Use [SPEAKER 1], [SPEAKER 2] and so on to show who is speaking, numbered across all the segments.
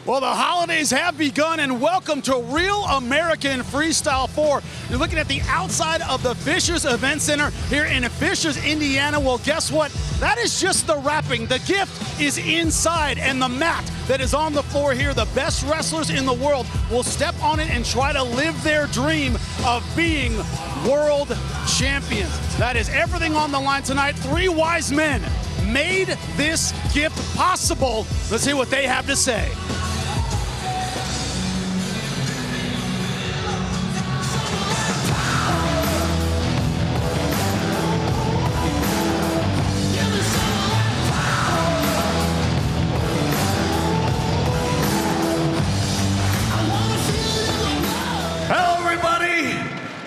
[SPEAKER 1] Well, the holidays have begun, and welcome to Real American Freestyle 4. You're looking at the outside of the Fishers Event Center here in Fishers, Indiana. Well, guess what? That is just the wrapping. The gift is inside, and the mat that is on the floor here, the best wrestlers in the world will step on it and try to live their dream of being world champions. That is everything on the line tonight. Three wise men made this gift possible. Let's hear what they have to say.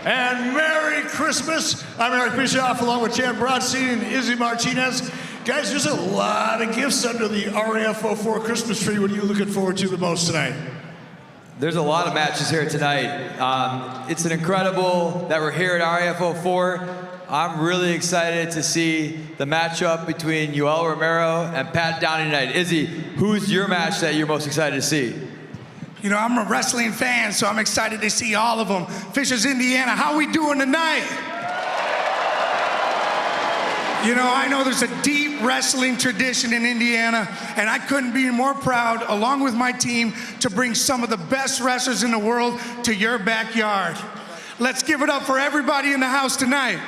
[SPEAKER 2] And Merry Christmas. I'm Eric Bischoff along with Chad Broadstein and Izzy Martinez. Guys, there's a lot of gifts under the RAF 04 Christmas tree. What are you looking forward to the most tonight?
[SPEAKER 3] There's a lot of matches here tonight. It's an incredible that we're here at RAF 04. I'm really excited to see the matchup between Yoel Romero and Pat Downey tonight. Izzy, who's your match that you're most excited to see?
[SPEAKER 4] You know, I'm a wrestling fan, so I'm excited to see all of them. Fishers, Indiana, how we doing tonight? You know, I know there's a deep wrestling tradition in Indiana, and I couldn't be more proud, along with my team, to bring some of the best wrestlers in the world to your backyard. Let's give it up for everybody in the house tonight.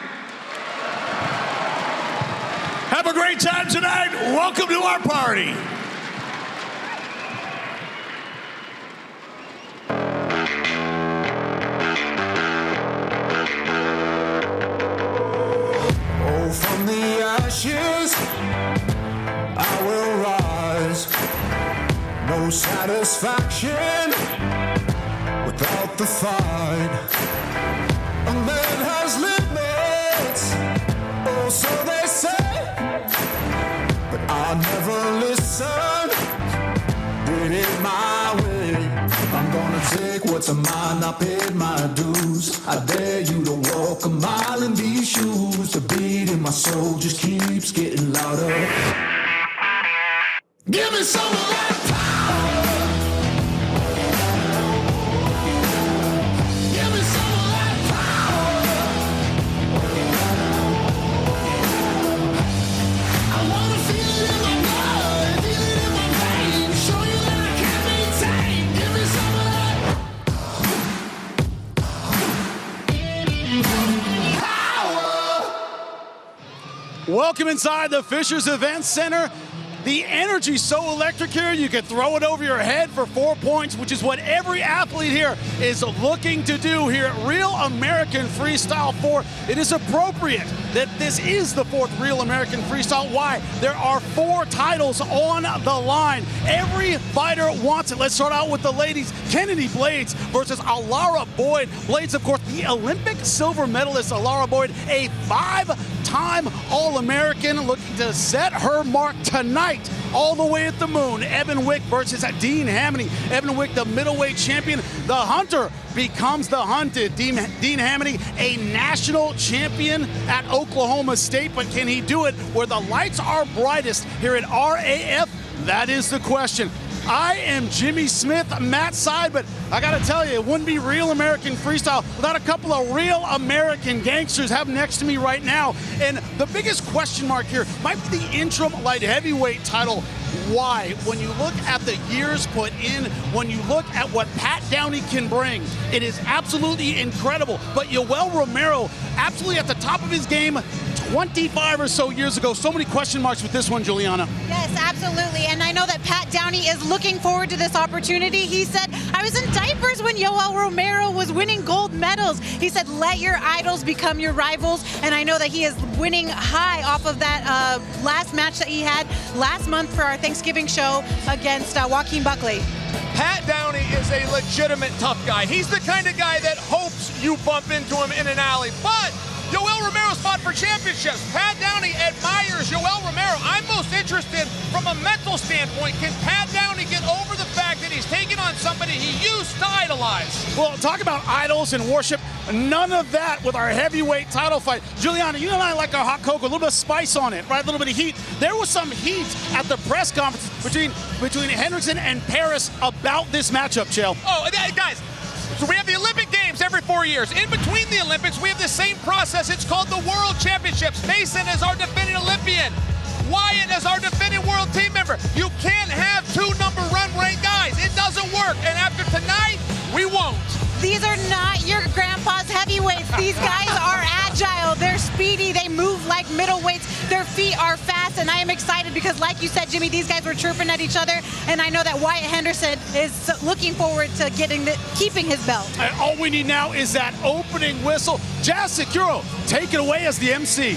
[SPEAKER 2] Have a great time tonight. Welcome to our party.
[SPEAKER 5] From the ashes, I will rise. No satisfaction without the fight. A man has limits, oh, so they say. But I never listened, did it my way. I'm gonna take what's mine, I paid my dues. I dare you to walk a mile in these shoes. The beat in my soul just keeps getting louder. Give me some of that power. Give me some of that power. I wanna feel it in my blood, feel it in my veins, show you that I can't be tamed. Give me some of that power.
[SPEAKER 1] Welcome inside the Fishers Event Center. The energy's so electric here, you can throw it over your head for 4 points, which is what every athlete here is looking to do here at Real American Freestyle 4. It is appropriate that this is the fourth Real American Freestyle. Why? There are 4 titles on the line. Every fighter wants it. Let's start out with the ladies. Kennedy Blades versus Alara Boyd. Blades, of course, the Olympic silver medalist. Alara Boyd, a 5-time All-American, looking to set her mark tonight all the way at the moon. Evan Wick versus Dean Hamiti. Evan Wick, the middleweight champion. The hunter becomes the hunted. Dean Hamiti, a national champion at Oklahoma State, but can he do it where the lights are brightest here at RAF? That is the question. I am Jimmy Smith, Matt's side, but I gotta tell you, it wouldn't be Real American Freestyle without a couple of real American gangsters have next to me right now. And the biggest question mark here might be the interim light heavyweight title. Why? When you look at the years put in, when you look at what Pat Downey can bring, it is absolutely incredible. But Yoel Romero, absolutely at the top of his game 25 or so years ago. So many question marks with this one, Juliana.
[SPEAKER 6] Yes, absolutely. And I know that Pat Downey is looking forward to this opportunity. He said, I was in diapers when Yoel Romero was winning gold medals. He said, let your idols become your rivals. And I know that he is winning high off of that last match that he had last month for our Thanksgiving show against Joaquin Buckley.
[SPEAKER 7] Pat Downey is a legitimate tough guy. He's the kind of guy that hopes you bump into him in an alley. But Yoel Romero's fought for championships. Pat Downey admires Yoel Romero. I'm most interested from a mental standpoint. Can Pat Downey get over the fact that he's taking on somebody he used to idolize?
[SPEAKER 1] Well, talk about idols and worship. None of that with our heavyweight title fight. Juliana, you and I like our hot cocoa, a little bit of spice on it, right? A little bit of heat. There was some heat at the press conference between Hendrickson and Parris about this matchup, Chael.
[SPEAKER 7] Oh, guys, so we have the Olympic Games every 4 years. In between the Olympics, we have the same process. It's called the World Championships. Mason is our defending Olympian. Wyatt is our defending world team member. You can't have two number one ranked guys. It doesn't work. And after tonight, we won't.
[SPEAKER 6] These are not your grandpa's heavyweights. These guys are agile. They're speedy. They move like middleweights. Their feet are fast. And I am excited because, like you said, Jimmy, these guys were chirping at each other. And I know that Wyatt Hendrikson is looking forward to keeping his belt.
[SPEAKER 1] And all we need now is that opening whistle. Jazz Securo, take it away as the MC.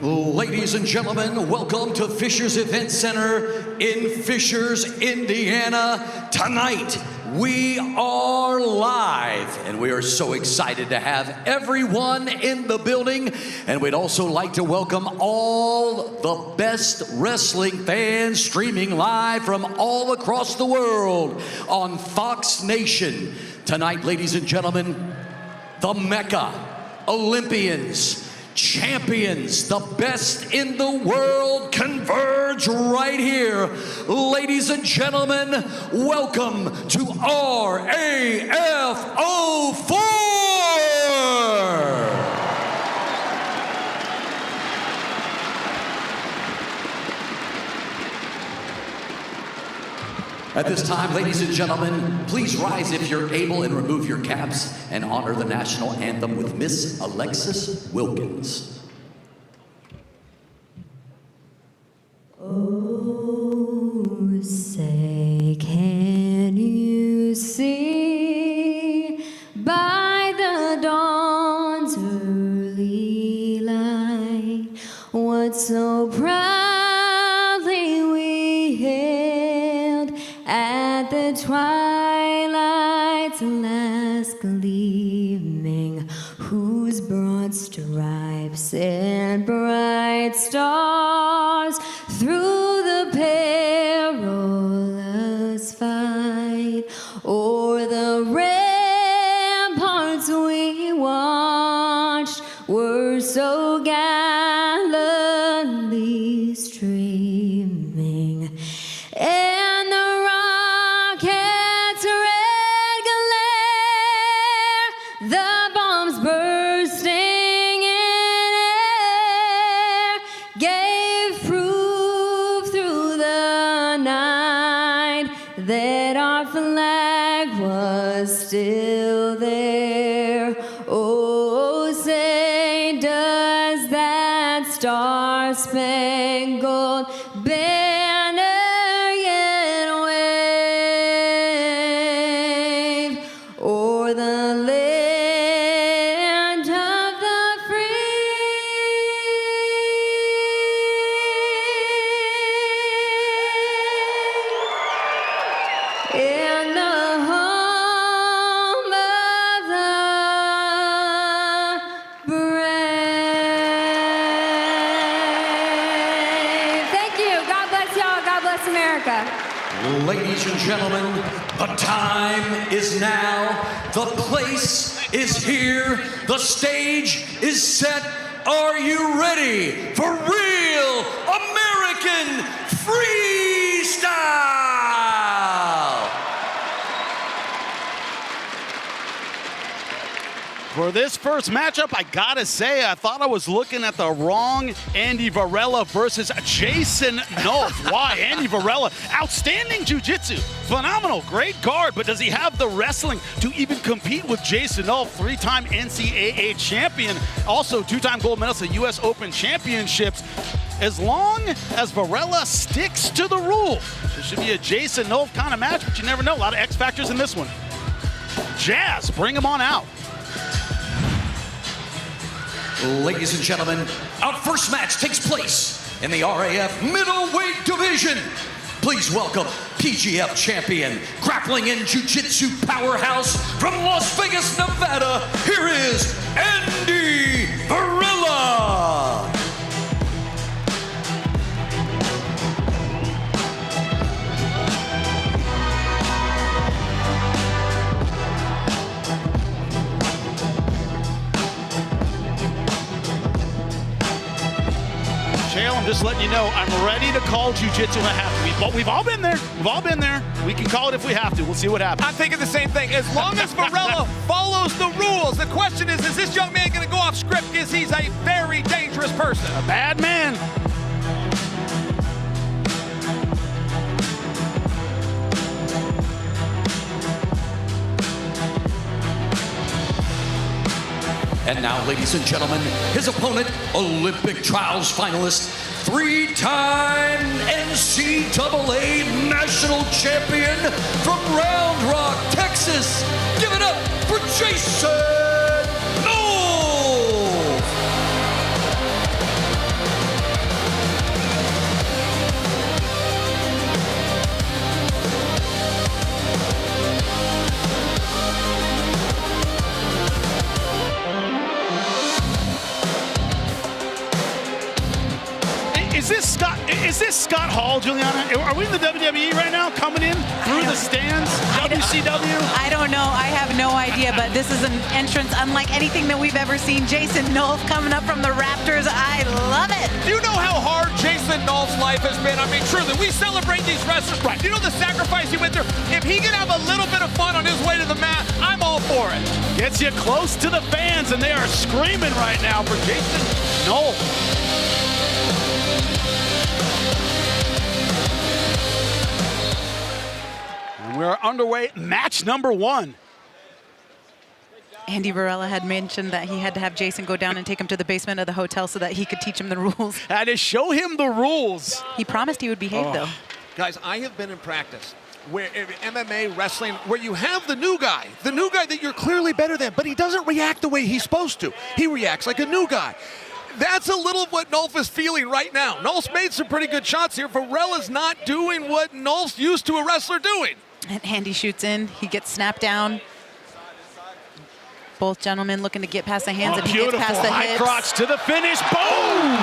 [SPEAKER 8] Ladies and gentlemen, welcome to Fishers Event Center in Fishers, Indiana. Tonight, we are live, and we are so excited to have everyone in the building. And we'd also like to welcome all the best wrestling fans streaming live from all across the world on Fox Nation. Tonight, ladies and gentlemen, the Mecca, Olympians, champions, the best in the world converge right here. Ladies and gentlemen, welcome to RAF 04. At this time, ladies and gentlemen, please rise if you're able and remove your caps and honor the national anthem with Miss Alexis Wilkins.
[SPEAKER 9] Oh, say, can you see by the dawn's early light what so proudly we hailed at the twilight's last gleaming, whose broad stripes and bright stars through the perilous fight o'er the ramparts we watched were so gallantly streaming, and the rocket's red glare, the bombs bursting in air, gave proof through the night that our flag was still there. Oh, say, does that star-spangled banner yet wave o'er the land of the free? In the home of the brave. Thank you. God bless y'all. God bless America.
[SPEAKER 8] Ladies and gentlemen, the time is now, the place is here, the stage is set. Are you ready for real American Freestyle?
[SPEAKER 1] For this first matchup, I gotta say, I thought I was looking at the wrong Andy Varela versus Jason Nolf. Why? Andy Varela, outstanding jiu-jitsu, phenomenal, great guard, but does he have the wrestling to even compete with Jason Nolf, three-time NCAA champion, also two-time gold medalist at U.S. Open Championships? As long as Varela sticks to the rules, it should be a Jason Nolf kind of match, but you never know. A lot of X factors in this one. Jazz, bring him on out.
[SPEAKER 8] Ladies and gentlemen, our first match takes place in the RAF middleweight division. Please welcome PGF champion, grappling and jiu-jitsu powerhouse from Las Vegas, Nevada. Here is Andy Varela.
[SPEAKER 1] tail. I'm just letting you know I'm ready to call jiu-jitsu when I have to. We've all been there. We've all been there. We can call it if we have to. We'll see what happens.
[SPEAKER 7] I'm thinking the same thing. As long as Varela follows the rules, the question is this young man going to go off script? Because he's a very dangerous person.
[SPEAKER 1] A bad man.
[SPEAKER 8] And now, ladies and gentlemen, his opponent, Olympic trials finalist, 3-time NCAA national champion from Round Rock, Texas. Give it up for Jason Nolf.
[SPEAKER 1] Is this Scott Hall, Juliana? Are we in the WWE right now, coming in through the stands? WCW?
[SPEAKER 6] I don't know. I have no idea, but this is an entrance unlike anything that we've ever seen. Jason Nolf coming up from the Raptors. I love it.
[SPEAKER 7] Do you know how hard Jason Nolf's life has been? I mean, truly, we celebrate these wrestlers. Right. Do you know the sacrifice he went through? If he can have a little bit of fun on his way to the mat, I'm all for it.
[SPEAKER 1] Gets you close to the fans, and they are screaming right now for Jason Nolf. We're underway, match number 1.
[SPEAKER 6] Andy Varela had mentioned that he had to have Jason go down and take him to the basement of the hotel so that he could teach him the rules.
[SPEAKER 1] Had to show him the rules.
[SPEAKER 6] He promised he would behave, though.
[SPEAKER 7] Guys, I have been in practice where MMA, wrestling, where you have the new guy that you're clearly better than, but he doesn't react the way he's supposed to. He reacts like a new guy. That's a little of what Nolf is feeling right now. Nolf's made some pretty good shots here. Varela's not doing what Nolf's used to a wrestler doing.
[SPEAKER 6] And Andy shoots in. He gets snapped down. Both gentlemen looking to get past the hands, and he gets past the hips.
[SPEAKER 1] High crotch to the finish. Boom!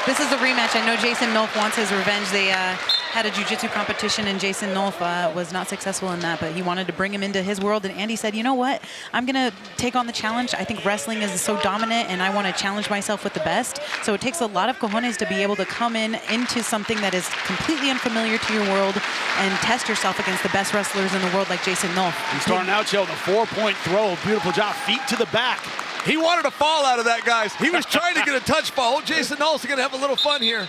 [SPEAKER 6] This is a rematch. I know Jason Nolf wants his revenge. They had a jiu-jitsu competition, and Jason Nolf was not successful in that, but he wanted to bring him into his world. And Andy said, you know what? I'm going to take on the challenge. I think wrestling is so dominant, and I want to challenge myself with the best. So it takes a lot of cojones to be able to come into something that is completely unfamiliar to your world and test yourself against the best wrestlers in the world like Jason Nolf.
[SPEAKER 1] He's starting out, Joe, the 4-point throw. Beautiful job. Feet to the back.
[SPEAKER 7] He wanted a fall out of that, guys. He was trying to get a touch ball. Jason Nolf's going to have a little fun here.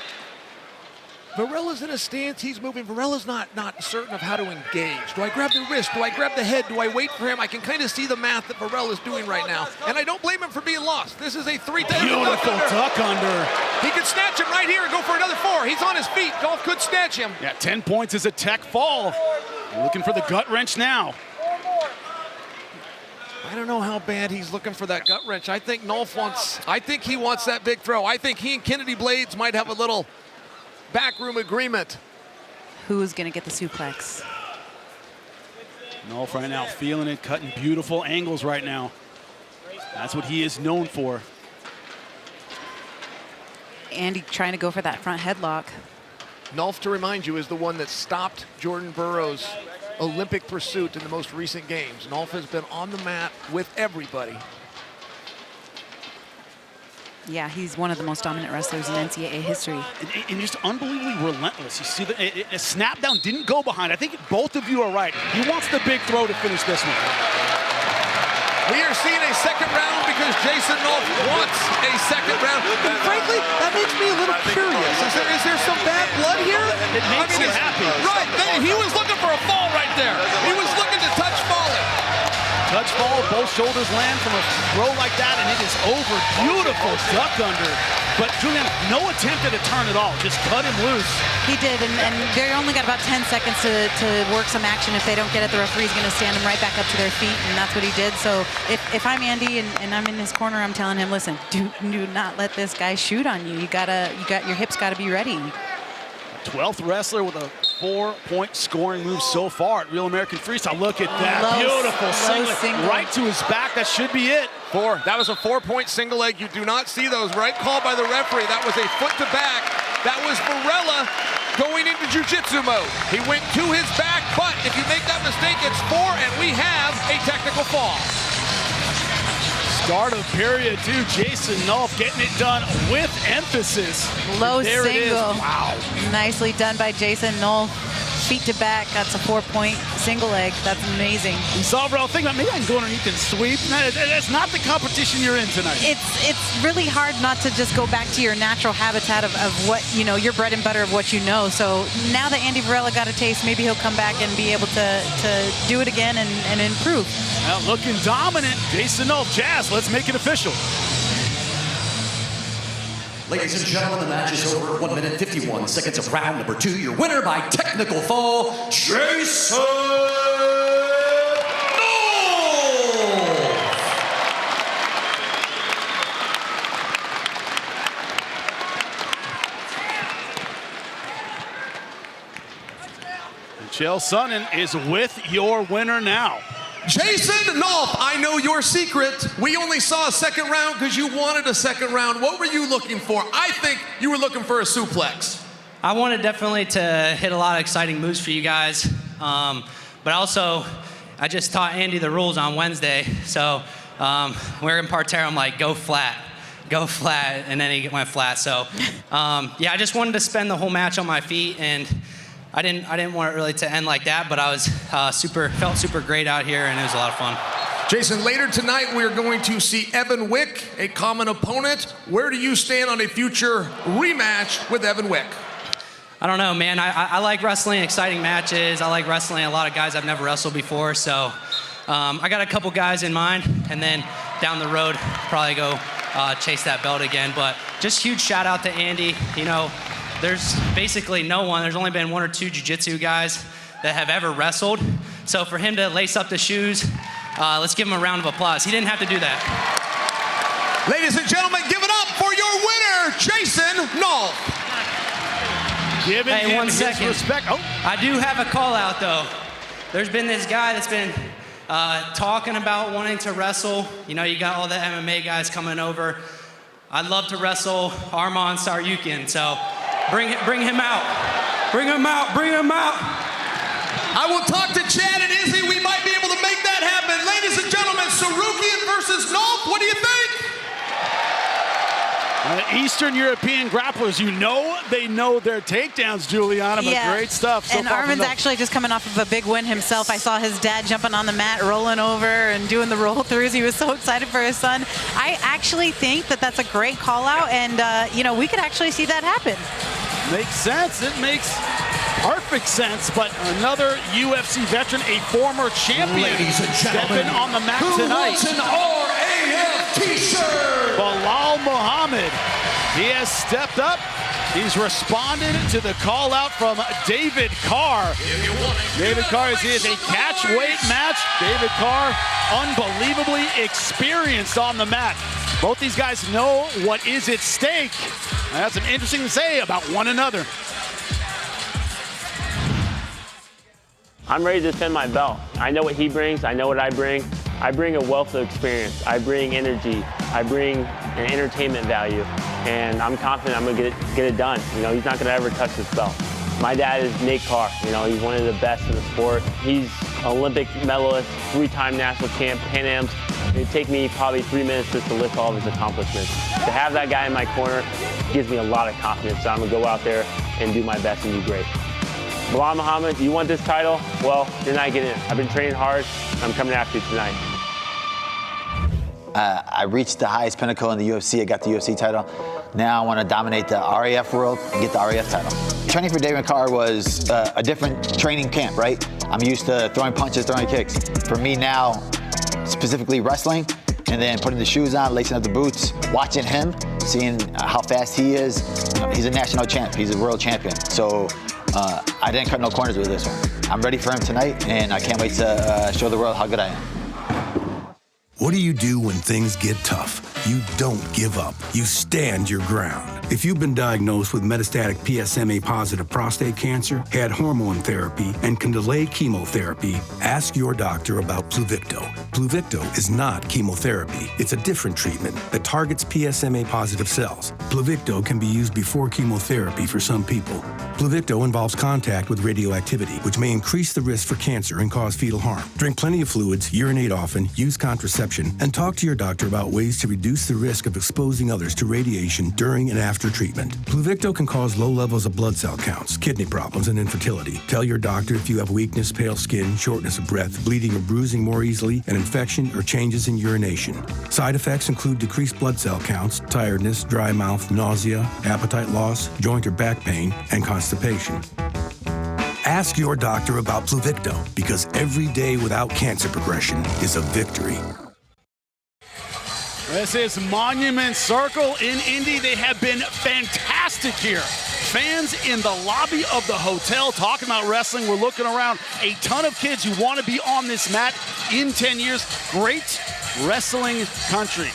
[SPEAKER 7] Varela's in a stance. He's moving. Varela's not certain of how to engage. Do I grab the wrist? Do I grab the head? Do I wait for him? I can kind of see the math that Varela's doing right now. And I don't blame him for being lost. This is a 3-10
[SPEAKER 1] Beautiful duck under.
[SPEAKER 7] He could snatch him right here and go for another 4. He's on his feet. Nolf could snatch him.
[SPEAKER 1] Yeah, 10 points is a tech fall. Looking for the gut wrench now.
[SPEAKER 7] I don't know how bad he's looking for that gut wrench. I think Nolf wants, he wants that big throw. I think he and Kennedy Blades might have a little backroom agreement.
[SPEAKER 6] Who's going to get the suplex?
[SPEAKER 1] Nolf right now feeling it, cutting beautiful angles right now. That's what he is known for.
[SPEAKER 6] Andy trying to go for that front headlock.
[SPEAKER 7] Nolf, to remind you, is the one that stopped Jordan Burroughs' Olympic pursuit in the most recent games. Nolf has been on the mat with everybody.
[SPEAKER 6] Yeah, he's one of the most dominant wrestlers in NCAA history.
[SPEAKER 1] And just unbelievably relentless. You see, a snap down didn't go behind. I think both of you are right. He wants the big throw to finish this one.
[SPEAKER 7] We are seeing a second round because Jason Nolf wants a second round. And frankly, that makes me a little curious. Is there some bad blood here?
[SPEAKER 1] It makes me happy.
[SPEAKER 7] Right, he was looking for a fall right there. He was looking to touch fall it.
[SPEAKER 1] Touch fall, both shoulders land from a throw like that, and it is over. Beautiful duck under. But Julian, no attempt at a turn at all. Just cut him loose.
[SPEAKER 6] He did, and they only got about 10 seconds to work some action. If they don't get it, the referee's going to stand them right back up to their feet, and that's what he did. So if I'm Andy and I'm in his corner, I'm telling him, listen, do not let this guy shoot on you. Your hips got to be ready.
[SPEAKER 1] 12th wrestler with a 4-point scoring move so far at Real American Freestyle. Look at that. Beautiful single right to his back. That should be it.
[SPEAKER 7] 4. That was a 4-point single leg. You do not see those. Right call by the referee. That was a foot to back. That was Varela going into jiu-jitsu mode. He went to his back, but if you make that mistake, it's 4, and we have a technical fall.
[SPEAKER 1] Start of period 2, Jason Nolf getting it done with emphasis.
[SPEAKER 6] Low
[SPEAKER 1] There
[SPEAKER 6] single.
[SPEAKER 1] it is. Wow.
[SPEAKER 6] Nicely done by Jason Nolf. Feet to back, that's a 4-point single leg. That's amazing.
[SPEAKER 1] You saw Varela think about maybe I can go underneath and sweep. That's not the competition you're in tonight.
[SPEAKER 6] It's really hard not to just go back to your natural habitat of what, you know, your bread and butter of what you know. So now that Andy Varela got a taste, maybe he'll come back and be able to do it again and improve.
[SPEAKER 1] Well, looking dominant, Jason Nolf. Jazz, let's make it official.
[SPEAKER 8] Ladies and gentlemen, the match is over. 1 minute, 51 seconds of round number 2. Your winner by technical fall, Jason Nolf!
[SPEAKER 1] Chael Sonnen is with your winner now.
[SPEAKER 7] Jason Nolf, I know your secret. We only saw a second round because you wanted a second round. What were you looking for? I think you were looking for a suplex.
[SPEAKER 10] I wanted definitely to hit a lot of exciting moves for you guys. But also, I just taught Andy the rules on Wednesday. So we're in parterre, I'm like, go flat, and then he went flat. So yeah, I just wanted to spend the whole match on my feet, and I didn't want it really to end like that, but I was felt super great out here, and it was a lot of fun.
[SPEAKER 7] Jason, later tonight we're going to see Evan Wick, a common opponent. Where do you stand on a future rematch with Evan Wick?
[SPEAKER 10] I don't know, man. I like wrestling exciting matches. I like wrestling a lot of guys I've never wrestled before, so I got a couple guys in mind, and then down the road, probably go chase that belt again. But just huge shout out to Andy. You know, there's basically no one. There's only been 1 or 2 jiu-jitsu guys that have ever wrestled. So for him to lace up the shoes, let's give him a round of applause. He didn't have to do that.
[SPEAKER 7] Ladies and gentlemen, give it up for your winner, Jason Nolf.
[SPEAKER 1] Giving
[SPEAKER 10] Hey,
[SPEAKER 1] him
[SPEAKER 10] 1
[SPEAKER 1] his
[SPEAKER 10] second.
[SPEAKER 1] respect. Oh,
[SPEAKER 10] I do have a call out though. There's been this guy that's been talking about wanting to wrestle. You know, you got all the MMA guys coming over. I'd love to wrestle Arman Saryukin, so bring him out. Bring him out.
[SPEAKER 7] I will talk to Chad and Izzy. We might be able to make that happen. Ladies and gentlemen, Saryukin versus Nolf. What do you think?
[SPEAKER 1] Eastern European grapplers, you know they know their takedowns, Juliana, but great stuff. So
[SPEAKER 6] and
[SPEAKER 1] far
[SPEAKER 6] Armin's actually just coming off of a big win himself. I saw his dad jumping on the mat, rolling over and doing the roll throughs. He was so excited for his son. I actually think that that's a great call out, and you know, we could actually see that happen.
[SPEAKER 1] Makes sense. It makes perfect sense, but another UFC veteran, a former champion,
[SPEAKER 8] Ladies and gentlemen,
[SPEAKER 1] stepping on the mat
[SPEAKER 8] who
[SPEAKER 1] tonight.
[SPEAKER 8] wants an RAF t-shirt?
[SPEAKER 1] Bilal Muhammad. He has stepped up. He's responded to the call out from David Carr. David Carr is a catch weight match. David Carr, unbelievably experienced on the mat. Both these guys know what is at stake. And that's something interesting to say about one another.
[SPEAKER 11] I'm ready to defend my belt. I know what he brings, I know what I bring. I bring a wealth of experience, I bring energy, I bring an entertainment value, and I'm confident I'm gonna get it done. You know, he's not gonna ever touch this belt. My dad is Nate Carr, you know, he's one of the best in the sport. He's Olympic medalist, 3-time national champ, Pan Am's. It'd take me probably 3 minutes just to list all of his accomplishments. To have that guy in my corner gives me a lot of confidence, so I'm gonna go out there and do my best and do great. Bilal Muhammad, you want this title? Well, you're not getting it. I've been training hard. I'm coming after you tonight.
[SPEAKER 12] I reached the highest pinnacle in the UFC. I got the UFC title. Now I want to dominate the RAF world and get the RAF title. Training for David Carr was a different training camp, right? I'm used to throwing punches, throwing kicks. For me now, specifically wrestling, and then putting the shoes on, lacing up the boots, watching him, seeing how fast he is. He's a national champ. He's a world champion. So I didn't cut no corners with this one. I'm ready for him tonight, and I can't wait to show the world how good I am.
[SPEAKER 13] What do you do when things get tough? You don't give up. You stand your ground. If you've been diagnosed with metastatic PSMA-positive prostate cancer, had hormone therapy, and can delay chemotherapy, ask your doctor about Pluvicto. Pluvicto is not chemotherapy. It's a different treatment that targets PSMA-positive cells. Pluvicto can be used before chemotherapy for some people. Pluvicto involves contact with radioactivity, which may increase the risk for cancer and cause fetal harm. Drink plenty of fluids, urinate often, use contraception, and talk to your doctor about ways to reduce the risk of exposing others to radiation during and after treatment. Pluvicto can cause low levels of blood cell counts, kidney problems, and infertility. Tell your doctor if you have weakness, pale skin, shortness of breath, bleeding or bruising more easily, an infection, or changes in urination. Side effects include decreased blood cell counts, tiredness, dry mouth, nausea, appetite loss, joint or back pain, and constipation. Ask your doctor about Pluvicto, because every day without cancer progression is a victory.
[SPEAKER 1] This is Monument Circle in Indy. They have been fantastic here. Fans in the lobby of the hotel talking about wrestling. We're looking around. A ton of kids who want to be on this mat in 10 years. Great wrestling country.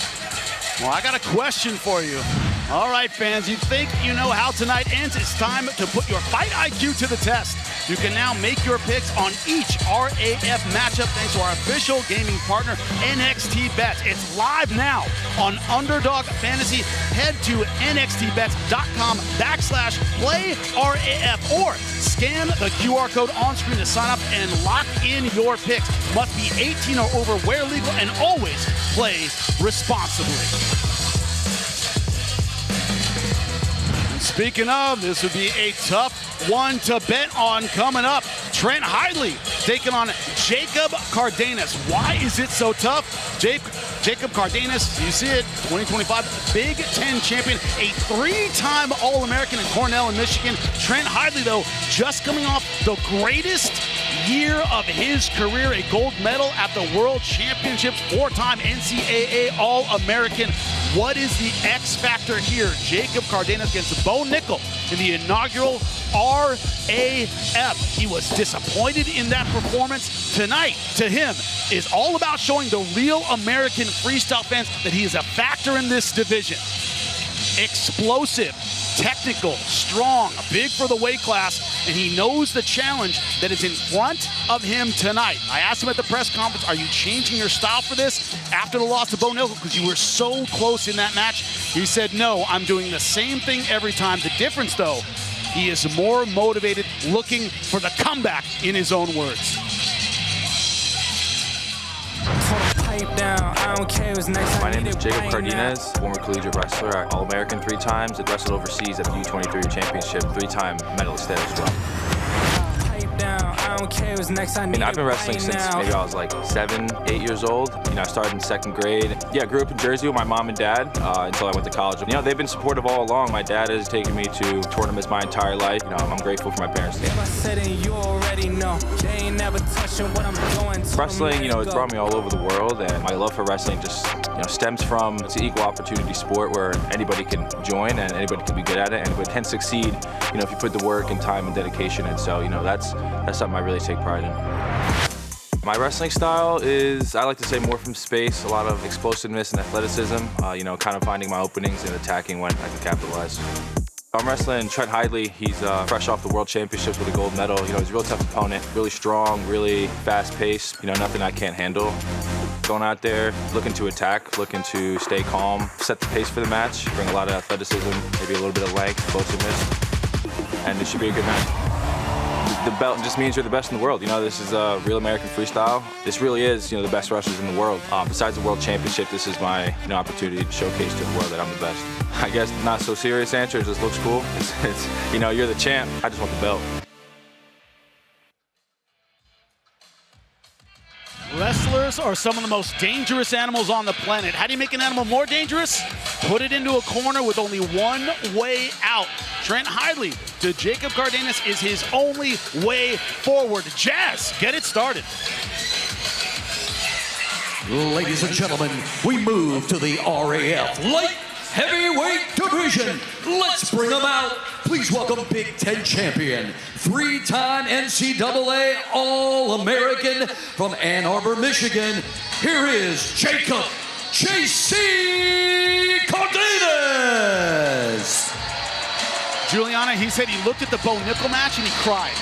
[SPEAKER 1] Well, I got a question for you. All right, fans, you think you know how tonight ends. It's time to put your fight IQ to the test. You can now make your picks on each RAF matchup thanks to our official gaming partner, NXT Bets. It's live now on Underdog Fantasy. Head to nxtbets.com/playraf or scan the QR code on screen to sign up and lock in your picks. Must be 18 or over where legal, and always play responsibly. Speaking of, this would be a tough one to bet on coming up. Trent Hidlay taking on Jacob Cardenas. Why is it so tough? Jacob Cardenas, you see it, 2025 Big Ten champion, a three-time All-American in Cornell in Michigan. Trent Hidlay, though, just coming off the greatest year of his career, a gold medal at the World Championships, four-time NCAA All-American. What is the X factor here? Jacob Cardenas against Bo Nickel in the inaugural RAF. He was disappointed in that performance. Tonight, to him, is all about showing the real American freestyle fans that he is a factor in this division. Explosive, technical, strong, big for the weight class, and he knows the challenge that is in front of him tonight. I asked him at the press conference, are you changing your style for this after the loss to Bo Nickel because you were so close in that match? He said, no, I'm doing the same thing every time. The difference, though, he is more motivated, looking for the comeback, in his own words.
[SPEAKER 14] My name is Jacob Cardenas, former collegiate wrestler, All-American 3 times, and wrestled overseas at the U23 Championship, 3-time medalist there as well. I've been wrestling since maybe I was like 7, 8 years old. I started in 2nd grade. Yeah, I grew up in Jersey with my mom and dad until I went to college. They've been supportive all along. My dad has taken me to tournaments my entire life. I'm grateful for my parents. Wrestling, it's brought me all over the world, and my love for wrestling just stems from it's an equal opportunity sport where anybody can join and anybody can be good at it, and anybody can succeed, if you put the work and time and dedication in. So, that's something I really take pride in. My wrestling style is, I like to say, more from space, a lot of explosiveness and athleticism, kind of finding my openings and attacking when I can capitalize. I'm wrestling Trent Hidlay. He's fresh off the World Championships with a gold medal. He's a real tough opponent, really strong, really fast-paced, nothing I can't handle. Going out there, looking to attack, looking to stay calm, set the pace for the match, bring a lot of athleticism, maybe a little bit of length, explosiveness, and it should be a good match. The belt just means you're the best in the world. This is real American freestyle. This really is, the best wrestlers in the world. Besides the World Championship, this is my opportunity to showcase to the world that I'm the best. I guess not so serious answer, it just looks cool. It's you're the champ, I just want the belt.
[SPEAKER 1] Wrestlers are some of the most dangerous animals on the planet. How do you make an animal more dangerous? Put it into a corner with only one way out. Trent Hidlay to Jacob Cardenas is his only way forward. Jazz, get it started.
[SPEAKER 8] Ladies and gentlemen, we move to the RAF Light Heavyweight Division. Let's bring them out. Please welcome Big Ten champion, 3-time NCAA All-American from Ann Arbor, Michigan. Here is Jacob J.C. Cardenas.
[SPEAKER 1] Juliana, he said he looked at the Bo Nickel match and he cried.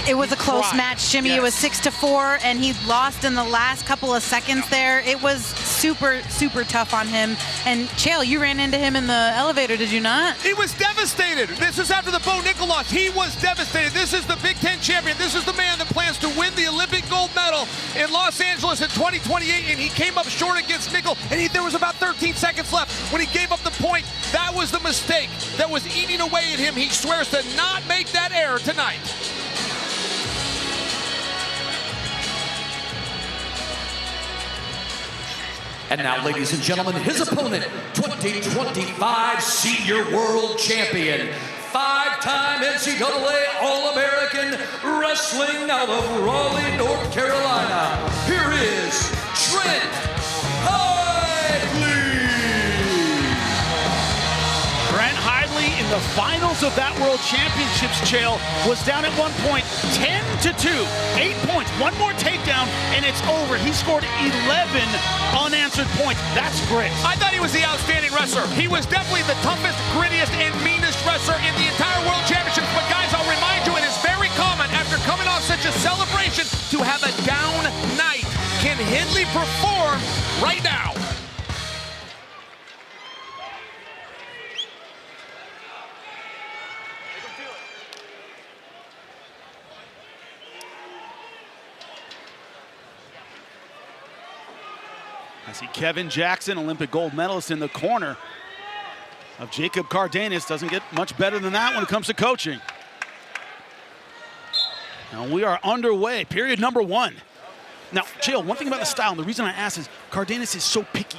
[SPEAKER 6] It was a close match, Jimmy. Yes. It was 6-4, and he lost in the last couple of seconds there. It was super, super tough on him. And Chael, you ran into him in the elevator, did you not?
[SPEAKER 7] He was devastated. This is after the Bo Nickel loss. He was devastated. This is the Big Ten champion. This is the man that plans to win the Olympic gold medal in Los Angeles in 2028, and he came up short against Nickel, and there was about 13 seconds left when he gave up the point. That was the mistake that was eating away at him. He swears to not make that error tonight.
[SPEAKER 8] And now, ladies and gentlemen, his opponent, 2025 Senior World Champion, 5-time NCAA All-American Wrestling out of Raleigh, North Carolina. Here is Trent Hidlay.
[SPEAKER 1] Trent Hidlay in the finals of that World Championships, Chael, was down at one point 10-2, 8 points, one more takedown, and it's over. He scored 11 unanswered points. That's grit.
[SPEAKER 7] I thought he was the outstanding wrestler. He was definitely the toughest, grittiest, and meanest wrestler in the entire World Championships. But guys, I'll remind you, it is very common after coming off such a celebration to have a down night. Can Hidlay perform right now?
[SPEAKER 1] I see Kevin Jackson, Olympic gold medalist, in the corner of Jacob Cardenas. Doesn't get much better than that when it comes to coaching. Now we are underway, period number 1. Now, Chael, one thing about the style, and the reason I ask is Cardenas is so picky.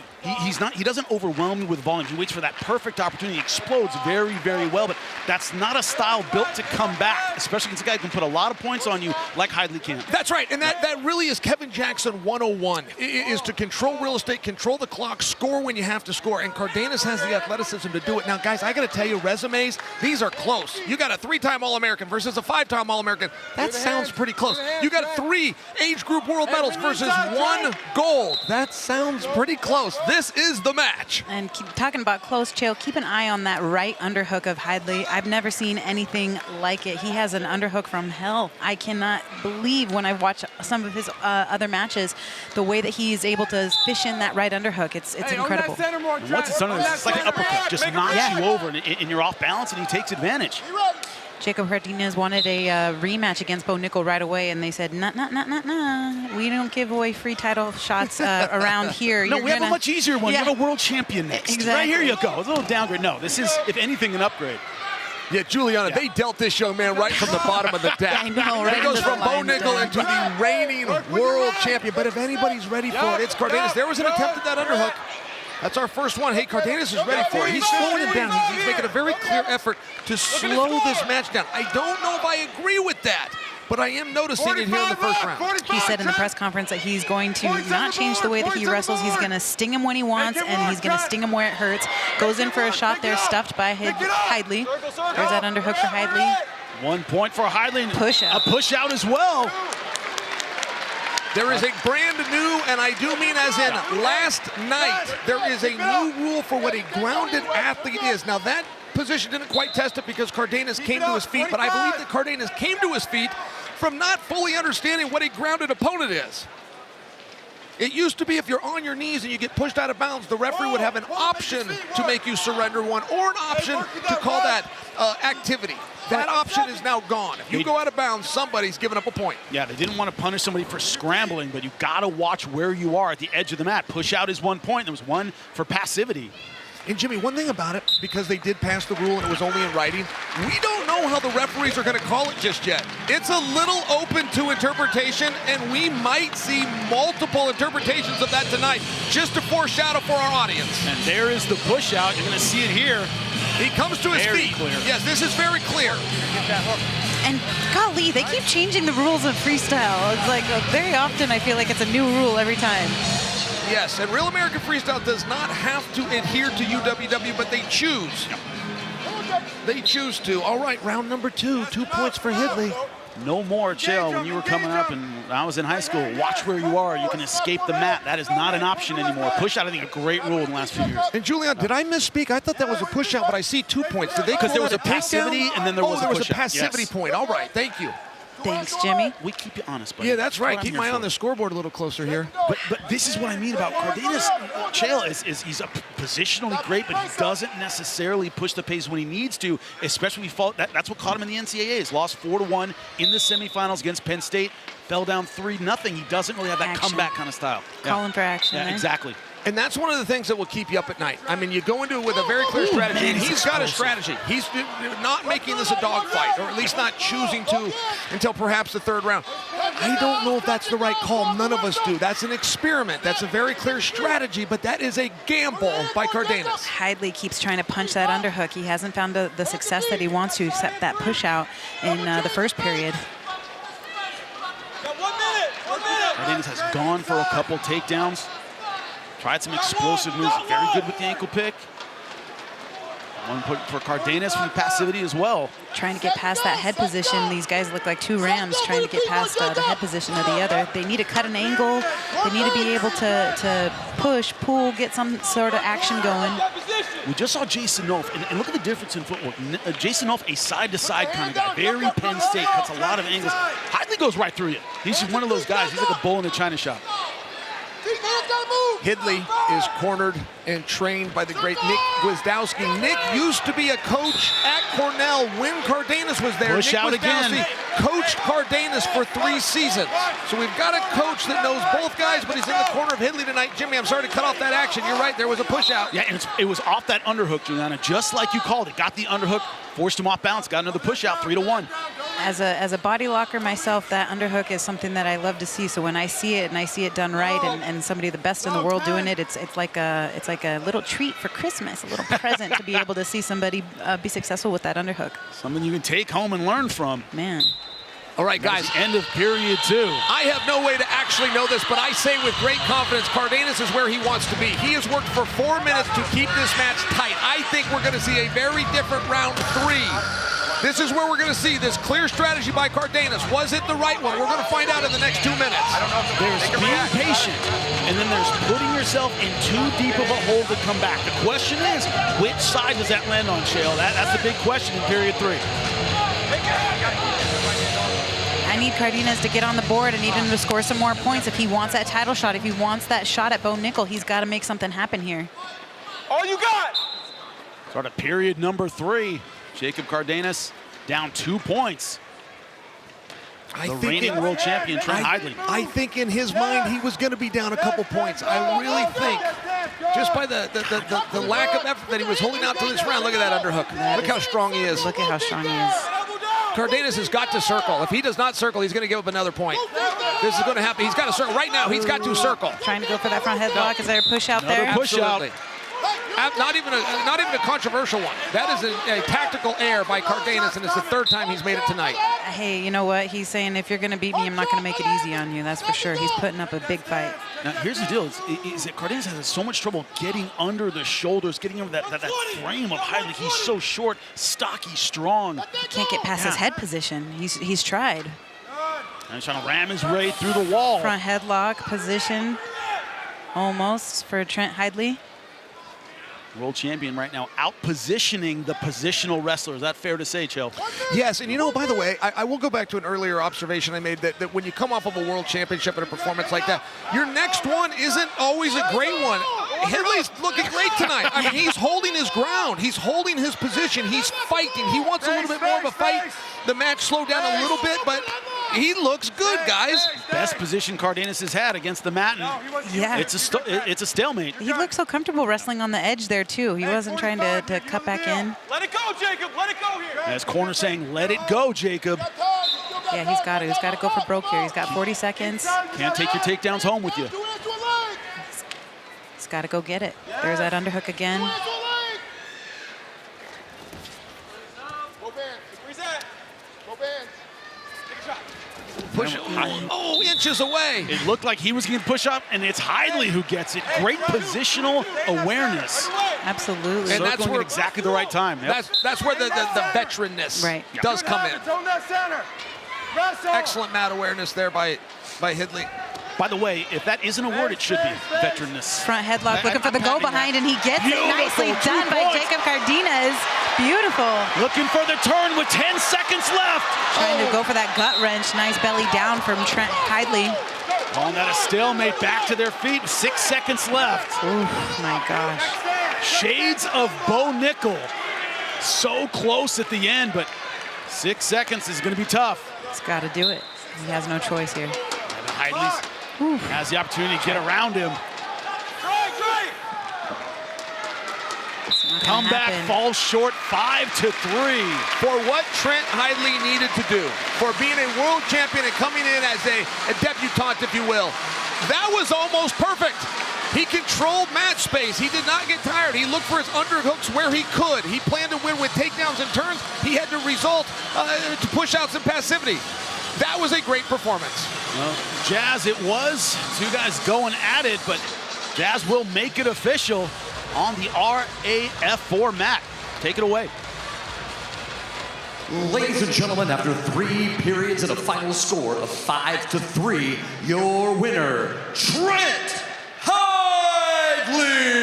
[SPEAKER 1] He doesn't overwhelm you with volume. He waits for that perfect opportunity. He explodes very, very well, but that's not a style built to come back, especially against a guy who can put a lot of points on you like Hidlay can.
[SPEAKER 7] That's right, and that really is Kevin Jackson 101, is to control real estate, control the clock, score when you have to score, and Cardenas has the athleticism to do it. Now, guys, I got to tell you, resumes, these are close. You got a 3-time All-American versus a 5-time All-American. That sounds pretty close. You got 3 age group world medals versus 1 gold. That sounds pretty close. This is the match.
[SPEAKER 6] And talking about close, Chael, keep an eye on that right underhook of Hidlay. I've never seen anything like it. He has an underhook from hell. I cannot believe when I watch some of his other matches, the way that he's able to fish in that right underhook. It's incredible.
[SPEAKER 1] And once it's done, it's like an uppercut. Just knocks you over, and you're off balance, and he takes advantage.
[SPEAKER 6] Jacob Cardenas wanted a rematch against Bo Nickel right away, and they said, nah. We don't give away free title shots around here.
[SPEAKER 1] No, we have a much easier one.
[SPEAKER 6] Yeah.
[SPEAKER 1] You have a world champion next.
[SPEAKER 6] Exactly.
[SPEAKER 1] Right here you go. It's a little downgrade. No, this is, if anything, an upgrade.
[SPEAKER 7] Yeah, Juliana, they dealt this young man right from the bottom of the deck.
[SPEAKER 6] I know, right?
[SPEAKER 7] He goes from Bo Nickel into the reigning world champion. But if anybody's ready for it, it's Cardenas. There was an attempt at that underhook. That's our first one. Hey, Cardenas is ready for it. He's slowing him down. He's making a very clear effort to slow this match down. I don't know if I agree with that, but I am noticing it here in the first round.
[SPEAKER 6] He said in the press conference that he's going to not change the way that he wrestles. He's going to sting him when he wants, and he's going to sting him where it hurts. Goes in for a shot there, stuffed by Hidlay. There's that underhook for Hidlay.
[SPEAKER 1] 1 point for Hidlay.
[SPEAKER 6] Push out.
[SPEAKER 1] A push out as well.
[SPEAKER 7] There is a brand new, and I do mean as in last night, there is a new rule for what a grounded athlete is. Now that position didn't quite test it because Cardenas came to his feet, but I believe that Cardenas came to his feet from not fully understanding what a grounded opponent is. It used to be if you're on your knees and you get pushed out of bounds, the referee would have an option to make you surrender one, or an option to call that activity. That option is now gone. If you go out of bounds, somebody's giving up a point.
[SPEAKER 1] Yeah, they didn't want to punish somebody for scrambling, but you got to watch where you are at the edge of the mat. Push out is 1 point. There was one for passivity.
[SPEAKER 7] And Jimmy, one thing about it, because they did pass the rule and it was only in writing, we don't know how the referees are going to call it just yet. It's a little open to interpretation, and we might see multiple interpretations of that tonight, just to foreshadow for our audience.
[SPEAKER 1] And there is the push out. You're going to see it here.
[SPEAKER 7] He comes to his
[SPEAKER 1] Very
[SPEAKER 7] feet.
[SPEAKER 1] Clear.
[SPEAKER 7] Yes, this is very clear.
[SPEAKER 6] And golly, they keep changing the rules of freestyle. It's like very often I feel like it's a new rule every time.
[SPEAKER 7] Yes, and Real American Freestyle does not have to adhere to UWW, but they choose. They choose to. All right, round number 2, 2 points for Hidlay.
[SPEAKER 1] No more, Chael, when you were coming up and I was in high school, watch where you are. You can escape the mat. That is not an option anymore. Push out, I think, a great rule in the last few years.
[SPEAKER 7] And Julian, did I misspeak? I thought that was a push out, but I see 2 points. Did they?
[SPEAKER 1] Because there was a passivity and then there was a push out.
[SPEAKER 7] Oh, there was a passivity point. All right, thank you.
[SPEAKER 6] Thanks, Jimmy.
[SPEAKER 1] We keep you honest, buddy.
[SPEAKER 7] Yeah, that's right. Keep my eye on
[SPEAKER 1] the
[SPEAKER 7] the scoreboard a little closer here.
[SPEAKER 1] But this is what I mean about Cardenas. Chael is he's a positionally great, but he doesn't necessarily push the pace when he needs to, especially when he fall. That's what caught him in the NCAAs. Lost 4-1 in the semifinals against Penn State. Fell down 3-0. He doesn't really have that comeback kind of style.
[SPEAKER 6] Calling for action.
[SPEAKER 1] Yeah, exactly.
[SPEAKER 7] And that's one of the things that will keep you up at night. I mean, you go into it with a very clear strategy, and he's got a strategy. He's not making this a dogfight, or at least not choosing to until perhaps the third round. I don't know if that's the right call. None of us do. That's an experiment. That's a very clear strategy, but that is a gamble by Cardenas.
[SPEAKER 6] Hidlay keeps trying to punch that underhook. He hasn't found the success that he wants to, except that push out in the first period.
[SPEAKER 1] Cardenas has gone for a couple takedowns. Tried some explosive moves. Very good with the ankle pick. One point for Cardenas from passivity as well.
[SPEAKER 6] Trying to get past that head position. These guys look like two rams trying to get past the head position of the other. They need to cut an angle. They need to be able to push, pull, get some sort of action going.
[SPEAKER 1] We just saw Jason Nolf, and look at the difference in footwork. Jason Nolf, a side-to-side kind of guy. Very Penn State, cuts a lot of angles. Hidlay goes right through you. He's just one of those guys. He's like a bull in a china shop.
[SPEAKER 7] Hidlay is cornered and trained by the great Nick Gwizdowski. Nick used to be a coach at Cornell when Cardenas was there.
[SPEAKER 1] Push
[SPEAKER 7] Nick
[SPEAKER 1] out
[SPEAKER 7] Gwizdowski
[SPEAKER 1] again.
[SPEAKER 7] coached Cardenas for 3 seasons. So we've got a coach that knows both guys, but he's in the corner of Hidlay tonight. Jimmy, I'm sorry to cut off that action. You're right, there was a push out.
[SPEAKER 1] Yeah, and it was off that underhook, Juliana, just like you called it. Got the underhook, forced him off balance, got another push out, 3-1.
[SPEAKER 6] As a body locker myself, that underhook is something that I love to see. So when I see it and I see it done right, and somebody the best in the world doing it, it's like a little treat for Christmas, a little present to be able to see somebody be successful with that underhook.
[SPEAKER 1] Something you can take home and learn from.
[SPEAKER 6] Man.
[SPEAKER 7] All right, guys.
[SPEAKER 1] End of period 2.
[SPEAKER 7] I have no way to actually know this, but I say with great confidence, Cardenas is where he wants to be. He has worked for 4 minutes to keep this match tight. I think we're going to see a very different round 3. This is where we're going to see this clear strategy by Cardenas. Was it the right one? We're going to find out in the next 2 minutes.
[SPEAKER 1] There's being patient, and then there's putting yourself in too deep of a hole to come back. The question is, which side does that land on, Chael? That's the big question in period 3.
[SPEAKER 6] I need Cardenas to get on the board. I need him to score some more points if he wants that title shot. If he wants that shot at Bo Nickel, he's got to make something happen here.
[SPEAKER 7] All you got!
[SPEAKER 1] Start of period number 3. Jacob Cardenas down 2 points. The reigning world champion, Trent Hidlay.
[SPEAKER 7] I think in his mind he was going to be down a couple points. I really think, just by the lack of effort that he was holding out to this round. Look at that underhook. Look how strong he is.
[SPEAKER 6] Look at how strong he is.
[SPEAKER 7] Cardenas has got to circle. If he does not circle, he's going to give up another point. This is going to happen. He's got to circle. Right now, he's got to circle.
[SPEAKER 6] Trying to go for that front headlock. Is there a push out there?
[SPEAKER 1] Another push out.
[SPEAKER 7] Not even a controversial one. That is a tactical error by Cardenas, and it's the 3rd time he's made it tonight.
[SPEAKER 6] Hey, you know what? He's saying if you're going to beat me, I'm not going to make it easy on you. That's for sure. He's putting up a big fight.
[SPEAKER 1] Now, here's the deal. Is that Cardenas has so much trouble getting under the shoulders, getting over that frame of Hidlay. He's so short, stocky, strong.
[SPEAKER 6] He can't get past his head position. He's tried.
[SPEAKER 1] And he's trying to ram his way through the wall.
[SPEAKER 6] Front headlock position almost for Trent Hidlay.
[SPEAKER 1] World champion right now, out-positioning the positional wrestler. Is that fair to say, Chael?
[SPEAKER 7] Yes, and you know, by the way, I will go back to an earlier observation I made that when you come off of a world championship and a performance like that, your next one isn't always a great one. Hidlay's looking great tonight. I mean, he's holding his ground. He's holding his position. He's fighting. He wants a little bit more of a fight. The match slowed down a little bit, but he looks good, guys.
[SPEAKER 1] Best position Cardenas has had against the mat.
[SPEAKER 6] Yeah.
[SPEAKER 1] It's a stalemate.
[SPEAKER 6] He looked so comfortable wrestling on the edge there, too. He wasn't trying to cut back in.
[SPEAKER 7] Let it go, Jacob. Let it go here.
[SPEAKER 1] As corner saying, let it go, Jacob.
[SPEAKER 6] Yeah, he's got to. He's got to go for broke here. He's got 40 seconds.
[SPEAKER 1] Can't take your takedowns home with you.
[SPEAKER 6] He's got to go get it. There's that underhook again.
[SPEAKER 7] Push inches away.
[SPEAKER 1] It looked like he was going to push up, and it's Hidlay who gets it. Great positional awareness.
[SPEAKER 6] Absolutely.
[SPEAKER 1] And that's where exactly the right time. Yep.
[SPEAKER 7] That's where the veteranness does come in. Excellent mat awareness there by Hidlay.
[SPEAKER 1] By the way, if that isn't a word, it should be veteranness.
[SPEAKER 6] Front headlock, looking for the go behind, and he gets it
[SPEAKER 1] Beautiful,
[SPEAKER 6] nicely done by Jacob Cardenas. Beautiful.
[SPEAKER 1] Looking for the turn with 10 seconds left.
[SPEAKER 6] Trying to go for that gut wrench. Nice belly down from Trent Hidlay.
[SPEAKER 1] Calling that a stalemate, back to their feet, 6 seconds left.
[SPEAKER 6] Oh my gosh.
[SPEAKER 1] Shades of Bo Nickel. So close at the end, but 6 seconds is gonna be tough.
[SPEAKER 6] He's gotta do it. He has no choice here.
[SPEAKER 1] Hidlay has the opportunity to get around him. Comeback falls short, 5-3.
[SPEAKER 7] For what Trent Hidlay needed to do, for being a world champion and coming in as a debutante, if you will, that was almost perfect. He controlled match space. He did not get tired. He looked for his underhooks where he could. He planned to win with takedowns and turns. He had to result to push out some passivity. That was a great performance.
[SPEAKER 1] Well, Jazz, it was. Two guys going at it, but Jazz will make it official on the RAF format. Take it away.
[SPEAKER 8] Ladies and gentlemen, after 3 periods and a final score of 5-3, your winner, Trent Hidlay.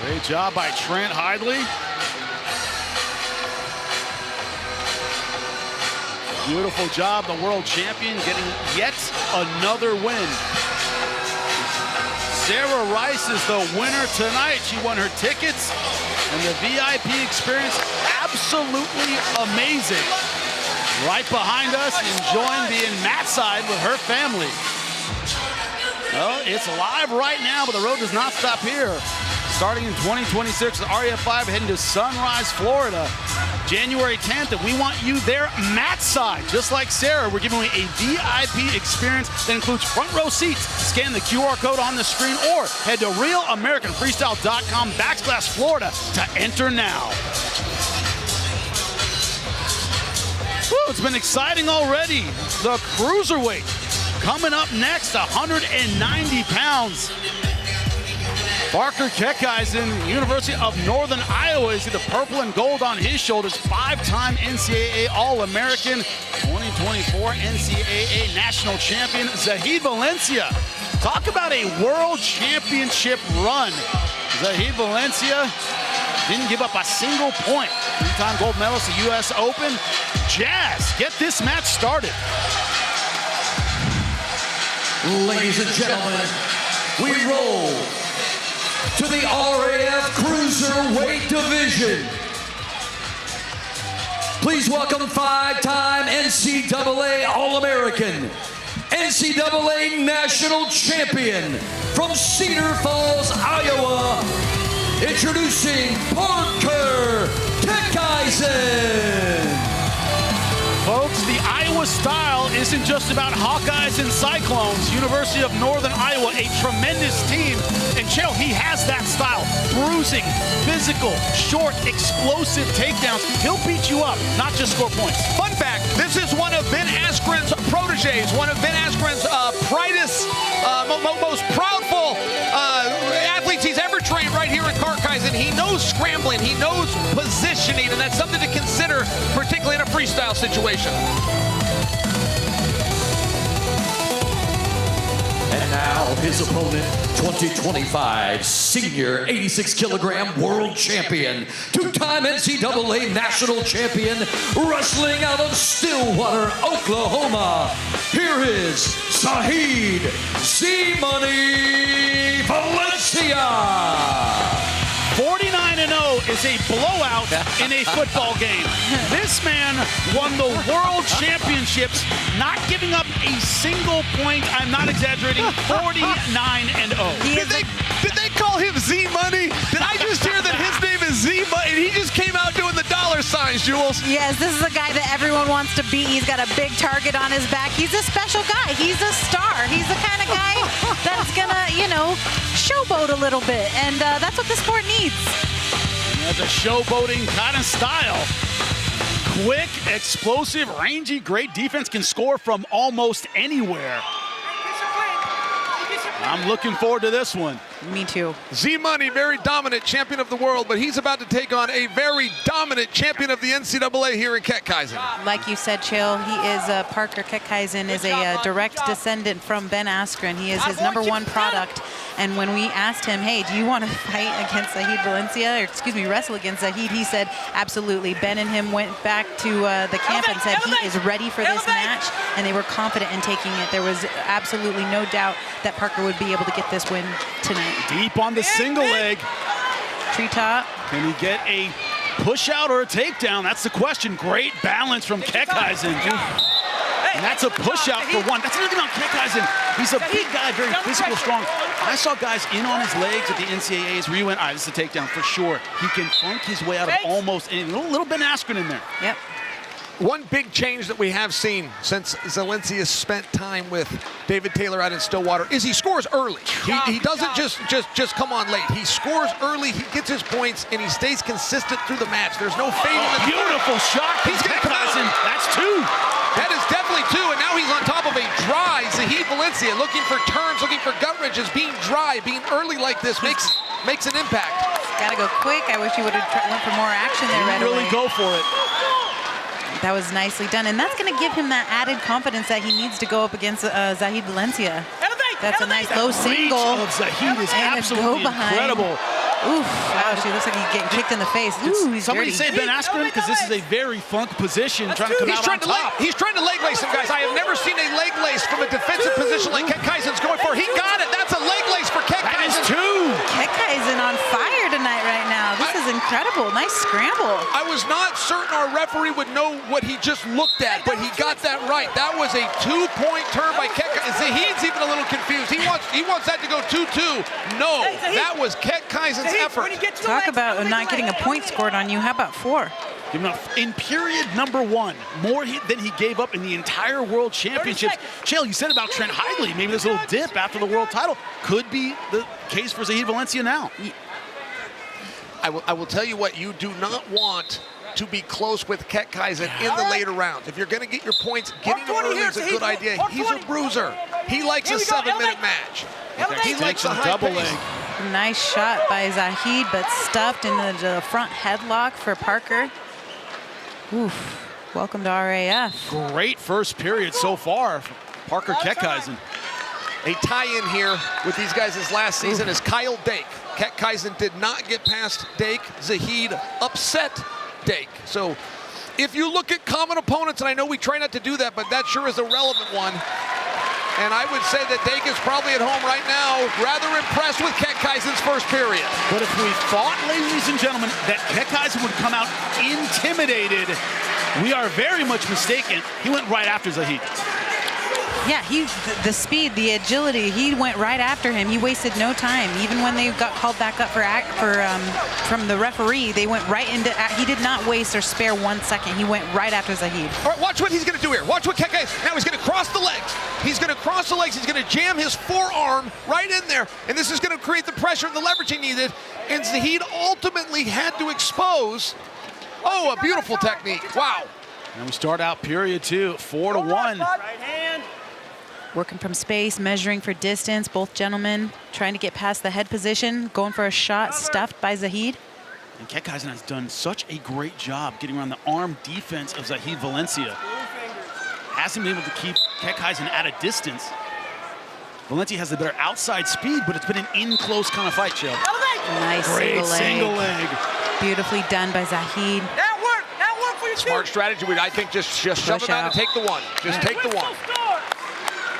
[SPEAKER 1] Great job by Trent Hidlay. Beautiful job, the world champion getting yet another win. Sarah Rice is the winner tonight. She won her tickets and the VIP experience, absolutely amazing. Right behind us, enjoying being mat side with her family. Well, it's live right now, but the road does not stop here. Starting in 2026, the RAF 5 heading to Sunrise, Florida. January 10th, and we want you there mat side. Just like Sarah, we're giving away a VIP experience that includes front row seats. Scan the QR code on the screen or head to realamericanfreestyle.com/Florida to enter now. Woo, it's been exciting already. The cruiserweight coming up next, 190 pounds. Parker Keckeisen, University of Northern Iowa, is the purple and gold on his shoulders. 5-time NCAA All-American, 2024 NCAA National Champion, Zahid Valencia. Talk about a world championship run. Zahid Valencia didn't give up a single point. 3-time gold medalist at US Open. Jazz, get this match started.
[SPEAKER 8] Ladies and gentlemen, we roll to the RAF Cruiserweight Division. Please welcome 5-time NCAA All-American, NCAA National Champion from Cedar Falls, Iowa, introducing Parker Keckeisen.
[SPEAKER 1] Folks, the Iowa style isn't just about Hawkeyes and Cyclones. University of Northern Iowa, a tremendous team. And Cheryl, he has that style. Bruising, physical, short, explosive takedowns. He'll beat you up, not just score points.
[SPEAKER 7] Fun fact, this is one of Ben Askren's proteges, one of Ben Askren's proudest, most proudful athletes he's ever trained right here in Keckeisen. He knows scrambling, he knows positioning, and that's something to consider, particularly in a freestyle situation.
[SPEAKER 8] And now his opponent, 2025 senior 86-kilogram world champion, 2-time NCAA national champion, wrestling out of Stillwater, Oklahoma. Here is Zahid Z-Money Valencia.
[SPEAKER 1] 49-0 is a blowout in a football game. This man won the world championships, not giving up a single point. I'm not exaggerating, 49-0.
[SPEAKER 7] Did they call him Z-Money? Did I just hear that his name is Z-Money and he just came out doing the dollar signs, Jules?
[SPEAKER 6] Yes, this is a guy that everyone wants to beat. He's got a big target on his back. He's a special guy. He's a star. He's the kind of guy that's gonna, showboat a little bit. And that's what the sport needs.
[SPEAKER 1] And that's a showboating kind of style. Quick, explosive, rangy, great defense, can score from almost anywhere. I'm looking forward to this one.
[SPEAKER 6] Me too.
[SPEAKER 7] Z-Money, very dominant champion of the world, but he's about to take on a very dominant champion of the NCAA here in Keckeisen.
[SPEAKER 6] Like you said, Chill, he is Parker Keckeisen is a direct descendant from Ben Askren. He is his #1 product. And when we asked him, hey, do you want to fight against Zahid Valencia, or excuse me, wrestle against Zahid, he said, absolutely. Ben and him went back to the camp and said he is ready for this match, and they were confident in taking it. There was absolutely no doubt that Parker would be able to get this win tonight.
[SPEAKER 1] Deep on the single leg.
[SPEAKER 6] Treetop.
[SPEAKER 1] Can he get a push out or a takedown? That's the question. Great balance from Keckeisen. And that's a push out for one. That's another thing on Keckeisen. He's a big guy, very physical, strong. I saw guys in on his legs at the NCAAs where you went, all right, this is a takedown for sure. He can funk his way out of almost anything. A little Ben Askren in there.
[SPEAKER 6] Yep.
[SPEAKER 7] One big change that we have seen since Valencia spent time with David Taylor out in Stillwater is he scores early. He doesn't just come on late. He scores early, he gets his points, and he stays consistent through the match. There's no fading.
[SPEAKER 1] Beautiful shot.
[SPEAKER 7] He's going to come out.
[SPEAKER 1] That's 2.
[SPEAKER 7] That is definitely 2, and now he's on top of a dry Zahid Valencia, looking for turns, looking for gut wrenches. Being dry, being early like this makes an impact.
[SPEAKER 6] Got to go quick. I wish he would have went for more action there right away.
[SPEAKER 1] Really go for it.
[SPEAKER 6] That was nicely done, and that's going to give him that added confidence that he needs to go up against Zahid Valencia. That's a nice low single.
[SPEAKER 1] Reach of Zahid is
[SPEAKER 6] and
[SPEAKER 1] absolutely
[SPEAKER 6] a go behind.
[SPEAKER 1] incredible.
[SPEAKER 6] Oof, wow, she looks like he's getting kicked in the face. Ooh, he's
[SPEAKER 1] Somebody
[SPEAKER 6] dirty.
[SPEAKER 1] say Ben Askren, because this is a very funk position, trying to come out on top.
[SPEAKER 7] He's trying to leg lace him, guys. I have never seen a leg lace from a defensive position like Keckeisen's going for. He got it. That's a leg lace for Keckeisen.
[SPEAKER 1] That is 2.
[SPEAKER 6] Keckeisen on fire tonight right now. This is incredible. Nice scramble.
[SPEAKER 7] I was not certain our referee would know what he just looked at, but he got that right. That was a 2-point turn by Keckeisen. Zahid's even a little confused. He wants that to go 2-2. No, that was Keckeisen's effort.
[SPEAKER 6] Talk about not getting a point scored on you. How about 4?
[SPEAKER 1] In period #1, more than he gave up in the entire World Championships. Chael, you said about Trent Hidlay, maybe there's a little dip after the world title. Could be the case for Zahid Valencia now.
[SPEAKER 7] I will tell you what, you do not want to be close with Keckeisen in the later rounds. If you're going to get your points, getting them early is a good idea. He's a bruiser. He likes a 7-minute match.
[SPEAKER 1] He likes a double leg.
[SPEAKER 6] Nice shot by Zahid, but stuffed into the front headlock for Parker. Oof. Welcome to RAF.
[SPEAKER 1] Great first period so far for Parker Keckeisen.
[SPEAKER 7] A tie-in here with these guys this last season is Kyle Dake. Keckeisen did not get past Dake. Zahid upset Dake. So if you look at common opponents, and I know we try not to do that, but that sure is a relevant one. And I would say that Dake is probably at home right now, rather impressed with Keckeisen's first period.
[SPEAKER 1] But if we thought, ladies and gentlemen, that Keckeisen would come out intimidated, we are very much mistaken. He went right after Zahid.
[SPEAKER 6] Yeah, the speed, the agility, he went right after him. He wasted no time. Even when they got called back up from the referee, they went right into, he did not waste or spare 1 second. He went right after Zahid.
[SPEAKER 7] All right, watch what he's going to do here. Watch what Keckeisen, now he's going to cross the legs. He's going to cross the legs. He's going to jam his forearm right in there. And this is going to create the pressure and the leverage he needed. And Zahid ultimately had to expose. Oh, a beautiful technique. Wow.
[SPEAKER 1] And we start out period 2, 4-1.
[SPEAKER 6] Right hand. Working from space, measuring for distance. Both gentlemen trying to get past the head position, going for a shot stuffed by Zahid.
[SPEAKER 1] And Keckeisen has done such a great job getting around the arm defense of Zahid Valencia. Hasn't been able to keep Keckeisen at a distance. Valencia has the better outside speed, but it's been an in-close kind of fight, Chill.
[SPEAKER 6] Nice
[SPEAKER 1] great single leg.
[SPEAKER 6] Beautifully done by Zahid.
[SPEAKER 7] That worked for you. Smart strategy. I think just shove him out and take the one. Just take the one.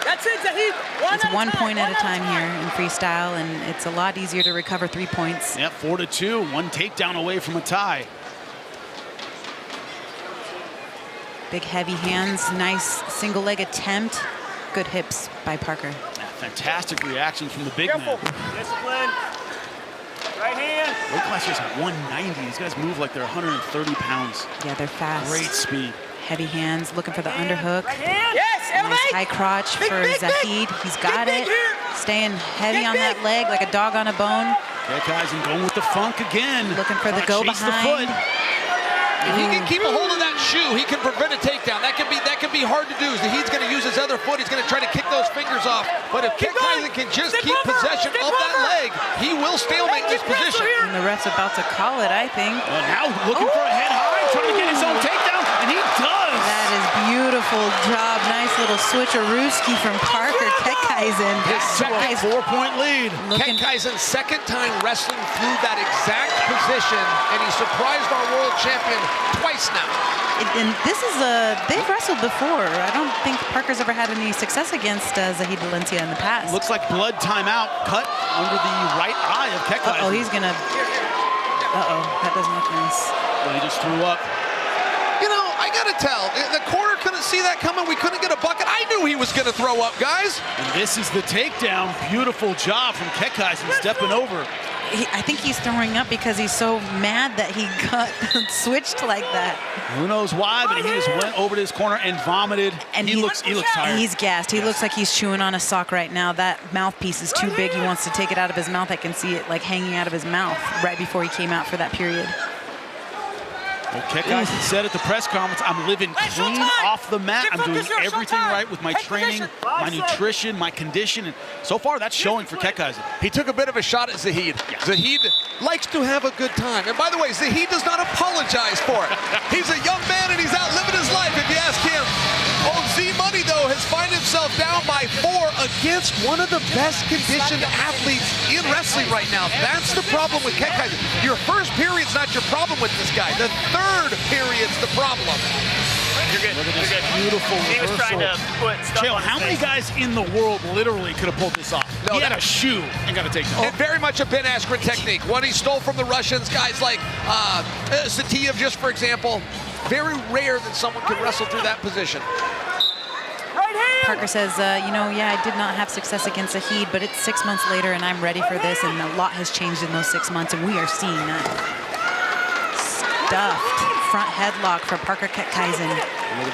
[SPEAKER 6] That's it, Zahid. It's 1 point at a time here in freestyle, and it's a lot easier to recover 3 points.
[SPEAKER 1] Yep, 4-2, 1 takedown away from a tie.
[SPEAKER 6] Big heavy hands, nice single leg attempt. Good hips by Parker.
[SPEAKER 1] Yeah, fantastic reaction from the big man.
[SPEAKER 15] Discipline. Right hand.
[SPEAKER 1] Weight class is 190. These guys move like they're 130 pounds.
[SPEAKER 6] Yeah, they're fast.
[SPEAKER 1] Great speed.
[SPEAKER 6] Heavy hands, looking for the underhook.
[SPEAKER 15] Yes,
[SPEAKER 6] nice high crotch for Zahid. He's got it. Staying heavy on that leg like a dog on a bone.
[SPEAKER 1] Keckeisen going with the funk again.
[SPEAKER 6] Looking for the go behind.
[SPEAKER 7] If he can keep a hold of that shoe, he can prevent a takedown. That can be hard to do. He's going to use his other foot. He's going to try to kick those fingers off. But if Keckeisen can just keep possession of that leg, he will stalemate this position.
[SPEAKER 6] And the ref's about to call it, I think.
[SPEAKER 1] Well, now looking for a head high, trying to get his own takedown, and he does.
[SPEAKER 6] That is beautiful job. Nice little switcherooski from Parker Keckeisen.
[SPEAKER 7] His second
[SPEAKER 1] 4-point lead.
[SPEAKER 7] Keckeisen's second time wrestling through that exact position, and he surprised our world champion twice now.
[SPEAKER 6] And this is they've wrestled before. I don't think Parker's ever had any success against Zahid Valencia in the past.
[SPEAKER 1] Looks like blood timeout cut under the right eye of Keckeisen.
[SPEAKER 6] Uh-oh, he's gonna, that doesn't look nice.
[SPEAKER 1] Well, he just threw up.
[SPEAKER 7] You know, I gotta tell, the corner couldn't see that coming. We couldn't get a bucket. I knew he was gonna throw up, guys.
[SPEAKER 1] And this is the takedown. Beautiful job from Keckeisen stepping over.
[SPEAKER 6] I think he's throwing up because he's so mad that he got switched like that.
[SPEAKER 1] Who knows why, but he just went over to his corner and vomited. And he looks tired.
[SPEAKER 6] He's gassed. He looks like he's chewing on a sock right now. That mouthpiece is too big. He wants to take it out of his mouth. I can see it like hanging out of his mouth right before he came out for that period.
[SPEAKER 1] Well, Keckeisen said at the press conference, I'm living clean off the mat. I'm doing everything right with my training, my nutrition, my condition. And so far, that's showing for Keckeisen.
[SPEAKER 7] He took a bit of a shot at Zahid. Yeah. Zahid likes to have a good time. And by the way, Zahid does not apologize for it. He's a young man and he's out living his life, if you ask him. Old Z-Money, though, has found himself down by 4 against one of the best conditioned athletes in wrestling right now. That's the problem with Keckeisen. Your first period's not your problem with this guy. The third period's the problem.
[SPEAKER 15] You're good.
[SPEAKER 1] Look at this beautiful reversal.
[SPEAKER 15] He was trying to put stuff
[SPEAKER 1] Chael,
[SPEAKER 15] on his
[SPEAKER 1] how many
[SPEAKER 15] face.
[SPEAKER 1] guys in the world literally could have pulled this off?
[SPEAKER 7] No,
[SPEAKER 1] he had a shoe and got to take it.
[SPEAKER 7] And very much a Ben Askren technique. What he stole from the Russians, guys like Satiev, just for example. Very rare that someone can wrestle through that position.
[SPEAKER 6] Parker says, I did not have success against Zahid, but it's 6 months later and I'm ready for this, and a lot has changed in those 6 months, and we are seeing that. Stuffed front headlock for Parker Keckeisen,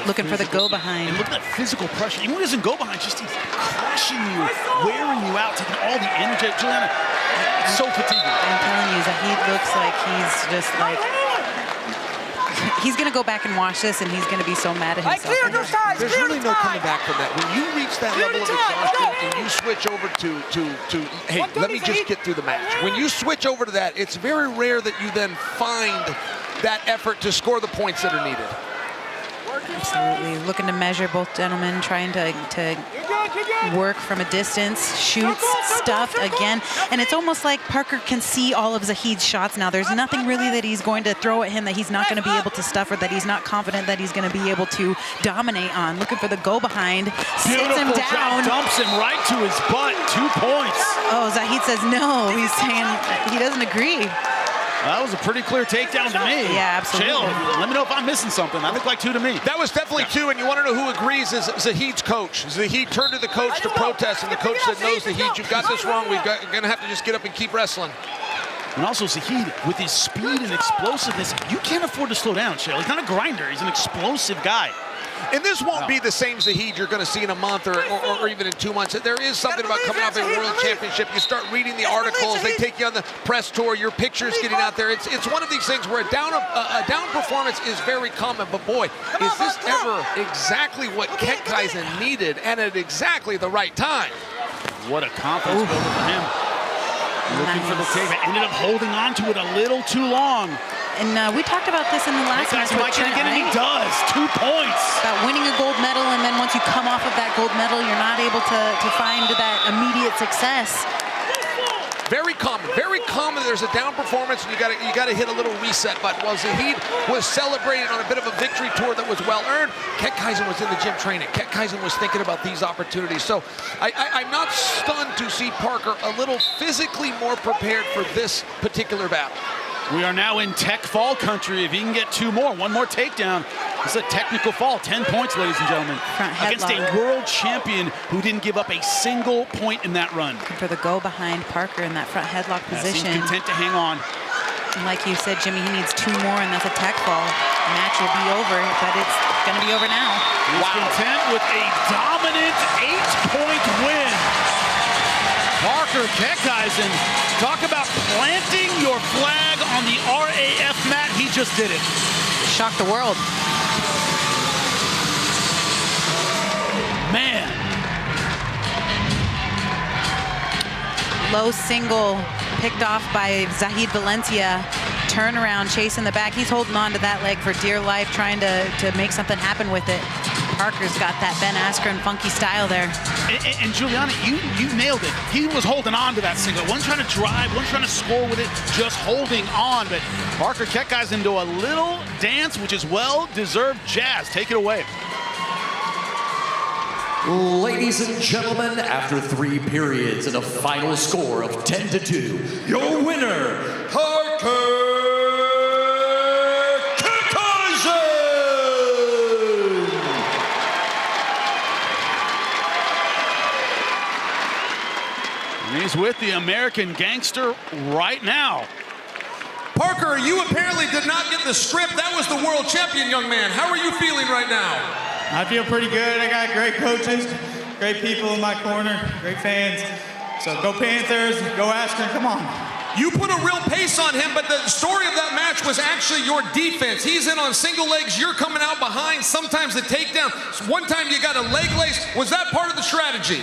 [SPEAKER 6] looking for the go-behind.
[SPEAKER 1] And look at that physical pressure. Even when he doesn't go behind, just he's crushing you, wearing you out, taking all the energy. Juliana, it's so fatiguing.
[SPEAKER 6] I'm telling you, Zahid looks like he's just like, he's going to go back and watch this, and he's going to be so mad at himself.
[SPEAKER 7] There's really no coming back from that. When you reach that level of exhaustion and you switch over to hey, let me just get through the match. When you switch over to that, it's very rare that you then find that effort to score the points that are needed.
[SPEAKER 6] Absolutely. Looking to measure both gentlemen, trying to work from a distance, shoots, stuffed again. And it's almost like Parker can see all of Zahid's shots now. There's nothing really that he's going to throw at him that he's not going to be able to stuff, or that he's not confident that he's going to be able to dominate on. Looking for the go-behind, sits him down.
[SPEAKER 1] Dumps him right to his butt, 2 points.
[SPEAKER 6] Oh, Zahid says no. He's saying he doesn't agree.
[SPEAKER 1] That was a pretty clear takedown to me.
[SPEAKER 6] Yeah, absolutely.
[SPEAKER 1] Chael, let me know if I'm missing something. That looked like 2 to me.
[SPEAKER 7] That was definitely 2, and you want to know who agrees is Zahid's coach. Zahid turned to the coach to protest, and the coach said, no, Zahid, you've got this wrong. We're going to have to just get up and keep wrestling.
[SPEAKER 1] And also Zahid, with his speed and explosiveness, you can't afford to slow down, Chael. He's not a grinder. He's an explosive guy.
[SPEAKER 7] And this won't be the same Zahid you're going to see in a month or even in 2 months. There is something about coming off a world championship. You start reading the articles. They take you on the press tour. Your picture's getting out there. It's one of these things where a down performance is very common. But boy, is this ever exactly what Keckeisen needed, and at exactly the right time.
[SPEAKER 1] What a confidence builder for him. Looking for the tape. Ended up holding on to it a little too long.
[SPEAKER 6] And we talked about this in the last match.
[SPEAKER 1] Might get it again, and he does. 2 points.
[SPEAKER 6] About winning a gold medal, and then once you come off of that gold medal, you're not able to find that immediate success.
[SPEAKER 7] Very common. Very common. There's a down performance, and you got to hit a little reset button. While Zahid was celebrating on a bit of a victory tour that was well earned, Keckeisen was in the gym training. Keckeisen was thinking about these opportunities. So I'm not stunned to see Parker a little physically more prepared for this particular battle.
[SPEAKER 1] We are now in tech fall country. If he can get 2 more, 1 more takedown, this is a technical fall. 10 points, ladies and gentlemen. Against a world champion who didn't give up a single point in that run.
[SPEAKER 6] For the go behind Parker in that front headlock position.
[SPEAKER 1] Seems content to hang on.
[SPEAKER 6] And like you said, Jimmy, he needs 2 more, and that's a tech fall. The match will be over, but it's going to be over now.
[SPEAKER 1] He's content with a dominant 8-point win. Parker Keckeisen, talk about planting your flag on the RAF mat. He just did it.
[SPEAKER 6] Shocked the world.
[SPEAKER 1] Man.
[SPEAKER 6] Low single picked off by Valencia. Turnaround, chase in the back. He's holding on to that leg for dear life, trying to make something happen with it. Parker's got that Ben Askren funky style there.
[SPEAKER 1] And Juliana, you nailed it. He was holding on to that single. One trying to drive, one trying to score with it, just holding on. But Parker Keckeisen into a little dance, which is well-deserved. Jazz, take it away.
[SPEAKER 8] Ladies and gentlemen, after 3 periods and a final score of 10-2, your winner, Parker Keckeisen!
[SPEAKER 1] And he's with the American Gangster right now.
[SPEAKER 7] Parker, you apparently did not get the script. That was the world champion, young man. How are you feeling right now?
[SPEAKER 16] I feel pretty good. I got great coaches, great people in my corner, great fans. So go Panthers, go Askren, come on.
[SPEAKER 7] You put a real pace on him, but the story of that match was actually your defense. He's in on single legs, you're coming out behind, sometimes the takedown. One time you got a leg lace. Was that part of the strategy?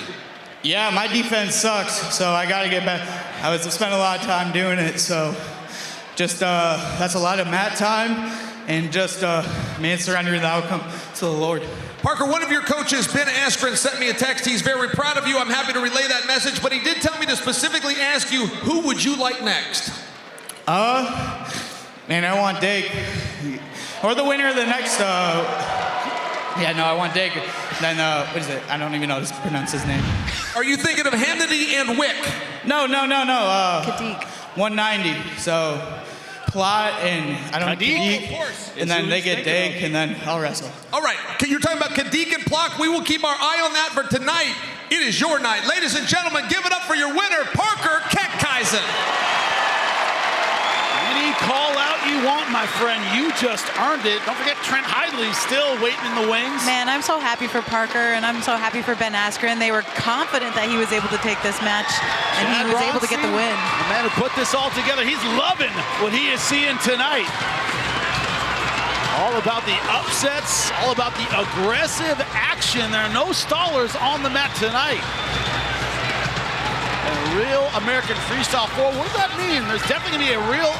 [SPEAKER 16] Yeah, my defense sucks, so I got to get back. I spent a lot of time doing it, so just that's a lot of mat time. And just, man, surrendering the outcome to the Lord.
[SPEAKER 7] Parker, one of your coaches, Ben Askren, sent me a text. He's very proud of you. I'm happy to relay that message, but he did tell me to specifically ask you, who would you like next?
[SPEAKER 16] Man, I want Dake. Or the winner of the next, yeah, no, I want Dake. Then, what is it? I don't even know how to pronounce his name.
[SPEAKER 7] Are you thinking of Hamiti and Wick?
[SPEAKER 16] No.
[SPEAKER 6] Kadik.
[SPEAKER 16] 190, so Plott and I don't know, Kadik, and then they get Dake, and then I'll wrestle.
[SPEAKER 7] All right, you're talking about Kadik and Plott. We will keep our eye on that for tonight. It is your night. Ladies and gentlemen, give it up for your winner, Parker Keckeisen.
[SPEAKER 1] Any call out you want, my friend, you just earned it. Don't forget Trent Hidlay still waiting in the wings.
[SPEAKER 6] Man, I'm so happy for Parker, and I'm so happy for Ben Askren. They were confident that he was able to take this match, and he was able to get the win.
[SPEAKER 1] The man who put this all together, he's loving what he is seeing tonight. All about the upsets, all about the aggressive action. There are no stallers on the mat tonight. A real American Freestyle 4. What does that mean? There's definitely going to be a real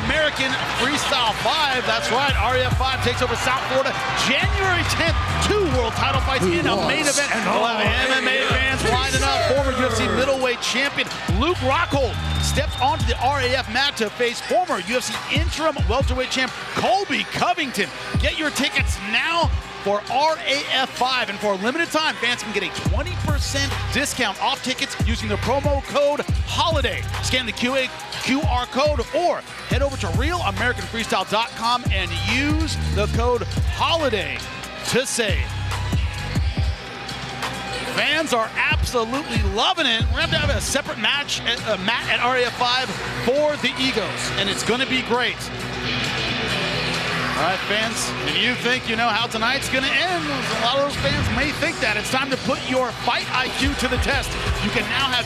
[SPEAKER 1] American Freestyle 5. That's right, RAF 5 takes over South Florida January 10th. 2 world title fights in a main event. We'll have MMA fans lining up. Former UFC middleweight champion Luke Rockhold steps onto the RAF mat to face former UFC interim welterweight champ Colby Covington. Get your tickets now for RAF 5, and for a limited time, fans can get a 20% discount off tickets using the promo code HOLIDAY. Scan the QR code or head over to realamericanfreestyle.com and use the code HOLIDAY to save. Fans are absolutely loving it. We're going to have a separate match, mat at RAF 5 for the Egos, and it's going to be great. All right, fans, if you think you know how tonight's going to end, a lot of those fans may think that. It's time to put your fight IQ to the test. You can now have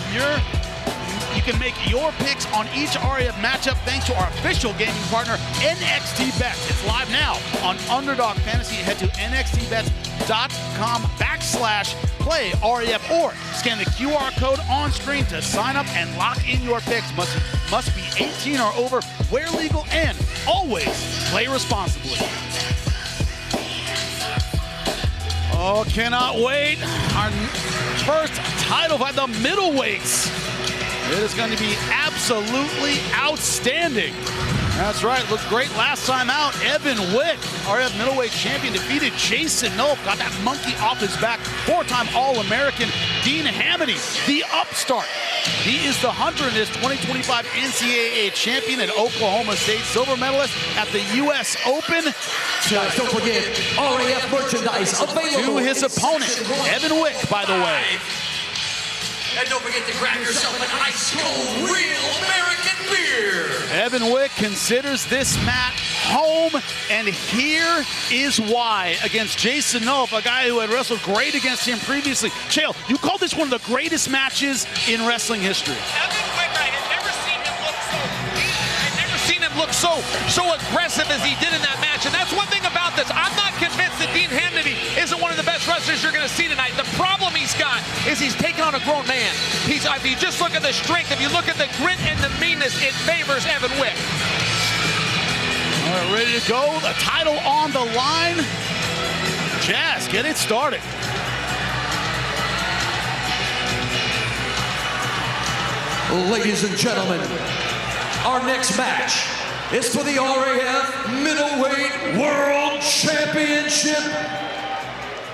[SPEAKER 1] you can make your picks on each RAF matchup thanks to our official gaming partner, NXT Bets. It's live now on Underdog Fantasy. Head to nxtbets.com/play RAF or scan the QR code on screen to sign up and lock in your picks. Must be 18 or over, where legal, and always play responsibly. Oh, cannot wait. Our first title by the middleweights. It is going to be absolutely outstanding. That's right, looked great last time out. Evan Wick, RF middleweight champion, defeated Jason Nolf, got that monkey off his back. 4-time All-American Dean Hamiti, the upstart. He is the Hunter in his 2025 NCAA champion and Oklahoma State silver medalist at the U.S. Open.
[SPEAKER 8] Guys, don't forget, RAF merchandise available.
[SPEAKER 1] To his opponent, Evan Wick, by the way.
[SPEAKER 8] And don't forget to grab yourself an ice cold real American beer.
[SPEAKER 1] Evan Wick considers this mat home, and here is why. Against Jason Nolf, a guy who had wrestled great against him previously. Chael, you call this one of the greatest matches in wrestling history.
[SPEAKER 7] Evan Wick, I had never seen him look so deep. I've never seen him look so aggressive as he did in that match. And that's one thing about this. I'm not convinced that Dean Hamiti isn't one of the best best wrestlers you're going to see tonight. The problem he's got is he's taking on a grown man. If you just look at the strength, if you look at the grit and the meanness, it favors Evan Wick.
[SPEAKER 1] All right, ready to go. The title on the line. Jazz, get it started.
[SPEAKER 8] Ladies and gentlemen, our next match is for the RAF Middleweight World Championship.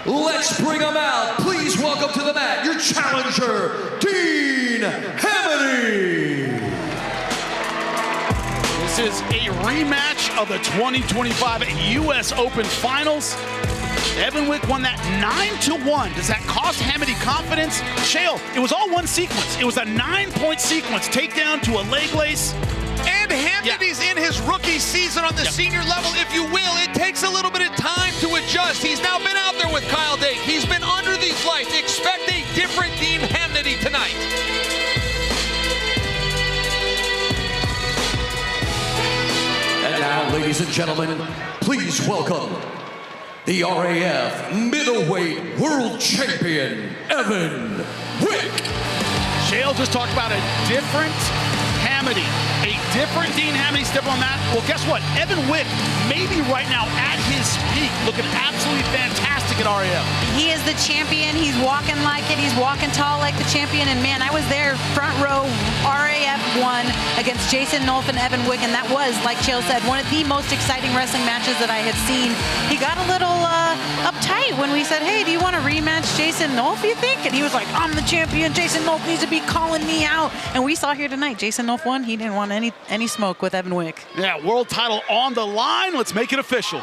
[SPEAKER 8] Let's bring them out. Please welcome to the mat your challenger, Dean Hamiti.
[SPEAKER 1] This is a rematch of the 2025 U.S. Open Finals. Evan Wick won that 9-1. Does that cost Hamiti confidence? Shale, it was all one sequence. It was a 9-point sequence. Takedown to a leg lace.
[SPEAKER 7] And Hamiti's in his rookie season on the senior level, if you will. It takes a little bit of time to adjust. He's now been out there with Kyle Dake. He's been under these lights. Expect a different Dean Hamiti tonight.
[SPEAKER 8] And now, ladies and gentlemen, please welcome the RAF Middleweight World Champion, Evan Wick.
[SPEAKER 1] Shale just talked about a different Hamiti, a different Dean Hamiti step on that. Well, guess what? Evan Wick maybe right now at his peak, looking absolutely fantastic at RAF.
[SPEAKER 6] He is the champion. He's walking like it. He's walking tall like the champion. And man, I was there front row, RAF 1 against Jason Nolf and Evan Wick, and that was, like Chael said, one of the most exciting wrestling matches that I had seen. He got a little uptight when we said, hey, do you want to rematch Jason Nolf, you think? And he was like, I'm the champion. Jason Nolf needs to be calling me out. And we saw here tonight, Jason Nolf won. He didn't want any smoke with Evan Wick.
[SPEAKER 1] Yeah, world title on the line. Let's make it official.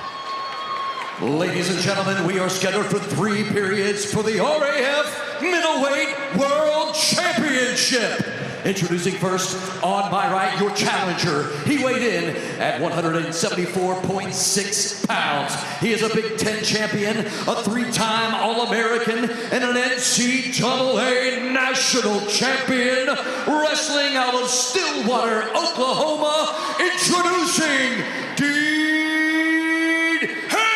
[SPEAKER 8] Ladies and gentlemen, we are scheduled for 3 periods for the RAF Middleweight World Championship. Introducing first, on my right, your challenger. He weighed in at 174.6 pounds. He is a Big Ten champion, a 3-time All-American, and an NCAA national champion, wrestling out of Stillwater, Oklahoma. Introducing Dean Hamiti.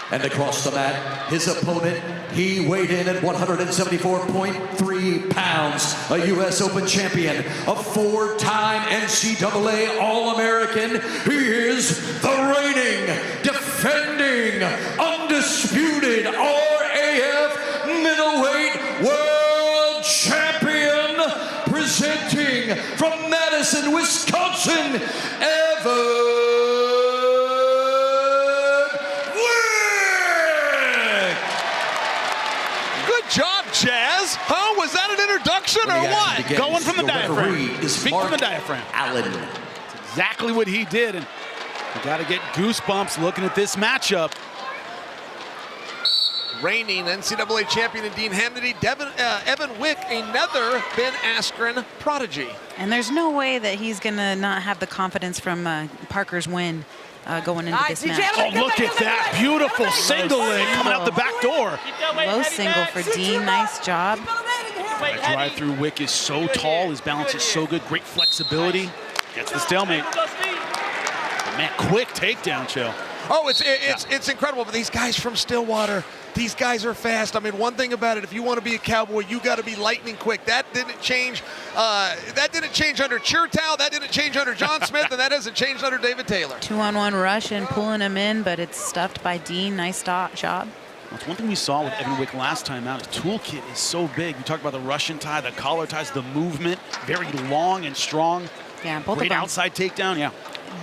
[SPEAKER 8] And across the mat, his opponent, he weighed in at 174.3 pounds, a U.S. Open champion, a 4-time NCAA All-American. He is the reigning, defending, undisputed RAF Middleweight World Champion, presenting from Madison, Wisconsin, Evan.
[SPEAKER 7] Jazz, huh? Was that an introduction or what?
[SPEAKER 8] Begins.
[SPEAKER 1] Going from the diaphragm.
[SPEAKER 8] Speak
[SPEAKER 1] from the diaphragm.
[SPEAKER 8] Allen.
[SPEAKER 1] That's exactly what he did. And you got to get goosebumps looking at this matchup.
[SPEAKER 7] Reigning NCAA champion in Dean Hamiti, Evan Wick, another Ben Askren prodigy.
[SPEAKER 6] And there's no way that he's going to not have the confidence from Parker's win going into this match.
[SPEAKER 1] Oh, look at that beautiful single leg coming out the back door.
[SPEAKER 6] Low single for Dean, nice job.
[SPEAKER 1] That drive through Wick is so tall, his balance is so good, great flexibility. Gets the stalemate. Man, quick takedown, Chael.
[SPEAKER 7] Oh, it's incredible. But these guys from Stillwater, these guys are fast. I mean, one thing about it, if you want to be a cowboy, you got to be lightning quick. That didn't change. That didn't change under Chertow. That didn't change under John Smith, and that hasn't changed under David Taylor.
[SPEAKER 6] 2-on-1 rush and pulling him in, but it's stuffed by Dean. Nice job.
[SPEAKER 1] That's one thing we saw with Evan Wick last time out. His toolkit is so big. We talked about the Russian tie, the collar ties, the movement, very long and strong.
[SPEAKER 6] Yeah, both
[SPEAKER 1] great
[SPEAKER 6] of them.
[SPEAKER 1] Outside takedown, yeah.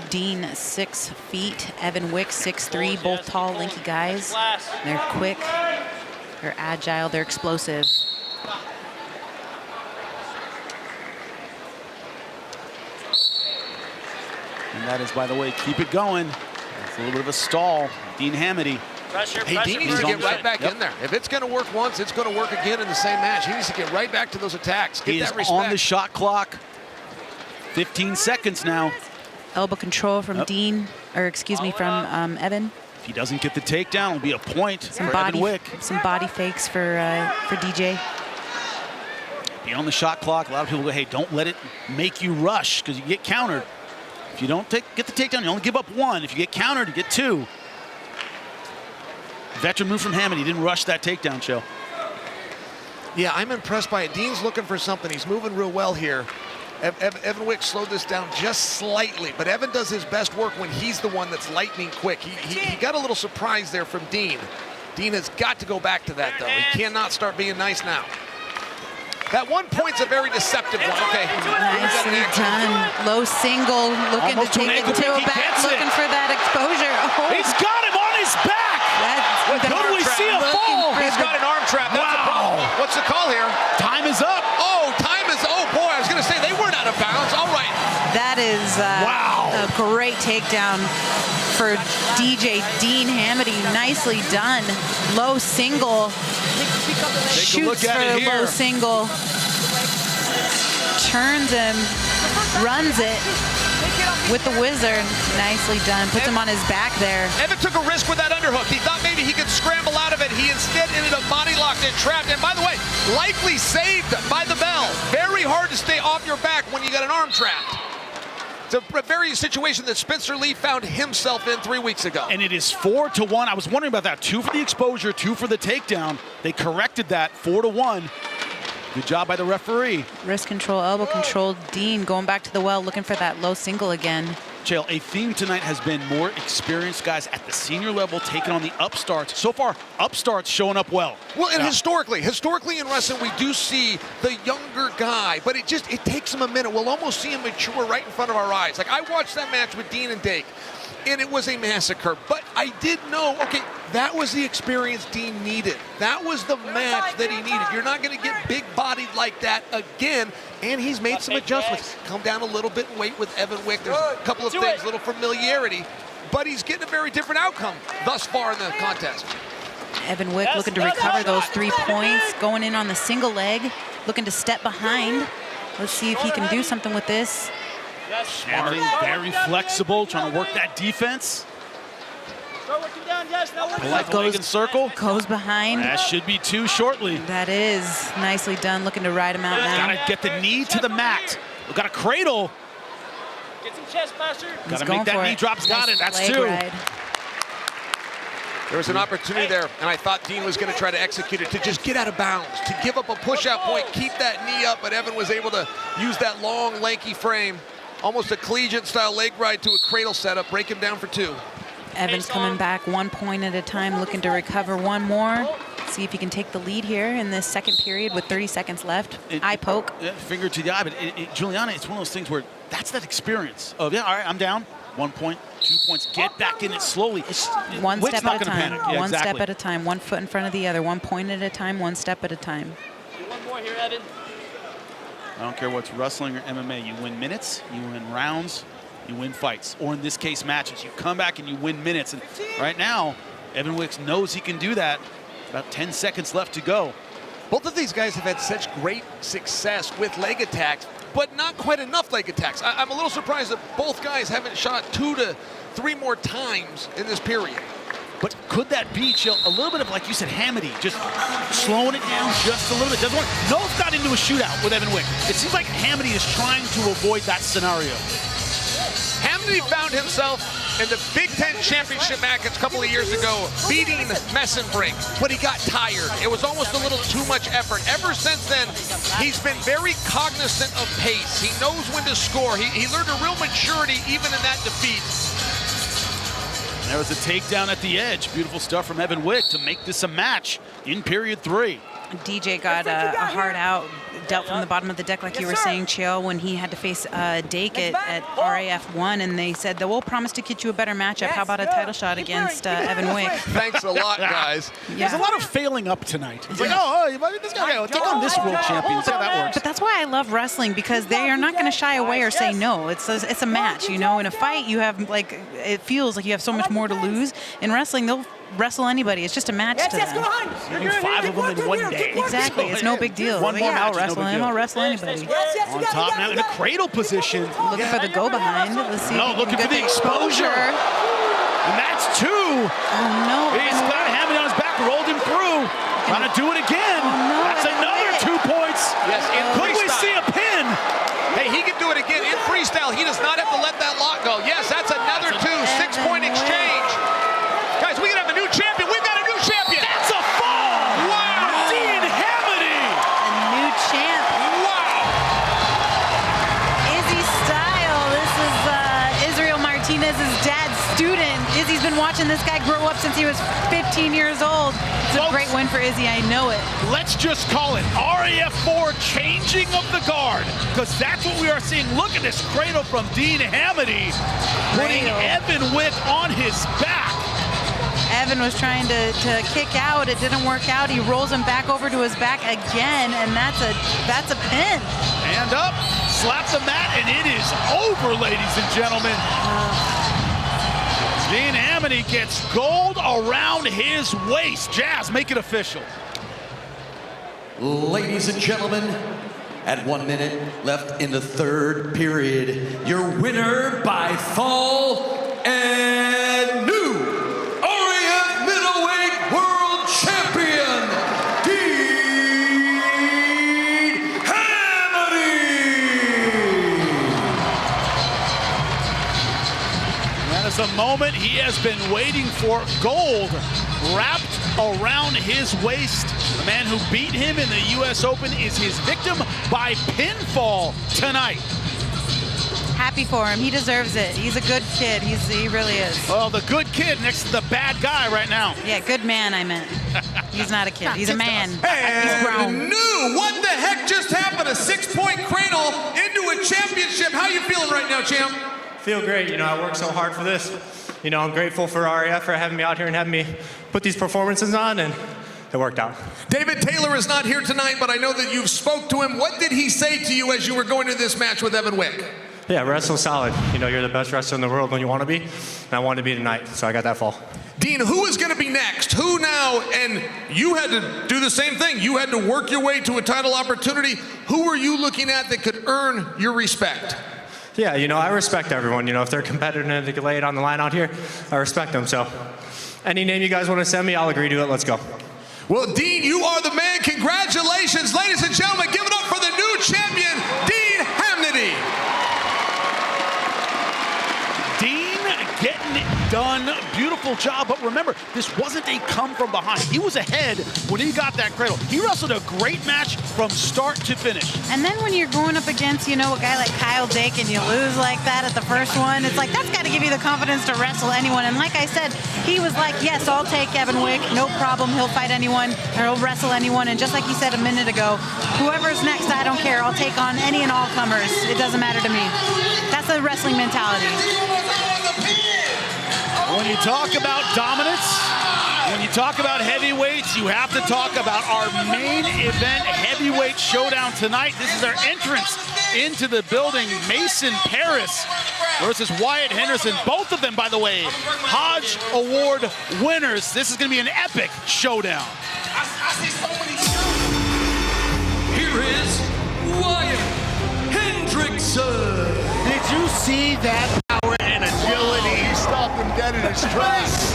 [SPEAKER 6] Dean 6 feet, Evan Wick 6'3", both tall, lanky guys. They're quick, they're agile, they're explosive.
[SPEAKER 1] And that is, by the way, keep it going. It's a little bit of a stall. Dean Hamiti.
[SPEAKER 7] Hey, Dean needs to get right back in there. If it's going to work once, it's going to work again in the same match. He needs to get right back to those attacks. Get
[SPEAKER 1] He is
[SPEAKER 7] that respect.
[SPEAKER 1] on the shot clock. 15 seconds now.
[SPEAKER 6] Elbow control from Dean, or excuse me, from Evan.
[SPEAKER 1] If he doesn't get the takedown, it'll be a point
[SPEAKER 6] Some
[SPEAKER 1] for
[SPEAKER 6] body,
[SPEAKER 1] Evan Wick.
[SPEAKER 6] some body fakes for DJ.
[SPEAKER 1] Be on the shot clock. A lot of people go, hey, don't let it make you rush because you get countered. If you don't get the takedown, you only give up 1. If you get countered, you get 2. Veteran move from Hamiti. He didn't rush that takedown, Chill.
[SPEAKER 7] Yeah, I'm impressed by it. Dean's looking for something. He's moving real well here. Evan Wick slowed this down just slightly, but Evan does his best work when he's the one that's lightning quick. He got a little surprise there from Dean. Dean has got to go back to that, though. He cannot start being nice now. That 1 point's a very deceptive one. Okay.
[SPEAKER 6] Nicely done. Low single, looking
[SPEAKER 1] Almost
[SPEAKER 6] to take it to a back, looking for that exposure. Oh.
[SPEAKER 1] He's got him on his back. Could we see a fall?
[SPEAKER 7] He's got an arm trap. That's a problem. What's the call here?
[SPEAKER 1] Time is up.
[SPEAKER 7] Oh, time is, oh boy, I was going to say they weren't out of bounds. All right.
[SPEAKER 6] That is a great takedown for DJ Dean Hamiti. Nicely done. Low single. Shoots for the low single. Turns him. Runs it with the wizard. Nicely done. Puts him on his back there.
[SPEAKER 7] Evan took a risk with that underhook. He thought maybe he could scramble out of it. He instead ended up body locked and trapped. And by the way, likely saved by the bell. Very hard to stay off your back when you got an arm trapped. It's a very situation that Spencer Lee found himself in 3 weeks ago.
[SPEAKER 1] And it is 4-1. I was wondering about that. 2 for the exposure, 2 for the takedown. They corrected that 4-1. Good job by the referee.
[SPEAKER 6] Wrist control, elbow control. Dean going back to the well, looking for that low single again.
[SPEAKER 1] Chael, a theme tonight has been more experienced guys at the senior level taking on the upstarts. So far, upstarts showing up well.
[SPEAKER 7] Well, and historically in wrestling, we do see the younger guy, but it takes him a minute. We'll almost see him mature right in front of our eyes. Like, I watched that match with Dean and Dake, and it was a massacre. But I did know, okay, that was the experience Dean needed. That was the match that he needed. You're not going to get big-bodied like that again. And he's made some adjustments. Come down a little bit in weight with Evan Wick. There's a couple of things, a little familiarity. But he's getting a very different outcome thus far in the contest.
[SPEAKER 6] Evan Wick looking to recover those 3 points. Going in on the single leg. Looking to step behind. Let's see if he can do something with this.
[SPEAKER 1] Smart, very flexible, trying to work that defense. Goes in circle.
[SPEAKER 6] Goes behind.
[SPEAKER 1] That should be 2 shortly.
[SPEAKER 6] That is nicely done. Looking to ride him out now.
[SPEAKER 1] Gotta get the knee to the mat. We've got a cradle.
[SPEAKER 15] Get some chest faster.
[SPEAKER 1] Gotta make that knee drop. Got it. That's 2.
[SPEAKER 6] Ride.
[SPEAKER 7] There was an opportunity there, and I thought Dean was going to try to execute it, to just get out of bounds, to give up a push-out point, keep that knee up, but Evan was able to use that long, lanky frame, almost a collegiate-style leg ride to a cradle setup, break him down for 2.
[SPEAKER 6] Evan's coming back 1 point at a time, looking to recover 1 more. See if he can take the lead here in this second period with 30 seconds left. Eye poke.
[SPEAKER 1] Finger to the eye, but Juliana, it's one of those things where that's that experience of, yeah, all right, I'm down. 1 point, 2 points, get back in it slowly.
[SPEAKER 6] One
[SPEAKER 1] Wick's
[SPEAKER 6] step at a
[SPEAKER 1] not gonna
[SPEAKER 6] time.
[SPEAKER 1] panic. Yeah,
[SPEAKER 6] one
[SPEAKER 1] exactly.
[SPEAKER 6] step at a time. 1 foot in front of the other. 1 point at a time. 1 step at a time.
[SPEAKER 15] Do one more here, Evan.
[SPEAKER 1] I don't care what's wrestling or MMA. You win minutes, you win rounds, you win fights, or in this case, matches. You come back and you win minutes. And right now, Evan Wick knows he can do that. About 10 seconds left to go.
[SPEAKER 7] Both of these guys have had such great success with leg attacks, but not quite enough leg attacks. I'm a little surprised that both guys haven't shot 2 to 3 more times in this period.
[SPEAKER 1] But could that be, Chill, a little bit of, like you said, Hamiti, just slowing it down just a little bit? Doesn't want. Nolf got into a shootout with Evan Wick. It seems like Hamiti is trying to avoid that scenario.
[SPEAKER 7] Hamiti found himself in the Big Ten Championship match a couple of years ago, beating Mason Parris, but he got tired. It was almost a little too much effort. Ever since then, he's been very cognizant of pace. He knows when to score. He learned a real maturity even in that defeat.
[SPEAKER 1] There was a takedown at the edge. Beautiful stuff from Evan Wick to make this a match in period 3.
[SPEAKER 6] DJ got a hard out, dealt from the bottom of the deck, like you were saying, Chael, when he had to face Dake at RAF 1, and they said that we'll promise to get you a better matchup. How about a title shot against Evan Wick?
[SPEAKER 7] Thanks a lot, guys.
[SPEAKER 1] There's a lot of failing up tonight. It's like, this guy, take on this world champion. See how that works.
[SPEAKER 6] But that's why I love wrestling, because they are not going to shy away or say no. It's a match, you know. In a fight, you have, like, it feels like you have so much more to lose. In wrestling, they'll wrestle anybody. It's just a match to them.
[SPEAKER 1] You 5 of them in 1 day.
[SPEAKER 6] Exactly. It's no big deal.
[SPEAKER 1] One more match,
[SPEAKER 6] I'll wrestle him. I'll wrestle anybody.
[SPEAKER 1] On top now in a cradle position.
[SPEAKER 6] Looking for the go behind. Let's see.
[SPEAKER 1] No, looking for the exposure. And that's 2.
[SPEAKER 6] Oh, no.
[SPEAKER 1] He's got Hamiti on his back, rolled him through. Trying to do it again.
[SPEAKER 6] Oh, no.
[SPEAKER 1] That's another 2 points.
[SPEAKER 7] Yes, in
[SPEAKER 1] Could we
[SPEAKER 7] freestyle.
[SPEAKER 1] see a pin?
[SPEAKER 7] Hey, he can do it again in freestyle. He does not have to let that lock go. 6-point exchange. Guys, we can have a new champion. We've got a new champion.
[SPEAKER 1] That's a fall!
[SPEAKER 7] Wow!
[SPEAKER 1] Dean Hamiti!
[SPEAKER 6] A new champ.
[SPEAKER 7] Wow!
[SPEAKER 6] Izzy Style. This is Israel Martinez's dad's student. Izzy's been watching this guy grow up since he was 15 years old. It's a great win for Izzy, I know it.
[SPEAKER 1] Let's just call it RAF 4 changing of the guard, because that's what we are seeing. Look at this cradle from Dean Hamiti, putting Evan Wick on his back.
[SPEAKER 6] Evan was trying to kick out. It didn't work out. He rolls him back over to his back again, and that's a pin.
[SPEAKER 1] Hand up, slap the mat, and it is over, ladies and gentlemen. Dean Hamiti gets gold around his waist. Jazz, make it official.
[SPEAKER 8] Ladies and gentlemen, at 1 minute left in the third period, your winner by fall and new RAF middleweight world champion, Dean Hamiti.
[SPEAKER 1] That is a moment he has been waiting for. Gold wrapped around his waist. The man who beat him in the U.S. Open is his victim by pinfall tonight.
[SPEAKER 6] Happy for him. He deserves it. He's a good kid. He really is.
[SPEAKER 1] Well, the good kid next to the bad guy right now.
[SPEAKER 6] Yeah, good man, I meant. He's not a kid. He's a man. He's grown.
[SPEAKER 7] New! What the heck just happened? A 6-point cradle into a championship. How you feeling right now, champ?
[SPEAKER 17] Feel great. You know, I worked so hard for this. You know, I'm grateful for RAF for having me out here and having me put these performances on, and it worked out.
[SPEAKER 7] David Taylor is not here tonight, but I know that you've spoke to him. What did he say to you as you were going to this match with Evan Wick?
[SPEAKER 17] Yeah, wrestle solid. You know, you're the best wrestler in the world when you want to be, and I wanted to be tonight, so I got that fall.
[SPEAKER 7] Dean, who is going to be next? Who now? And you had to do the same thing. You had to work your way to a title opportunity. Who are you looking at that could earn your respect?
[SPEAKER 17] Yeah, you know, I respect everyone. You know, if they're competitive and they can lay it on the line out here, I respect them. So any name you guys want to send me, I'll agree to it. Let's go.
[SPEAKER 7] Well, Dean, you are the man. Congratulations. Ladies and gentlemen, give it up for the new champion, Dean Hamiti.
[SPEAKER 1] Dean getting it done. Beautiful job. But remember, this wasn't a come from behind. He was ahead when he got that cradle. He wrestled a great match from start to finish.
[SPEAKER 6] And then when you're going up against, you know, a guy like Kyle Dake and you lose like that at the first one, it's like, that's got to give you the confidence to wrestle anyone. And like I said, he was like, yes, I'll take Evan Wick. No problem. He'll fight anyone or he'll wrestle anyone. And just like he said a minute ago, whoever's next, I don't care. I'll take on any and all comers. It doesn't matter to me. That's the wrestling mentality.
[SPEAKER 1] When you talk about dominance, when you talk about heavyweights, you have to talk about our main event heavyweight showdown tonight. This is our entrance into the building. Mason Parris versus Wyatt Hendrikson. Both of them, by the way, Hodge Award winners. This is going to be an epic showdown.
[SPEAKER 8] Here is Wyatt Hendrikson.
[SPEAKER 2] Did you see that power and agility? He stopped him dead in his tracks.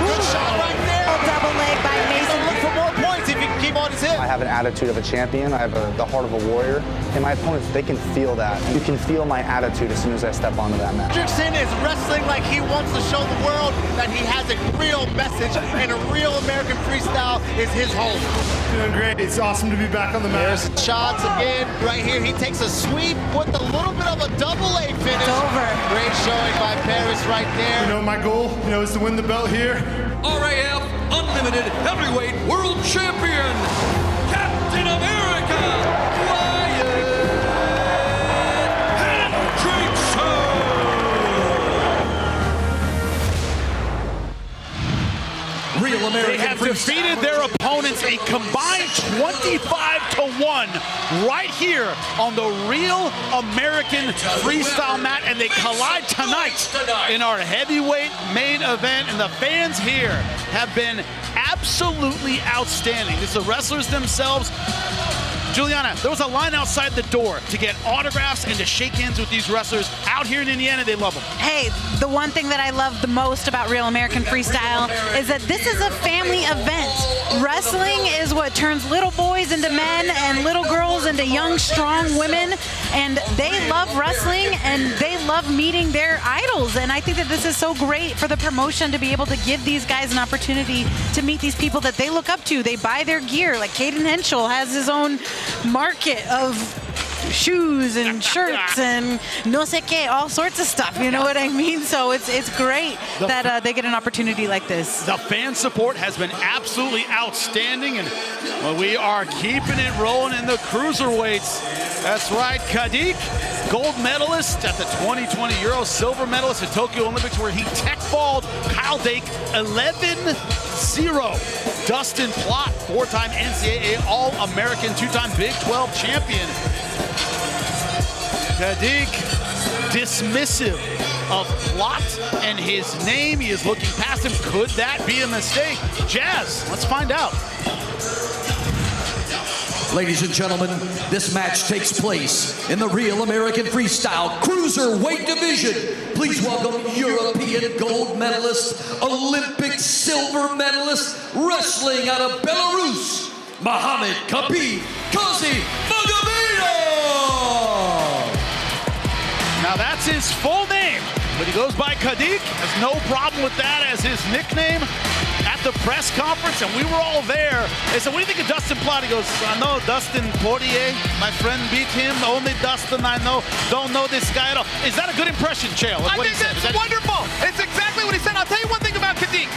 [SPEAKER 18] Good shot right there.
[SPEAKER 6] Double leg by Mason.
[SPEAKER 18] Look for more points if he can keep on his hip.
[SPEAKER 19] I have an attitude of a champion. I have the heart of a warrior. And my opponents, they can feel that. You can feel my attitude as soon as I step onto that mat.
[SPEAKER 18] Hendrickson is wrestling like he wants to show the world that he has a real message and a real American Freestyle is his home.
[SPEAKER 2] Doing great. It's awesome to be back on the mat.
[SPEAKER 18] There's shots again. Right here, he takes a sweep with a little bit of a double leg finish.
[SPEAKER 6] It's over.
[SPEAKER 18] Great showing by Parris right there.
[SPEAKER 2] You know, my goal, is to win the belt here.
[SPEAKER 8] RAF Unlimited Heavyweight World Champion, Captain America, Wyatt Hendrikson. Real American
[SPEAKER 1] They have
[SPEAKER 8] Freestyle.
[SPEAKER 1] defeated their opponents a combined 25-1 right here on the Real American Freestyle mat, and they collide tonight in our heavyweight main event, and the fans here have been absolutely outstanding. It's the wrestlers themselves. Juliana, there was a line outside the door to get autographs and to shake hands with these wrestlers. Out here in Indiana, they love them.
[SPEAKER 6] Hey, the one thing that I love the most about Real American Freestyle is that this is a family event. Wrestling is what turns little boys into men and little girls into young, strong women. And they love wrestling and they love meeting their idols. And I think that this is so great for the promotion to be able to give these guys an opportunity to meet these people that they look up to. They buy their gear. Like Caden Henschel has his own market of shoes and shirts and no sé qué, all sorts of stuff, you know what I mean? So it's great that they get an opportunity like this.
[SPEAKER 1] The fan support has been absolutely outstanding, and we are keeping it rolling in the cruiserweights. That's right, Kadik, gold medalist at the 2020 Euro, silver medalist at Tokyo Olympics, where he tech-balled Kyle Dake 11-0. Dustin Plott, four-time NCAA All-American, two-time Big 12 champion. Kadik dismissive of Plott and his name. He is looking past him. Could that be a mistake? Jazz, let's find out.
[SPEAKER 8] Ladies and gentlemen, this match takes place in the Real American Freestyle Cruiserweight Division. Please welcome European gold medalist, Olympic silver medalist, wrestling out of Belarus, Mohamed Khabib Nurmagomedov.
[SPEAKER 1] Now that's his full name, but he goes by Kadik. Has no problem with that as his nickname. At the press conference, and we were all there. They said, what do you think of Dustin Plott? He goes, I know Dustin Poirier. My friend beat him. Only Dustin I know. Don't know this guy at all. Is that a good impression, Chael?
[SPEAKER 7] I think that's wonderful. It's exactly what he said. I'll tell you one thing about Kadik.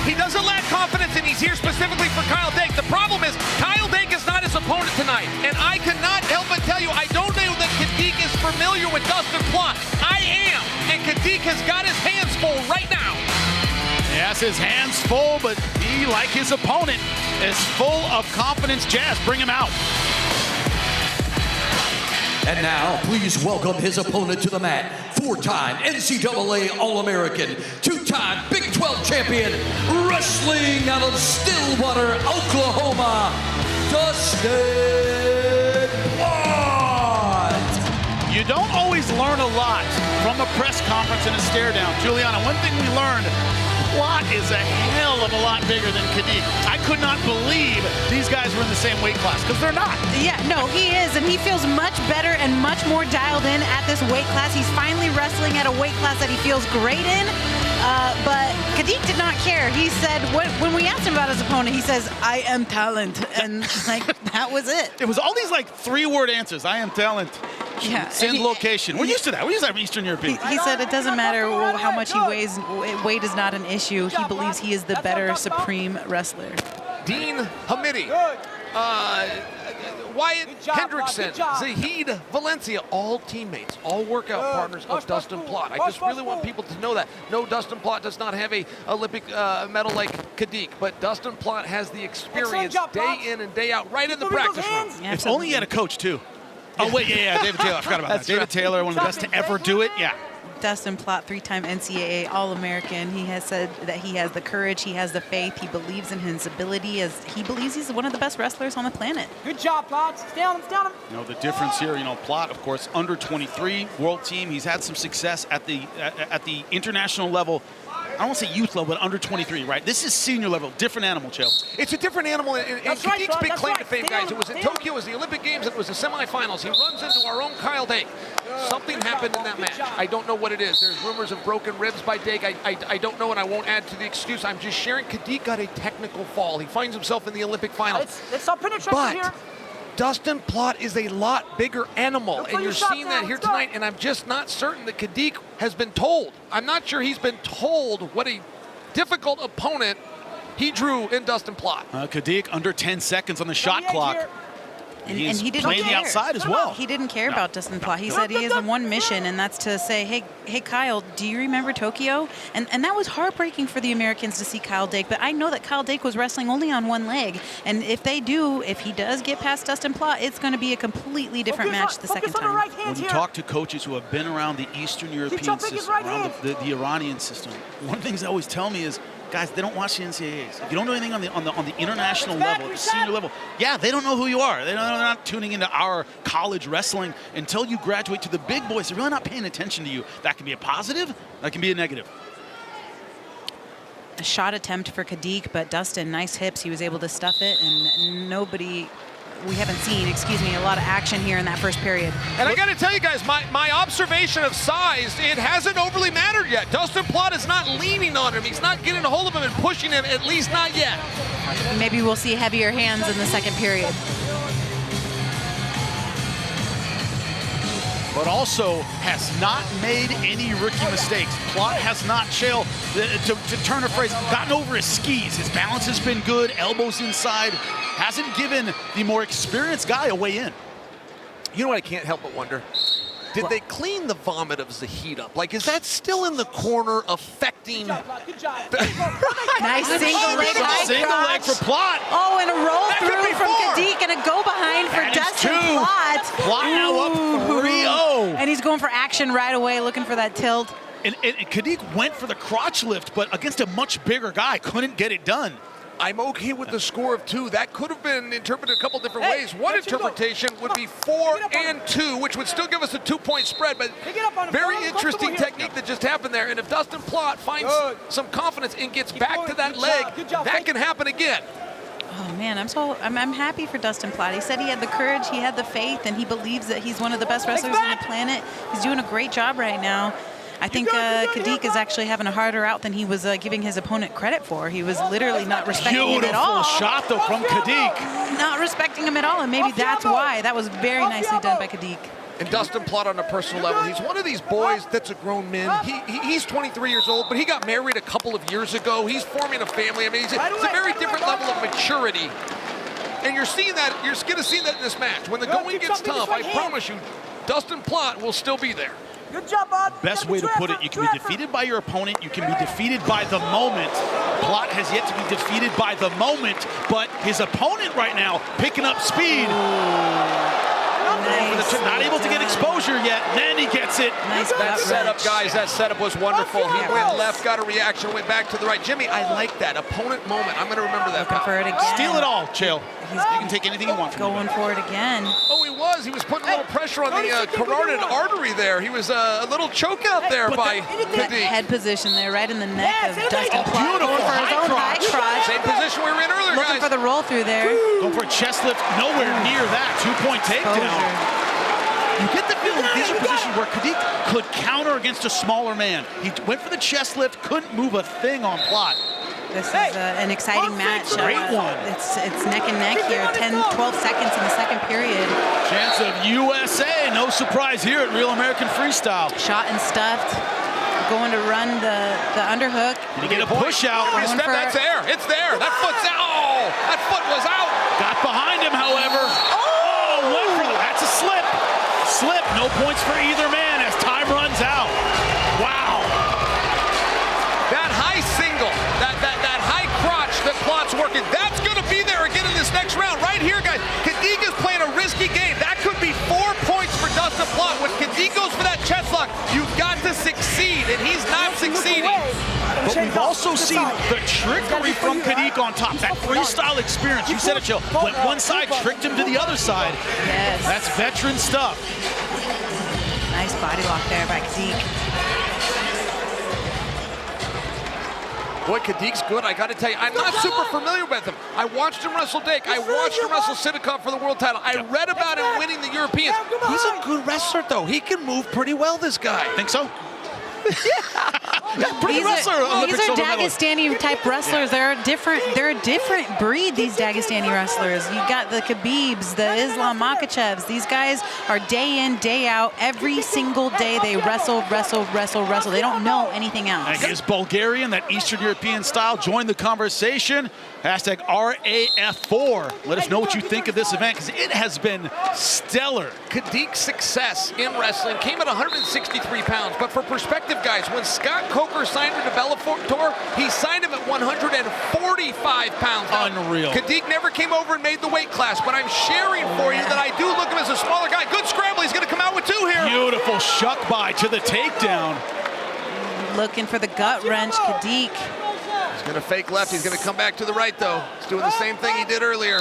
[SPEAKER 7] He doesn't lack confidence, and he's here specifically for Kyle Dake. The problem is, Kyle Dake is not his opponent tonight, and I cannot help but tell you, I don't know that Kadik is familiar with Dustin Plott. I am, and Kadik has got his hands full right now.
[SPEAKER 1] He has his hands full, but he, like his opponent, is full of confidence. Jazz, bring him out.
[SPEAKER 8] And now, please welcome his opponent to the mat. Four-time NCAA All-American, two-time Big 12 champion, wrestling out of Stillwater, Oklahoma, Dustin Plott.
[SPEAKER 1] You don't always learn a lot from a press conference and a stare down. Juliana, one thing we learned, Plott is a hell of a lot bigger than Kadik. I could not believe these guys were in the same weight class, because they're not.
[SPEAKER 6] Yeah, no, he is, and he feels much better and much more dialed in at this weight class. He's finally wrestling at a weight class that he feels great in, but Kadik did not care. He said, when we asked him about his opponent, he says, I am talent, and like, that was it.
[SPEAKER 1] It was all these like three-word answers. I am talent.
[SPEAKER 6] Yeah,
[SPEAKER 1] Send location. We're used to that. We use that from Eastern European.
[SPEAKER 6] He said it doesn't matter how much he weighs. Weight is not an issue. He believes he is the better supreme wrestler.
[SPEAKER 7] Dean Hamiti, Wyatt Hendrickson, Zahid Valencia, all teammates, all workout partners of Dustin Plott. I just really want people to know that. No, Dustin Plott does not have a Olympic medal like Kadik, but Dustin Plott has the experience day in and day out, right in the practice room.
[SPEAKER 1] If only he had a coach, too. Oh, wait, yeah, David Taylor. I forgot about that. David Taylor, one of the best to ever do it. Yeah.
[SPEAKER 6] Dustin Plott, three-time NCAA All-American. He has said that he has the courage, he has the faith, he believes in his ability, as he believes he's one of the best wrestlers on the planet.
[SPEAKER 15] Good job, Plott. Stay on him, stay on him.
[SPEAKER 1] You know, the difference here, Plott, of course, under 23 world team. He's had some success at the international level. I don't want to say youth level, but under 23, right? This is senior level, different animal, Chael.
[SPEAKER 7] It's a different animal, and Kadik's big claim to fame, guys. It was in Tokyo, it was the Olympic Games, it was the semifinals. He runs into our own Kyle Dake. Something happened in that match. I don't know what it is. There's rumors of broken ribs by Dake. I don't know, and I won't add to the excuse. I'm just sharing. Kadik got a technical fall. He finds himself in the Olympic finals.
[SPEAKER 15] Let's stop penetration here.
[SPEAKER 7] Dustin Plott is a lot bigger animal, and you're seeing that here tonight, and I'm just not certain that Kadik has been told. I'm not sure he's been told what a difficult opponent he drew in Dustin Plott.
[SPEAKER 1] Kadik under 10 seconds on the shot clock.
[SPEAKER 6] And he didn't
[SPEAKER 1] playing
[SPEAKER 6] care.
[SPEAKER 1] the outside as well.
[SPEAKER 6] He didn't care about Dustin Plott. He said he has one mission, and that's to say, hey, Kyle, do you remember Tokyo? And that was heartbreaking for the Americans to see Kyle Dake, but I know that Kyle Dake was wrestling only on one leg, and if he does get past Dustin Plott, it's going to be a completely different match the second time.
[SPEAKER 1] When you talk to coaches who have been around the Eastern European system, around the Iranian system, one of the things they always tell me is, guys, they don't watch the NCAAs. If you don't know anything on the international level, the senior level, yeah, they don't know who you are. They're not tuning into our college wrestling until you graduate to the big boys. They're really not paying attention to you. That can be a positive. That can be a negative.
[SPEAKER 6] shot attempt for Kadik, but Dustin, nice hips. He was able to stuff it, and we haven't seen, a lot of action here in that first period.
[SPEAKER 7] And I got to tell you guys, my observation of size, it hasn't overly mattered yet. Dustin Plott is not leaning on him. He's not getting a hold of him and pushing him, at least not yet.
[SPEAKER 6] Maybe we'll see heavier hands in the second period.
[SPEAKER 1] But also has not made any rookie mistakes. Plott has not, Chael, to turn a phrase, gotten over his skis. His balance has been good, elbows inside. Hasn't given the more experienced guy a way in.
[SPEAKER 7] You know what I can't help but wonder? Did they clean the vomit of Zahid up? Like, is that still in the corner affecting?
[SPEAKER 6] Nice single leg high
[SPEAKER 1] Single leg for Plott.
[SPEAKER 6] Oh, and a roll through from Kadik and a go behind for Dustin Plott.
[SPEAKER 1] Plott now up 3-0.
[SPEAKER 6] And he's going for action right away, looking for that tilt.
[SPEAKER 1] And Kadik went for the crotch lift, but against a much bigger guy, couldn't get it done.
[SPEAKER 7] I'm okay with the score of 2. That could have been interpreted a couple different ways. One interpretation would be 4-2, which would still give us a 2-point spread, but very interesting technique that just happened there. And if Dustin Plott finds some confidence and gets back to that leg, that can happen again.
[SPEAKER 6] Oh man, I'm happy for Dustin Plott. He said he had the courage, he had the faith, and he believes that he's one of the best wrestlers on the planet. He's doing a great job right now. I think Kadik is actually having a harder out than he was giving his opponent credit for. He was literally not respecting him at all.
[SPEAKER 1] Beautiful shot, though, from Kadik.
[SPEAKER 6] Not respecting him at all, and maybe that's why. That was very nicely done by Kadik.
[SPEAKER 7] And Dustin Plott on a personal level, he's one of these boys that's a grown man. He's 23 years old, but he got married a couple of years ago. He's forming a family. I mean, it's a very different level of maturity. And you're seeing that, you're going to see that in this match. When the going gets tough, I promise you, Dustin Plott will still be there.
[SPEAKER 15] Good job, bud.
[SPEAKER 1] Best way to put it, you can be defeated by your opponent, you can be defeated by the moment. Plott has yet to be defeated by the moment, but his opponent right now picking up speed.
[SPEAKER 6] Nice.
[SPEAKER 1] Not able to get exposure yet, then he gets it.
[SPEAKER 6] Nice
[SPEAKER 7] That setup, guys, that setup was wonderful. He went left, got a reaction, went back to the right. Jimmy, I like that. Opponent moment. I'm going to remember that.
[SPEAKER 6] Looking for it again.
[SPEAKER 1] Steal it all, Chael. You can take anything you want from
[SPEAKER 6] Going for it again.
[SPEAKER 7] Oh, he was. He was putting a little pressure on the carotid artery there. He was a little choke out there by Kadik.
[SPEAKER 6] Head position there, right in the neck of Dustin Plott.
[SPEAKER 1] Beautiful
[SPEAKER 6] Going for his own high crotch.
[SPEAKER 7] Same position we were in earlier,
[SPEAKER 6] Looking
[SPEAKER 7] guys.
[SPEAKER 6] for the roll through there.
[SPEAKER 1] Going for a chest lift, nowhere near that. 2-point takedown. You get the feeling these are positions where Kadik could counter against a smaller man. He went for the chest lift, couldn't move a thing on Plott.
[SPEAKER 6] This is an exciting match.
[SPEAKER 1] Great one.
[SPEAKER 6] It's neck and neck here. 10, 12 seconds in the second period.
[SPEAKER 1] Chance of USA, no surprise here at Real American Freestyle.
[SPEAKER 6] Shot and stuffed. Going to run the underhook.
[SPEAKER 1] Did he get a push out?
[SPEAKER 7] That's there. It's there. That foot's out. Oh, that foot was out.
[SPEAKER 1] Got behind him, however. Oh, went for that's a slip. Slip, no points for either man as time runs out. Wow.
[SPEAKER 7] That high single, that high crotch that Plott's working, that's going to be there again in this next round. Right here, guys, Kadik is playing a risky game. That could be 4 points for Dustin Plott. When Kadik goes for that chest lock, you've got to succeed, and he's not succeeding.
[SPEAKER 1] But we've also seen the trickery from Kadik on top. That freestyle experience, you said it, Jill, went one side, tricked him to the other side.
[SPEAKER 6] Yes.
[SPEAKER 1] That's veteran stuff.
[SPEAKER 6] Nice body lock there by Kadik.
[SPEAKER 7] Boy, Kadik's good. I got to tell you, I'm not super familiar with him. I watched him wrestle Dake. I watched him wrestle Sidikov for the world title. I read about him winning the Europeans. He's a good wrestler, though. He can move pretty well, this guy.
[SPEAKER 1] Think so?
[SPEAKER 6] These are Dagestani type wrestlers. They're a different breed, these Dagestani wrestlers. You got the Khabibs, the Islam Makhachevs. These guys are day in, day out. Every single day they wrestle. They don't know anything else.
[SPEAKER 1] And is Bulgarian, that Eastern European style, join the conversation. Hashtag RAF4. Let us know what you think of this event, because it has been stellar.
[SPEAKER 7] Kadik's success in wrestling came at 163 pounds, but for perspective, guys, when Scott Coker signed him to Bellator, he signed him at 145 pounds.
[SPEAKER 1] Unreal.
[SPEAKER 7] Kadik never came over and made the weight class, but I'm sharing for you that I do look at him as a smaller guy. Good scramble. He's going to come out with 2 here.
[SPEAKER 1] Beautiful shuck by to the takedown.
[SPEAKER 6] Looking for the gut wrench, Kadik.
[SPEAKER 7] He's going to fake left. He's going to come back to the right, though. He's doing the same thing he did earlier.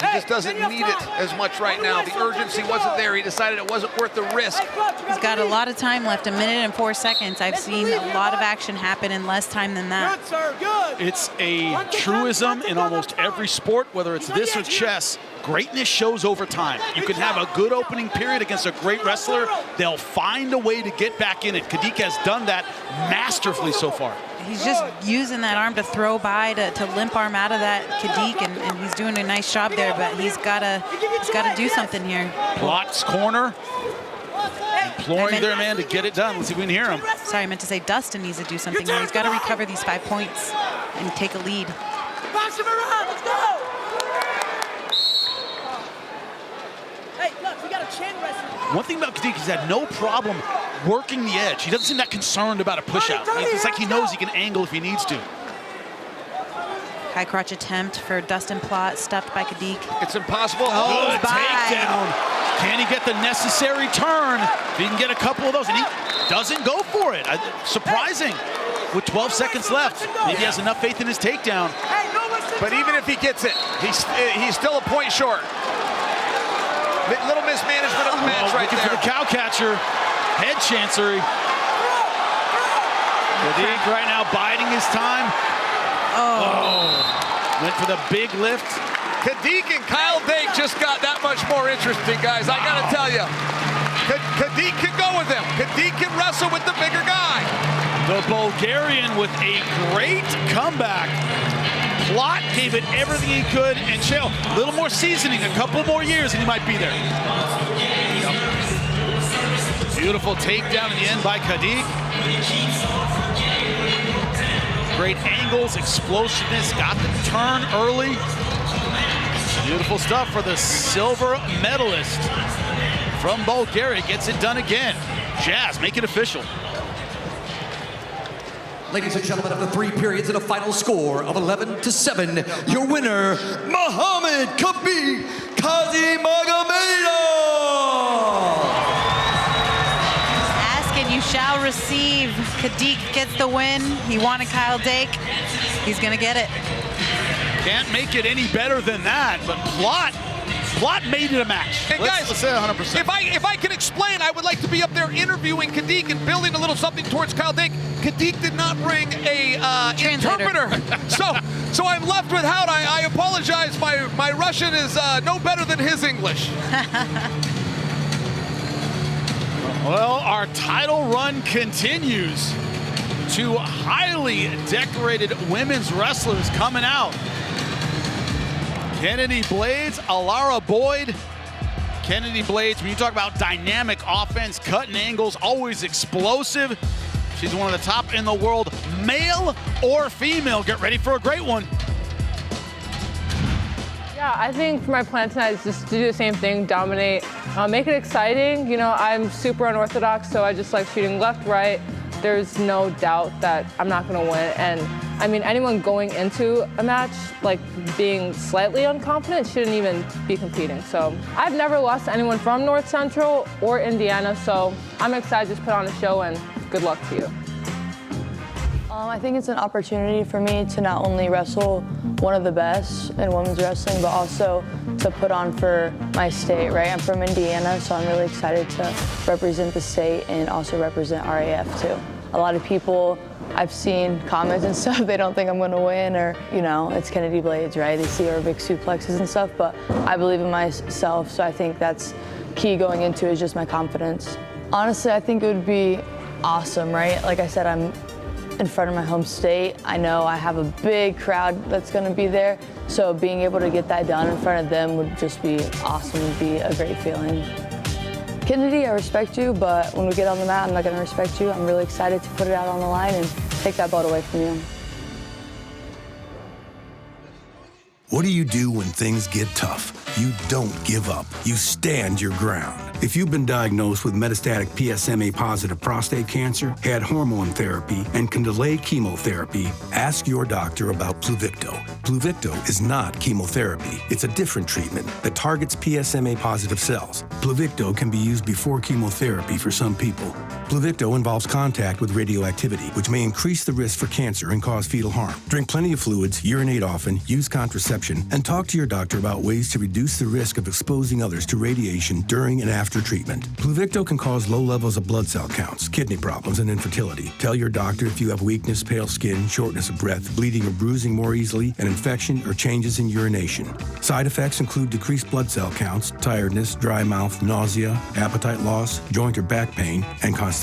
[SPEAKER 20] He just doesn't need it as much right now. The urgency wasn't there. He decided it wasn't worth the risk.
[SPEAKER 6] He's got a lot of time left, 1 minute and 4 seconds. I've seen a lot of action happen in less time than that.
[SPEAKER 15] Good, sir, good.
[SPEAKER 1] It's a truism in almost every sport, whether it's this or chess. Greatness shows over time. You can have a good opening period against a great wrestler. They'll find a way to get back in it. Kadik has done that masterfully so far.
[SPEAKER 6] He's just using that arm to throw by, to limp arm out of that Kadik, and he's doing a nice job there, but he's gotta do something here.
[SPEAKER 1] Plott's corner. Imploring their man to get it done. Let's see if we can hear him.
[SPEAKER 6] Sorry, I meant to say Dustin needs to do something here. He's got to recover these 5 points and take a lead.
[SPEAKER 15] Box him around, let's go! Hey, look, we got a chin wrestler.
[SPEAKER 1] One thing about Kadik, he's had no problem working the edge. He doesn't seem that concerned about a push-out. It's like he knows he can angle if he needs to.
[SPEAKER 6] High crotch attempt for Dustin Plott, stuffed by Kadik.
[SPEAKER 20] It's impossible.
[SPEAKER 1] Good takedown. Can he get the necessary turn? If he can get a couple of those, and he doesn't go for it. Surprising. With 12 seconds left, maybe he has enough faith in his takedown.
[SPEAKER 20] But even if he gets it, he's still a point short. Little mismanagement of the match right there.
[SPEAKER 1] Looking for the cow catcher. Head chancery. Kadik right now biding his time. Oh. Went for the big lift.
[SPEAKER 20] Kadik and Kyle Dake just got that much more interesting, guys. I gotta tell you. Kadik can go with him. Kadik can wrestle with the bigger guy.
[SPEAKER 1] The Bulgarian with a great comeback. Plott gave it everything he could, and Chael, a little more seasoning, a couple more years, and he might be there. Beautiful takedown in the end by Kadik. Great angles, explosiveness, got the turn early. Beautiful stuff for the silver medalist from Bulgaria. Gets it done again. Jazz, make it official.
[SPEAKER 8] Ladies and gentlemen, after 3 periods and a final score of 11-7, your winner, Muhammad Khabib Kazimagomedov.
[SPEAKER 6] Ask and you shall receive. Kadik gets the win. He wanted Kyle Dake. He's gonna get it.
[SPEAKER 1] Can't make it any better than that, but Plott made it a match.
[SPEAKER 20] And guys,
[SPEAKER 1] let's say 100%.
[SPEAKER 20] If I can explain, I would like to be up there interviewing Kadik and building a little something towards Kyle Dake. Kadik did not bring a interpreter, so I'm left without. I apologize. My Russian is no better than his English.
[SPEAKER 1] Well, our title run continues. 2 highly decorated women's wrestlers coming out. Kennedy Blades, Alara Boyd. Kennedy Blades, when you talk about dynamic offense, cutting angles, always explosive. She's one of the top in the world, male or female. Get ready for a great one.
[SPEAKER 21] Yeah, I think for my plan tonight is just to do the same thing, dominate, make it exciting. You know, I'm super unorthodox, so I just like shooting left, right. There's no doubt that I'm not gonna win. And I mean, anyone going into a match, like being slightly unconfident, shouldn't even be competing. So I've never lost to anyone from North Central or Indiana, so I'm excited to just put on a show, and good luck to you.
[SPEAKER 22] I think it's an opportunity for me to not only wrestle one of the best in women's wrestling, but also to put on for my state, right? I'm from Indiana, so I'm really excited to represent the state and also represent RAF too. A lot of people, I've seen comments and stuff, they don't think I'm gonna win, or, you know, it's Kennedy Blades, right? They see our big suplexes and stuff, but I believe in myself, so I think that's key going into is just my confidence. Honestly, I think it would be awesome, right? Like I said, I'm in front of my home state. I know I have a big crowd that's gonna be there, so being able to get that done in front of them would just be awesome, would be a great feeling. Kennedy, I respect you, but when we get on the mat, I'm not gonna respect you. I'm really excited to put it out on the line and take that belt away from you.
[SPEAKER 13] What do you do when things get tough? You don't give up. You stand your ground. If you've been diagnosed with metastatic PSMA-positive prostate cancer, had hormone therapy, and can delay chemotherapy, ask your doctor about Pluvicto. Pluvicto is not chemotherapy. It's a different treatment that targets PSMA-positive cells. Pluvicto can be used before chemotherapy for some people. Pluvicto involves contact with radioactivity, which may increase the risk for cancer and cause fetal harm. Drink plenty of fluids, urinate often, use contraception, and talk to your doctor about ways to reduce the risk of exposing others to radiation during and after treatment. Pluvicto can cause low levels of blood cell counts, kidney problems, and infertility. Tell your doctor if you have weakness, pale skin, shortness of breath, bleeding or bruising more easily, an infection, or changes in urination. Side effects include decreased blood cell counts, tiredness, dry mouth, nausea, appetite loss, joint or back pain, and constipation.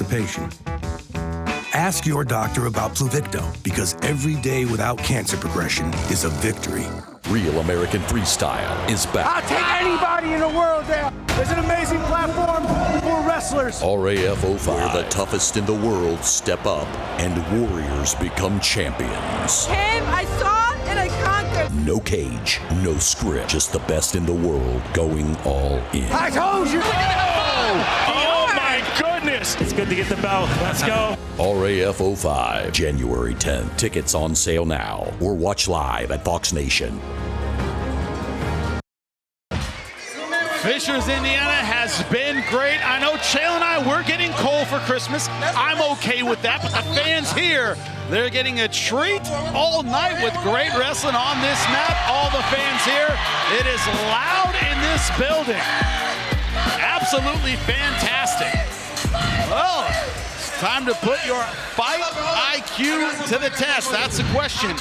[SPEAKER 13] Ask your doctor about Pluvicto, because every day without cancer progression is a victory.
[SPEAKER 3] Real American Freestyle is back.
[SPEAKER 15] I'll take anybody in the world there. There's an amazing platform for wrestlers.
[SPEAKER 3] RAF 05, where the toughest in the world step up and warriors become champions.
[SPEAKER 15] Came, I saw, and I conquered.
[SPEAKER 3] No cage, no script, just the best in the world going all in.
[SPEAKER 15] I told you.
[SPEAKER 3] Oh my goodness!
[SPEAKER 4] It's good to get the belt. Let's go.
[SPEAKER 3] RAF 05, January 10th. Tickets on sale now or watch live at Fox Nation.
[SPEAKER 1] Fishers, Indiana has been great. I know Chael and I, we're getting coal for Christmas. I'm okay with that, but the fans here, they're getting a treat all night with great wrestling on this map. All the fans here, it is loud in this building. Absolutely fantastic. Well, it's time to put your fight IQ to the test. That's the question.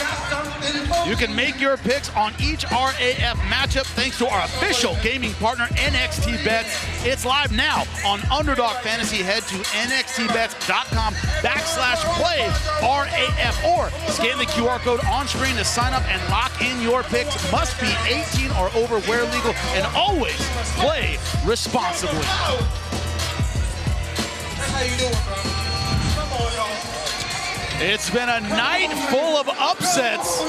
[SPEAKER 1] You can make your picks on each RAF matchup thanks to our official gaming partner, NXT Bets. It's live now on Underdog Fantasy. Head to nxtbets.com/play RAF or scan the QR code on screen to sign up and lock in your picks. Must be 18 or over where legal, and always play responsibly.
[SPEAKER 15] How you doing, bro? Come on, y'all.
[SPEAKER 1] It's been a night full of upsets.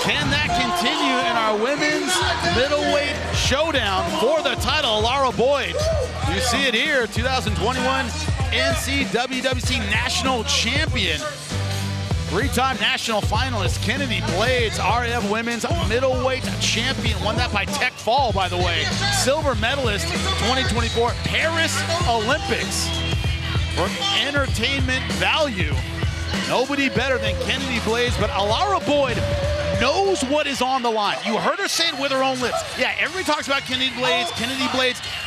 [SPEAKER 1] Can that continue in our women's middleweight showdown for the title? Lara Boyd, you see it here, 2021 NCWWC National Champion. Three-time national finalist Kennedy Blades, RAF Women's Middleweight Champion. Won that by tech fall, by the way. Silver medalist 2024 Paris Olympics. For entertainment value, nobody better than Kennedy Blades, but Lara Boyd knows what is on the line. You heard her say it with her own lips. Yeah, everybody talks about Kennedy Blades.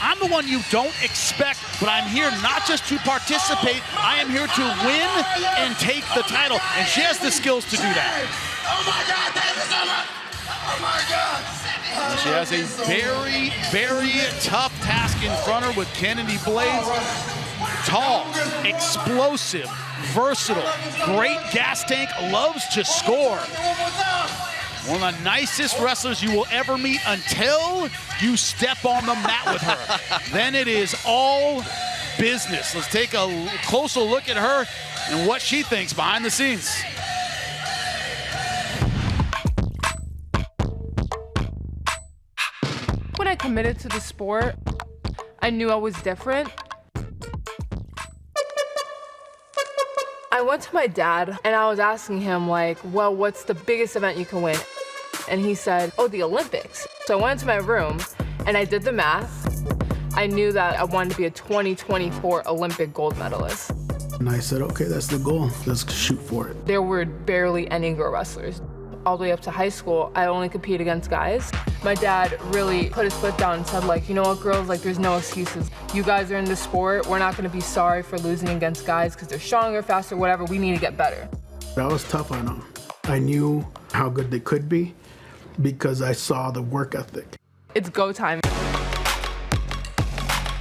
[SPEAKER 1] I'm the one you don't expect, but I'm here not just to participate. I am here to win and take the title, and she has the skills to do that.
[SPEAKER 15] Oh my God, thank you so much. Oh my God.
[SPEAKER 1] She has a very, very tough task in front of her with Kennedy Blades. Tall, explosive, versatile, great gas tank, loves to score. One of the nicest wrestlers you will ever meet until you step on the mat with her. Then it is all business. Let's take a closer look at her and what she thinks behind the scenes.
[SPEAKER 21] When I committed to the sport, I knew I was different. I went to my dad and I was asking him like, well, what's the biggest event you can win? And he said, oh, the Olympics. So I went into my room and I did the math. I knew that I wanted to be a 2024 Olympic gold medalist.
[SPEAKER 23] And I said, okay, that's the goal. Let's shoot for it.
[SPEAKER 21] There were barely any girl wrestlers. All the way up to high school, I only compete against guys. My dad really put his foot down and said, like, you know what, girls, like, there's no excuses. You guys are in this sport. We're not gonna be sorry for losing against guys because they're stronger, faster, whatever. We need to get better.
[SPEAKER 23] That was tough on them. I knew how good they could be because I saw the work ethic.
[SPEAKER 21] It's go time.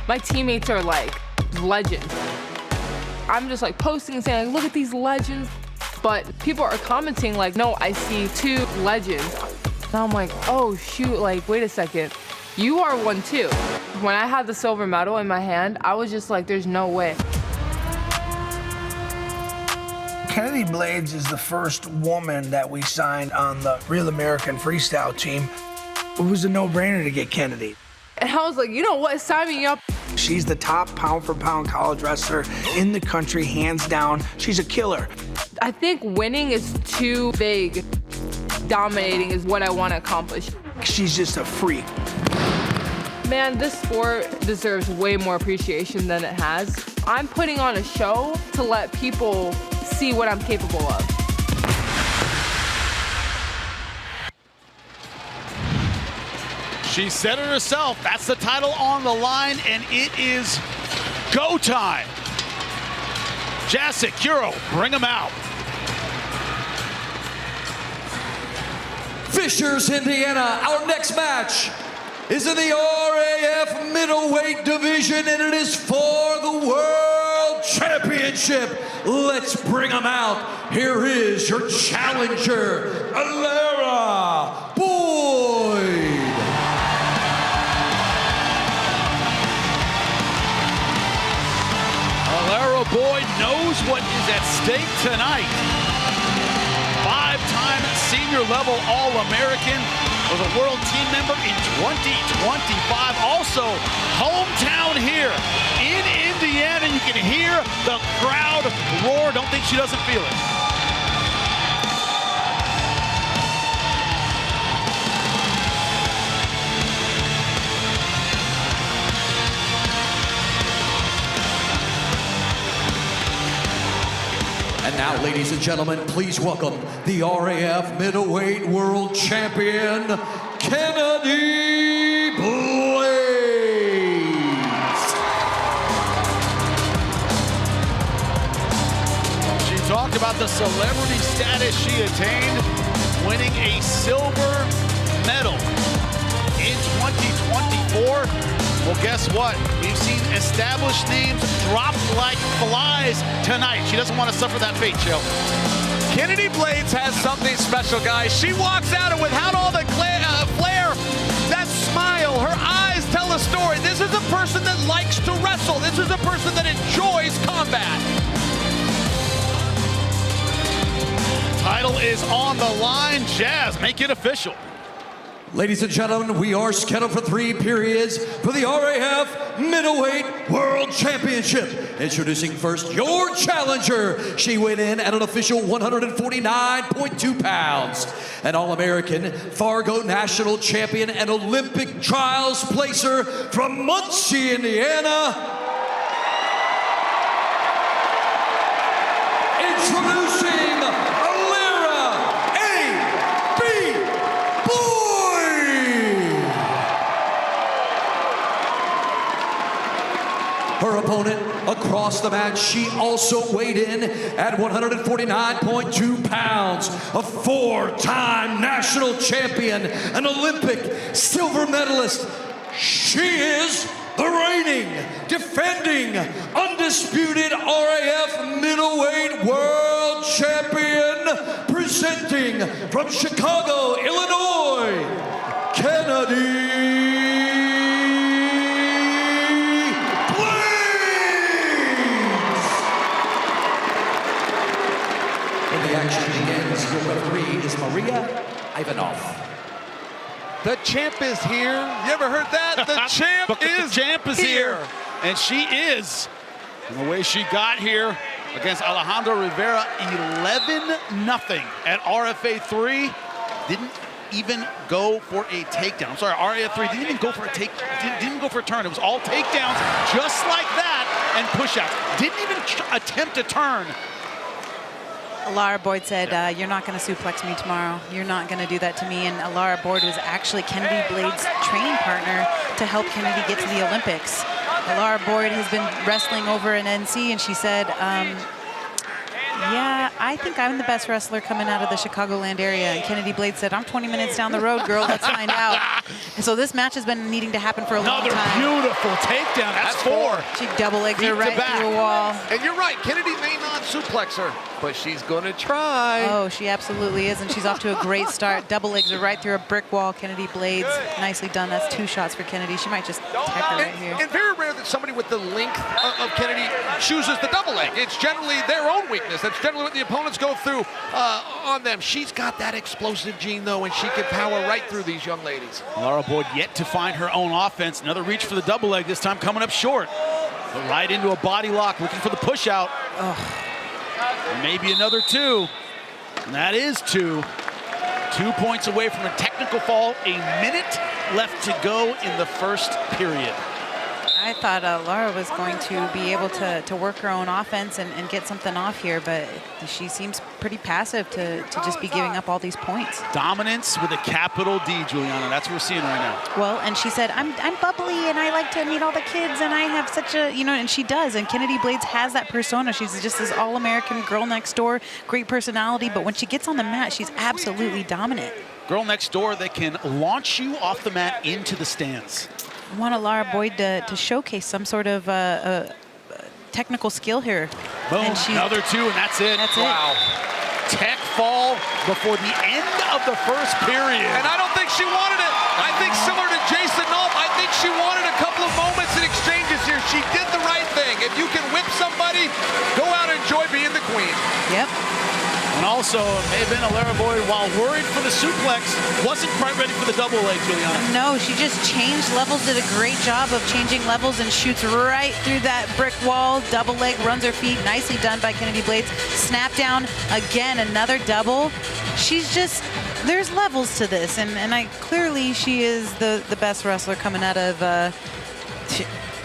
[SPEAKER 21] My teammates are like legends. I'm just like posting and saying, like, look at these legends. But people are commenting like, no, I see two legends. And I'm like, oh shoot, like, wait a second. You are one too. When I had the silver medal in my hand, I was just like, there's no way.
[SPEAKER 24] Kennedy Blades is the first woman that we signed on the Real American Freestyle team. It was a no-brainer to get Kennedy.
[SPEAKER 21] And I was like, you know what, sign me up.
[SPEAKER 24] She's the top pound-for-pound college wrestler in the country, hands down. She's a killer.
[SPEAKER 21] I think winning is too vague. Dominating is what I want to accomplish.
[SPEAKER 24] She's just a freak.
[SPEAKER 21] Man, this sport deserves way more appreciation than it has. I'm putting on a show to let people see what I'm capable of.
[SPEAKER 1] She said it herself. That's the title on the line, and it is go time. Jasic, Kuro, bring him out.
[SPEAKER 8] Fishers, Indiana. Our next match is in the RAF middleweight division, and it is for the World Championship. Let's bring him out. Here is your challenger, Alera Boyd.
[SPEAKER 1] Alera Boyd knows what is at stake tonight. Five-time senior level All-American, was a world team member in 2025. Also, hometown here in Indiana. You can hear the crowd roar. Don't think she doesn't feel it.
[SPEAKER 8] And now, ladies and gentlemen, please welcome the RAF middleweight world champion, Kennedy Blades.
[SPEAKER 1] She talked about the celebrity status she attained, winning a silver medal in 2024. Well, guess what? We've seen established names drop like flies tonight. She doesn't want to suffer that fate, Joe.
[SPEAKER 7] Kennedy Blades has something special, guys. She walks out and without all the flair, that smile, her eyes tell a story. This is a person that likes to wrestle. This is a person that enjoys combat.
[SPEAKER 1] Title is on the line. Jazz, make it official.
[SPEAKER 8] Ladies and gentlemen, we are scheduled for 3 periods for the RAF Middleweight World Championship. Introducing first your challenger. She weighed in at an official 149.2 pounds. An All-American, Fargo National Champion, and Olympic Trials placer from Muncie, Indiana. Introducing her opponent across the match, she also weighed in at 149.2 pounds, a 4-time national champion, an Olympic silver medalist. She is the reigning, defending, undisputed RAF middleweight world champion, presenting from Chicago, Illinois, Kennedy. The action begins. Your referee is Maria Ivanov.
[SPEAKER 7] The champ is here. You ever heard that? The champ is here.
[SPEAKER 1] And she is. And the way she got here against Alejandro Rivera, 11-0 at RFA 3. Didn't even go for a takedown. I'm sorry, RAF 3 didn't even go for a didn't even go for a turn. It was all takedowns just like that and push-outs. Didn't even attempt a turn.
[SPEAKER 6] Alera Boyd said, you're not going to suplex me tomorrow. You're not going to do that to me. And Alera Boyd was actually Kennedy Blades' training partner to help Kennedy get to the Olympics. Alera Boyd has been wrestling over in NC, and she said, yeah, I think I'm the best wrestler coming out of the Chicagoland area. And Kennedy Blades said, I'm 20 minutes down the road, girl. Let's find out. And so this match has been needing to happen for a long time.
[SPEAKER 1] Another beautiful takedown. That's 4.
[SPEAKER 6] She double legs her right through a wall.
[SPEAKER 7] And you're right, Kennedy may not suplex her, but she's going to try.
[SPEAKER 6] Oh, she absolutely is, and she's off to a great start. Double legs her right through a brick wall. Kennedy Blades, nicely done. That's 2 shots for Kennedy. She might just tech her right here.
[SPEAKER 7] And very rare that somebody with the length of Kennedy chooses the double leg. It's generally their own weakness. That's generally what the opponents go through on them. She's got that explosive gene, though, and she can power right through these young ladies.
[SPEAKER 1] Alera Boyd yet to find her own offense. Another reach for the double leg, this time coming up short. But right into a body lock, looking for the push out. Maybe another 2. And that is 2. 2 points away from a technical fall. 1 minute left to go in the first period.
[SPEAKER 6] I thought Laura was going to be able to work her own offense and get something off here, but she seems pretty passive to just be giving up all these points.
[SPEAKER 1] Dominance with a capital D, Juliana. That's what we're seeing right now.
[SPEAKER 6] Well, and she said, I'm bubbly and I like to meet all the kids and I have such a, and she does. And Kennedy Blades has that persona. She's just this all-American girl next door, great personality, but when she gets on the mat, she's absolutely dominant.
[SPEAKER 1] Girl next door that can launch you off the mat into the stands.
[SPEAKER 6] I want Laura Boyd to showcase some sort of technical skill here.
[SPEAKER 1] Boom, another two, and that's it. Wow. Tech fall before the end of the first period.
[SPEAKER 20] And I don't think she wanted it. I think similar to Jason Nolf, I think she wanted a couple of moments in exchanges here. She did the right thing. If you can whip somebody, go out and enjoy being the queen.
[SPEAKER 6] Yep.
[SPEAKER 1] And also, may have been a Laura Boyd, while worried for the suplex, wasn't quite ready for the double leg, Juliana.
[SPEAKER 6] No, she just changed levels, did a great job of changing levels and shoots right through that brick wall. Double leg, runs her feet. Nicely done by Kennedy Blades. Snap down, again, another double. She's just, there's levels to this. And clearly she is the best wrestler coming out of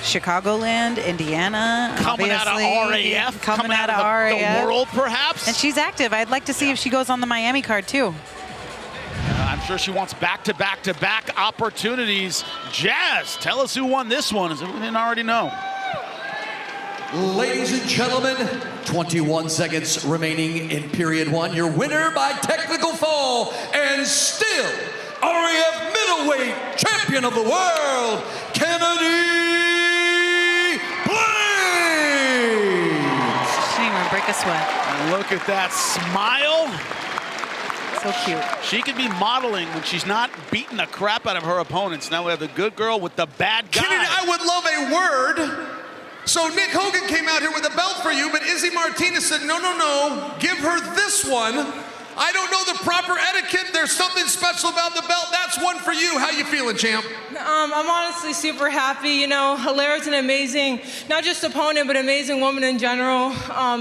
[SPEAKER 6] Chicagoland, Indiana,
[SPEAKER 1] coming
[SPEAKER 6] obviously.
[SPEAKER 1] Out of RAF,
[SPEAKER 6] coming out of RAF.
[SPEAKER 1] The world, perhaps.
[SPEAKER 6] And she's active. I'd like to see if she goes on the Miami card, too.
[SPEAKER 1] I'm sure she wants back-to-back-to-back opportunities. Jazz, tell us who won this one, as if we didn't already know.
[SPEAKER 8] Ladies and gentlemen, 21 seconds remaining in period one. Your winner by technical fall, and still RAF middleweight champion of the world, Kennedy Blades!
[SPEAKER 6] She didn't even break a sweat.
[SPEAKER 1] And look at that smile.
[SPEAKER 6] So cute.
[SPEAKER 1] She could be modeling when she's not beating the crap out of her opponents. Now we have the good girl with the bad guy.
[SPEAKER 20] Kennedy, I would love a word. So Nick Hogan came out here with a belt for you, but Izzy Martinez said, no, give her this one. I don't know the proper etiquette. There's something special about the belt. That's one for you. How you feeling, champ?
[SPEAKER 21] I'm honestly super happy. Hilaire's an amazing, not just opponent, but amazing woman in general.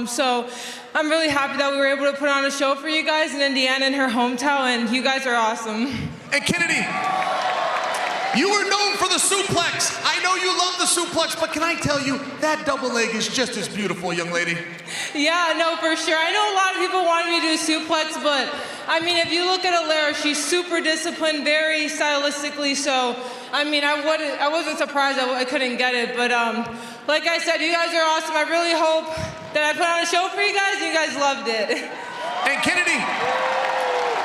[SPEAKER 21] So I'm really happy that we were able to put on a show for you guys in Indiana, in her hometown, and you guys are awesome.
[SPEAKER 20] And Kennedy, you were known for the suplex. I know you love the suplex, but can I tell you, that double leg is just as beautiful, young lady.
[SPEAKER 21] Yeah, no, for sure. I know a lot of people wanted me to do suplex, but I mean, if you look at Hilaire, she's super disciplined, very stylistically, so I mean, I wasn't surprised I couldn't get it, but like I said, you guys are awesome. I really hope that I put on a show for you guys and you guys loved it.
[SPEAKER 20] And Kennedy,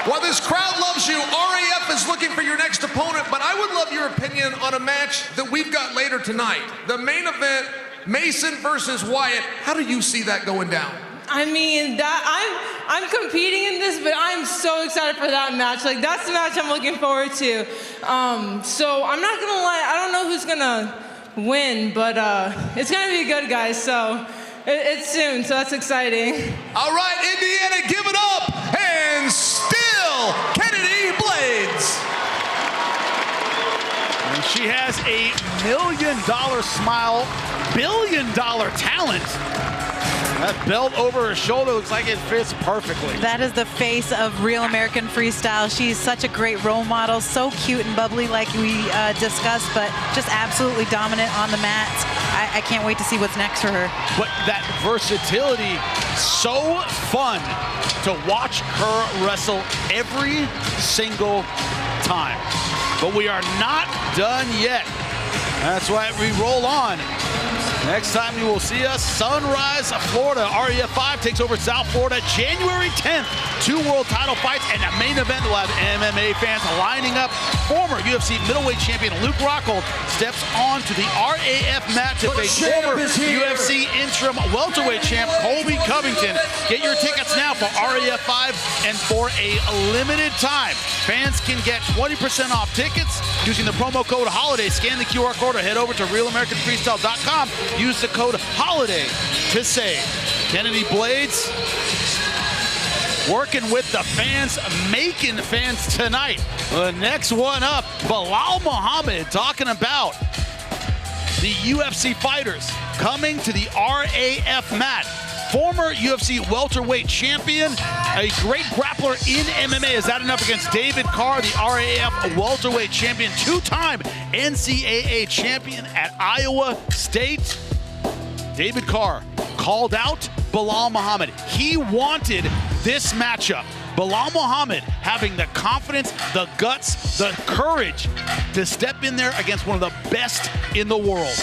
[SPEAKER 20] while this crowd loves you, RAF is looking for your next opponent, but I would love your opinion on a match that we've got later tonight. The main event, Mason versus Wyatt. How do you see that going down?
[SPEAKER 21] I mean, I'm competing in this, but I'm so excited for that match. Like, that's the match I'm looking forward to. So I'm not gonna lie, I don't know who's gonna win, but it's gonna be good, guys. So it's soon, so that's exciting.
[SPEAKER 20] All right, Indiana, give it up, and still Kennedy Blades.
[SPEAKER 1] And she has a $1 million smile, $1 billion talent. That belt over her shoulder looks like it fits perfectly.
[SPEAKER 6] That is the face of real American Freestyle. She's such a great role model, so cute and bubbly like we discussed, but just absolutely dominant on the mats. I can't wait to see what's next for her.
[SPEAKER 1] But that versatility, so fun to watch her wrestle every single time. But we are not done yet. That's why we roll on. Next time you will see us, Sunrise, Florida. RAF 5 takes over South Florida January 10th. 2 world title fights and a main event. We'll have MMA fans lining up. Former UFC middleweight champion Luke Rockhold steps on to the RAF mat to face former UFC interim welterweight champ Colby Covington. Get your tickets now for RAF 5 and for a limited time. Fans can get 20% off tickets using the promo code HOLIDAY. Scan the QR code or head over to realamericanfreestyle.com. Use the code HOLIDAY to save. Kennedy Blades working with the fans, making fans tonight. The next one up, Bilal Muhammad talking about the UFC fighters coming to the RAF mat. former UFC welterweight champion, a great grappler in MMA, is that enough against David Carr, the RAF welterweight champion, two-time NCAA champion at Iowa State. David Carr called out Belal Muhammad. He wanted this matchup. Belal Muhammad having the confidence, the guts, the courage to step in there against one of the best in the world.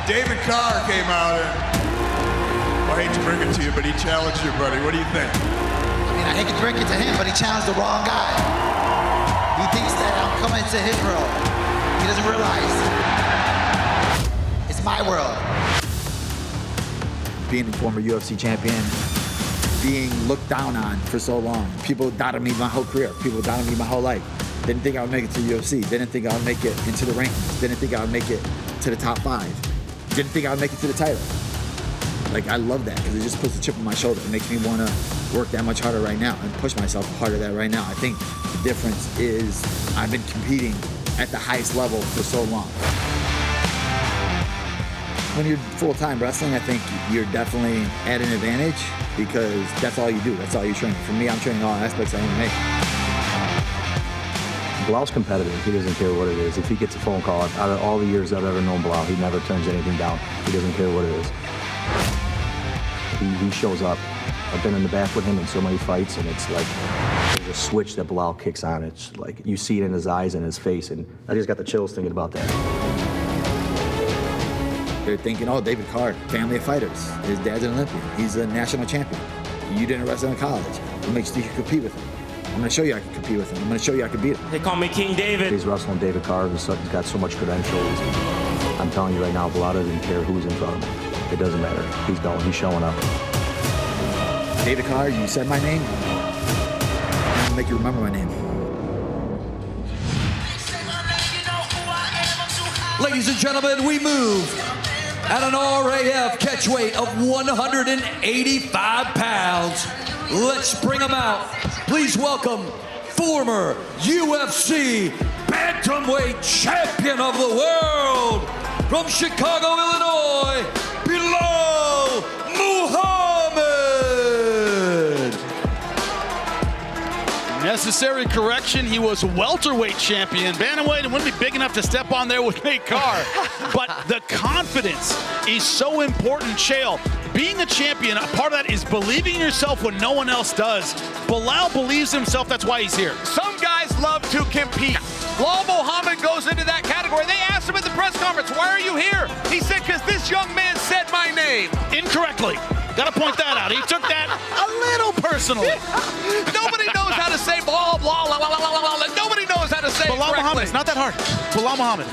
[SPEAKER 2] David Carr came out and, I hate to bring it to you, but he challenged you, buddy. What do you think?
[SPEAKER 5] I mean, I hate to bring it to him, but he challenged the wrong guy. He thinks that I'm coming to his world. He doesn't realize it's my world.
[SPEAKER 12] Being a former UFC champion, being looked down on for so long. People doubted me my whole career. People doubted me my whole life. Didn't think I would make it to the UFC. Didn't think I would make it into the rankings. Didn't think I would make it to the top 5. Didn't think I would make it to the title. Like, I love that because it just puts a chip on my shoulder. It makes me want to work that much harder right now and push myself harder that right now. I think the difference is I've been competing at the highest level for so long. When you're full-time wrestling, I think you're definitely at an advantage because that's all you do. That's all you train. For me, I'm training all aspects of MMA.
[SPEAKER 9] Belal's competitive. He doesn't care what it is. If he gets a phone call, out of all the years I've ever known Belal, he never turns anything down. He doesn't care what it is. He shows up. I've been in the back with him in so many fights, and it's like there's a switch that Belal kicks on. It's like you see it in his eyes and his face, and I just got the chills thinking about that.
[SPEAKER 12] They're thinking, oh, David Carr, family of fighters. His dad's an Olympian. He's a national champion. You didn't wrestle in college. What makes you think you compete with him? I'm going to show you I can compete with him. I'm going to show you I can beat him.
[SPEAKER 4] They call me King David.
[SPEAKER 9] He's wrestling David Carr. He's got so much credentials. I'm telling you right now, Belal doesn't care who's in front of him. It doesn't matter. He's going. He's showing up.
[SPEAKER 12] David Carr, you said my name. I'm going to make you remember my name.
[SPEAKER 8] Ladies and gentlemen, we move at an RAF catch weight of 185 pounds. Let's bring him out. Please welcome former UFC bantamweight champion of the world from Chicago, Illinois, Belal Muhammad.
[SPEAKER 1] Necessary correction, he was welterweight champion. Bantamweight wouldn't be big enough to step on there with Nate Carr. But the confidence is so important, Chael. Being a champion, a part of that is believing in yourself when no one else does. Belal believes in himself, that's why he's here.
[SPEAKER 7] Some guys love to compete. Belal Muhammad goes into that category. They asked him at the press conference, why are you here? He said, because this young man said my name.
[SPEAKER 1] Incorrectly. Gotta point that out. He took that a little personally.
[SPEAKER 7] Nobody knows how to say blah, blah, blah, blah, blah, blah. Nobody knows how to say
[SPEAKER 1] Belal
[SPEAKER 7] it
[SPEAKER 1] Muhammad, it's not that hard. Belal Muhammad.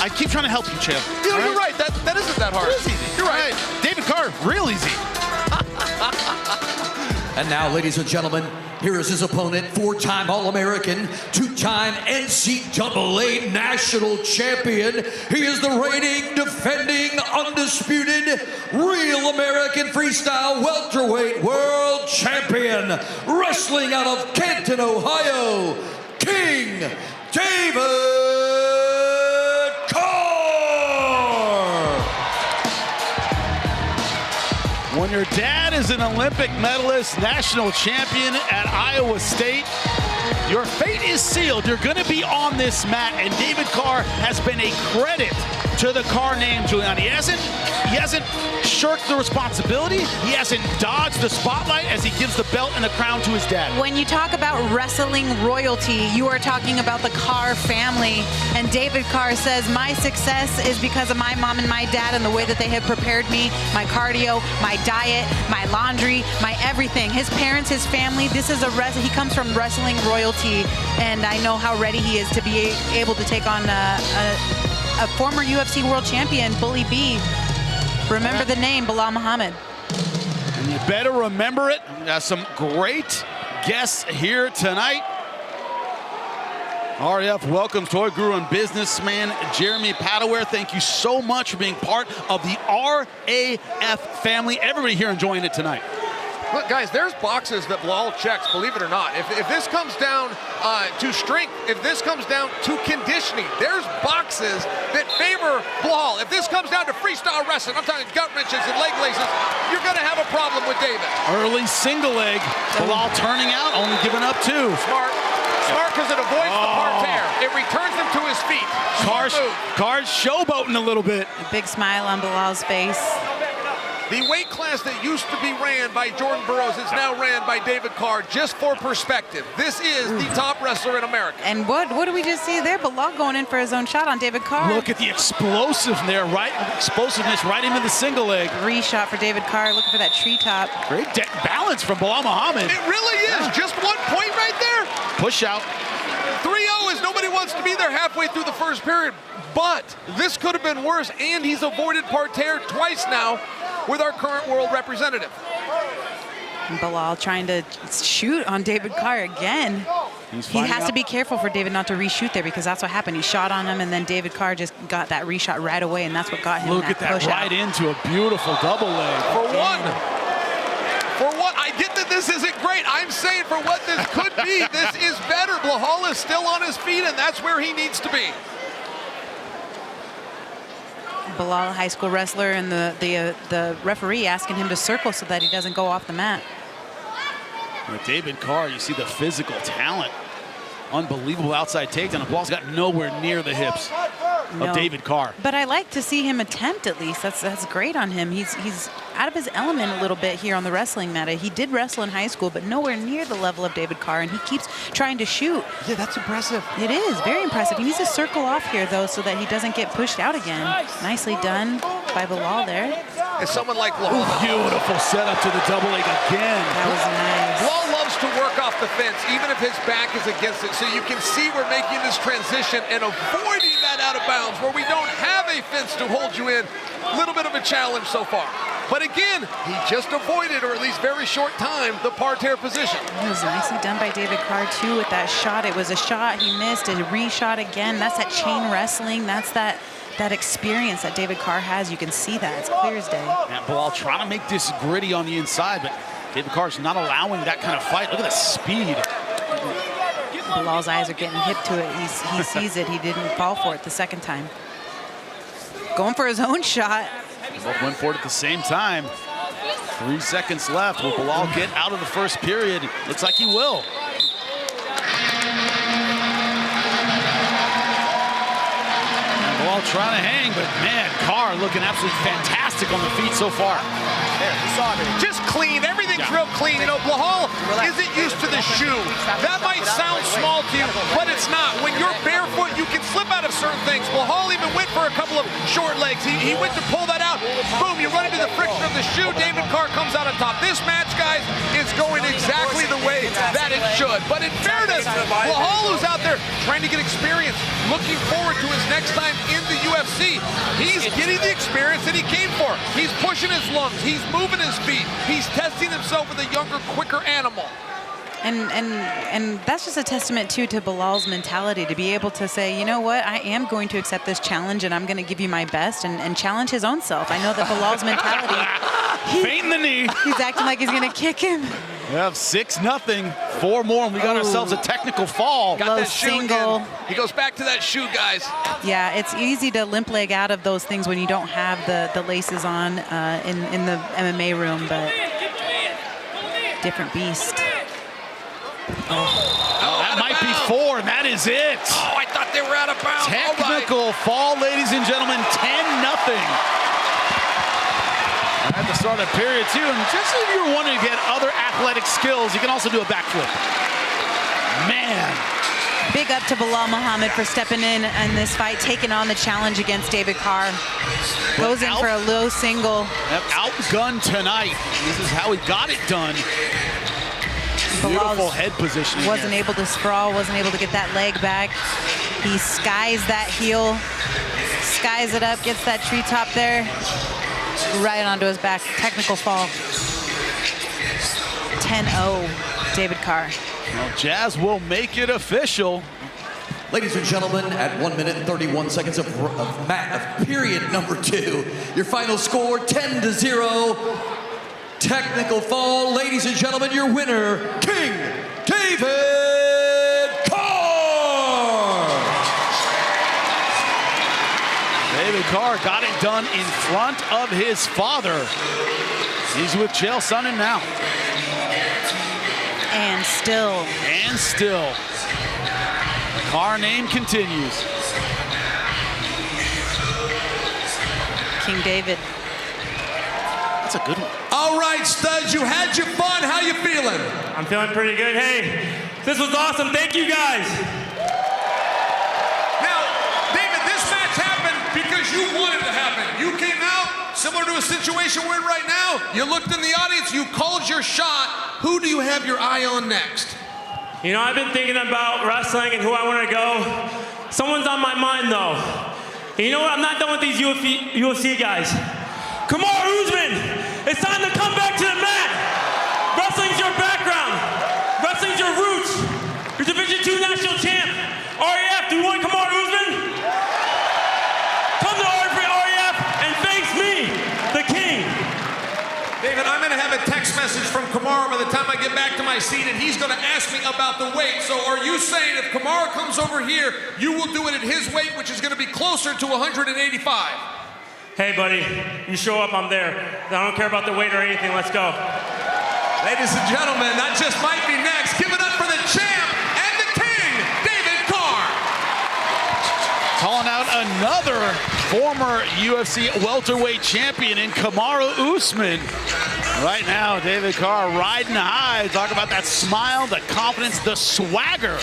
[SPEAKER 1] I keep trying to help you, Chael.
[SPEAKER 7] You're right. That isn't that hard.
[SPEAKER 1] It is easy. You're right. David Carr, real easy.
[SPEAKER 8] And now, ladies and gentlemen, here is his opponent, four-time All-American, two-time NCAA national champion. He is the reigning, defending, undisputed, real American Freestyle welterweight world champion, wrestling out of Canton, Ohio, King David Carr.
[SPEAKER 1] When your dad is an Olympic medalist, national champion at Iowa State, your fate is sealed. You're going to be on this mat, and David Carr has been a credit to the Carr name, Giuliani. He hasn't shirked the responsibility. He hasn't dodged the spotlight as he gives the belt and the crown to his dad.
[SPEAKER 6] When you talk about wrestling royalty, you are talking about the Carr family. And David Carr says, my success is because of my mom and my dad and the way that they have prepared me, my cardio, my diet, my laundry, my everything. His parents, his family, this is he comes from wrestling royalty, and I know how ready he is to be able to take on a former UFC world champion, Bully B. Remember the name, Belal Muhammad.
[SPEAKER 1] And you better remember it. Some great guests here tonight. RAF welcomes toy guru and businessman Jeremy Padaware. Thank you so much for being part of the RAF family. Everybody here enjoying it tonight.
[SPEAKER 20] Look, guys, there's boxes that Bilal checks, believe it or not. If this comes down to strength, if this comes down to conditioning, there's boxes that favor Bilal. If this comes down to freestyle wrestling, I'm talking gut wrenches and leg laces, you're going to have a problem with David.
[SPEAKER 1] Early single leg. Bilal turning out, only giving up 2.
[SPEAKER 20] Smart because it avoids the parterre. It returns him to his feet.
[SPEAKER 1] Carr's showboating a little bit.
[SPEAKER 6] A big smile on Bilal's face.
[SPEAKER 20] The weight class that used to be ran by Jordan Burroughs is now ran by David Carr. Just for perspective, this is the top wrestler in America.
[SPEAKER 6] And what do we just see there? Bilal going in for his own shot on David Carr.
[SPEAKER 1] Look at the explosiveness right into the single leg.
[SPEAKER 6] Reshot for David Carr, looking for that treetop.
[SPEAKER 1] Great balance from Bilal Muhammad.
[SPEAKER 20] It really is. Yeah. Just 1 point right there.
[SPEAKER 1] Push out.
[SPEAKER 20] 3-0 as nobody wants to be there halfway through the first period. But this could have been worse, and he's avoided parterre twice now with our current world representative.
[SPEAKER 6] Bilal trying to shoot on David Carr again. He has to be careful for David not to reshoot there, because that's what happened. He shot on him, and then David Carr just got that reshot right away, and that's what got him.
[SPEAKER 1] Look at that right into a beautiful double leg.
[SPEAKER 20] For one, I get that this isn't great. I'm saying for what this could be, this is better. Bilal is still on his feet, and that's where he needs to be.
[SPEAKER 6] Bilal, high school wrestler, and the referee asking him to circle so that he doesn't go off the mat.
[SPEAKER 1] With David Carr, you see the physical talent. Unbelievable outside takedown. The ball's got nowhere near the hips of David Carr.
[SPEAKER 6] But I like to see him attempt at least. That's great on him. He's out of his element a little bit here on the wrestling mat. He did wrestle in high school, but nowhere near the level of David Carr, and he keeps trying to shoot.
[SPEAKER 20] Yeah, that's impressive.
[SPEAKER 6] It is very impressive. He needs to circle off here, though, so that he doesn't get pushed out again. Nicely done by Bilal there.
[SPEAKER 20] And someone like Bilal.
[SPEAKER 1] Beautiful setup to the double leg again.
[SPEAKER 6] That was nice.
[SPEAKER 20] Bilal loves to work off the fence, even if his back is against it. So you can see we're making this transition and avoiding that out of bounds where we don't have a fence to hold you in. A little bit of a challenge so far. But again, he just avoided, or at least very short time, the parterre position.
[SPEAKER 6] It was nicely done by David Carr, too, with that shot. It was a shot, he missed, a reshot again. That's that chain wrestling. That's that experience that David Carr has. You can see that. It's clear as day.
[SPEAKER 1] And Bilal trying to make this gritty on the inside, but David Carr's not allowing that kind of fight. Look at the speed.
[SPEAKER 6] Bilal's eyes are getting hip to it. He sees it. He didn't fall for it the second time. Going for his own shot.
[SPEAKER 1] They both went for it at the same time. 3 seconds left. Will Bilal get out of the first period? Looks like he will. Bilal trying to hang, but man, Carr looking absolutely fantastic on the feet so far.
[SPEAKER 20] Just clean. Everything's real clean. You know, Bilal isn't used to the shoe. That might sound small to you, but it's not. When you're barefoot, you can slip out of certain things. Bilal even went for a couple of short legs. He went to pull that out. Boom, you run into the friction of the shoe. David Carr comes out on top. This match, guys, is going exactly the way that it should. But in fairness, Bilal, who's out there trying to get experience, looking forward to his next time in the UFC, he's getting the experience that he came for. He's pushing his lungs. He's moving his feet. He's testing himself with a younger, quicker animal.
[SPEAKER 6] And that's just a testament, too, to Bilal's mentality, to be able to say, you know what, I am going to accept this challenge, and I'm going to give you my best and challenge his own self. I know that Bilal's mentality.
[SPEAKER 1] Feinting the knee.
[SPEAKER 6] He's acting like he's going to kick him.
[SPEAKER 1] We have 6-0. 4 more, and we got ourselves a technical fall.
[SPEAKER 20] Got that shoe again. He goes back to that shoe, guys.
[SPEAKER 6] Yeah, it's easy to limp leg out of those things when you don't have the laces on in the MMA room, but different beast.
[SPEAKER 1] That might be 4, and that is it.
[SPEAKER 20] Oh, I thought they were out of bounds.
[SPEAKER 1] Technical fall, ladies and gentlemen, 10-0. At the start of period 2, and just if you were wanting to get other athletic skills, you can also do a backflip. Man.
[SPEAKER 6] Big up to Bilal Muhammad for stepping in this fight, taking on the challenge against David Carr. Goes in for a low single.
[SPEAKER 1] Outgunned tonight. This is how he got it done. Beautiful head position.
[SPEAKER 6] Wasn't able to sprawl, wasn't able to get that leg back. He skies that heel, skies it up, gets that treetop there, right onto his back. Technical fall. 10-0, David Carr.
[SPEAKER 1] Well, Jazz will make it official.
[SPEAKER 8] Ladies and gentlemen, at 1 minute and 31 seconds of period number 2, your final score 10-0. technical fall. Ladies and gentlemen, your winner, King David Carr.
[SPEAKER 1] David Carr got it done in front of his father. He's with Chael Sonnen now.
[SPEAKER 6] And still.
[SPEAKER 1] And still. The Carr name continues.
[SPEAKER 6] King David.
[SPEAKER 1] That's a good one.
[SPEAKER 20] All right, studs, you had your fun. How you feeling?
[SPEAKER 4] I'm feeling pretty good. Hey, this was awesome. Thank you guys.
[SPEAKER 20] Now, David, this match happened because you wanted it to happen. You came out, similar to a situation we're in right now. You looked in the audience, you called your shot. Who do you have your eye on next?
[SPEAKER 4] You know, I've been thinking about wrestling and who I want to go. Someone's on my mind, though. And you know what? I'm not done with these UFC guys. Kamar Usman, it's time to come back to the mat. Wrestling's your background. Wrestling's your roots. You're Division II national champ. RAF, do you want Kamar Usman? Come to RAF and face me, the king.
[SPEAKER 20] David, I'm going to have a text message from Kamar by the time I get back to my seat, and he's going to ask me about the weight. So are you saying if Kamar comes over here, you will do it at his weight, which is going to be closer to 185?
[SPEAKER 4] Hey, buddy, you show up, I'm there. I don't care about the weight or anything. Let's go.
[SPEAKER 20] Ladies and gentlemen, that just might be next. Give it up for the champ and the king, David Carr.
[SPEAKER 1] Calling out another former UFC welterweight champion in Kamaru Usman. Right now, David Carr riding high. Talk about that smile, the confidence, the swagger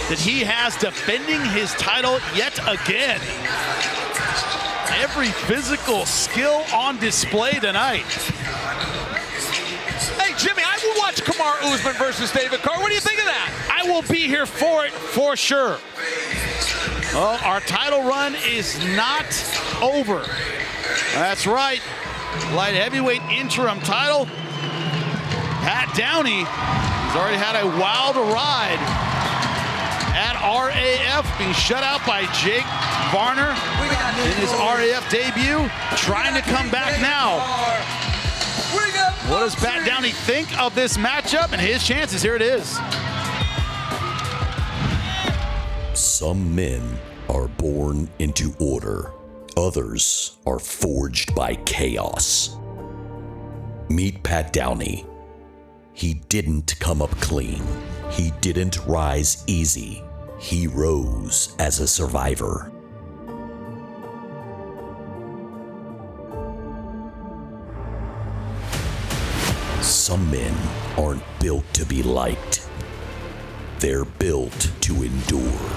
[SPEAKER 1] that he has defending his title yet again. Every physical skill on display tonight.
[SPEAKER 20] Hey, Jimmy, I will watch Kamar Usman versus David Carr. What do you think of that?
[SPEAKER 1] I will be here for it, for sure. Well, our title run is not over. That's right. Light heavyweight interim title. Pat Downey has already had a wild ride at RAF, being shut out by Jake Varner in his RAF debut, trying to come back now. What does Pat Downey think of this matchup and his chances? Here it is.
[SPEAKER 3] Some men are born into order. Others are forged by chaos. Meet Pat Downey. He didn't come up clean. He didn't rise easy. He rose as a survivor. Some men aren't built to be liked. They're built to endure.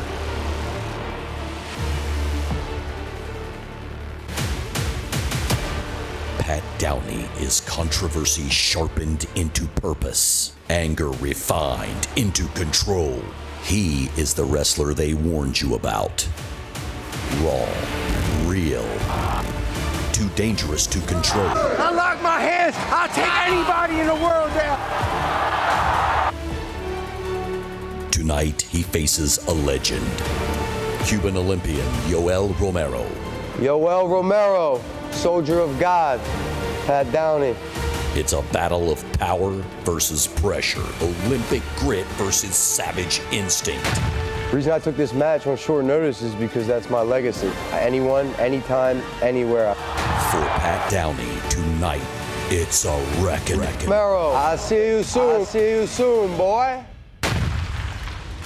[SPEAKER 3] Pat Downey is controversy sharpened into purpose, anger refined into control. He is the wrestler they warned you about. Raw, real, too dangerous to control.
[SPEAKER 15] Unlock my hands, I'll take anybody in the world down.
[SPEAKER 3] Tonight, he faces a legend. Cuban Olympian Yoel Romero.
[SPEAKER 10] Yoel Romero, soldier of God, Pat Downey.
[SPEAKER 3] It's a battle of power versus pressure, Olympic grit versus savage instinct.
[SPEAKER 10] The reason I took this match on short notice is because that's my legacy. Anyone, anytime, anywhere.
[SPEAKER 3] For Pat Downey, tonight, it's a reckoning.
[SPEAKER 10] Romero, I'll see you soon. I'll see you soon, boy.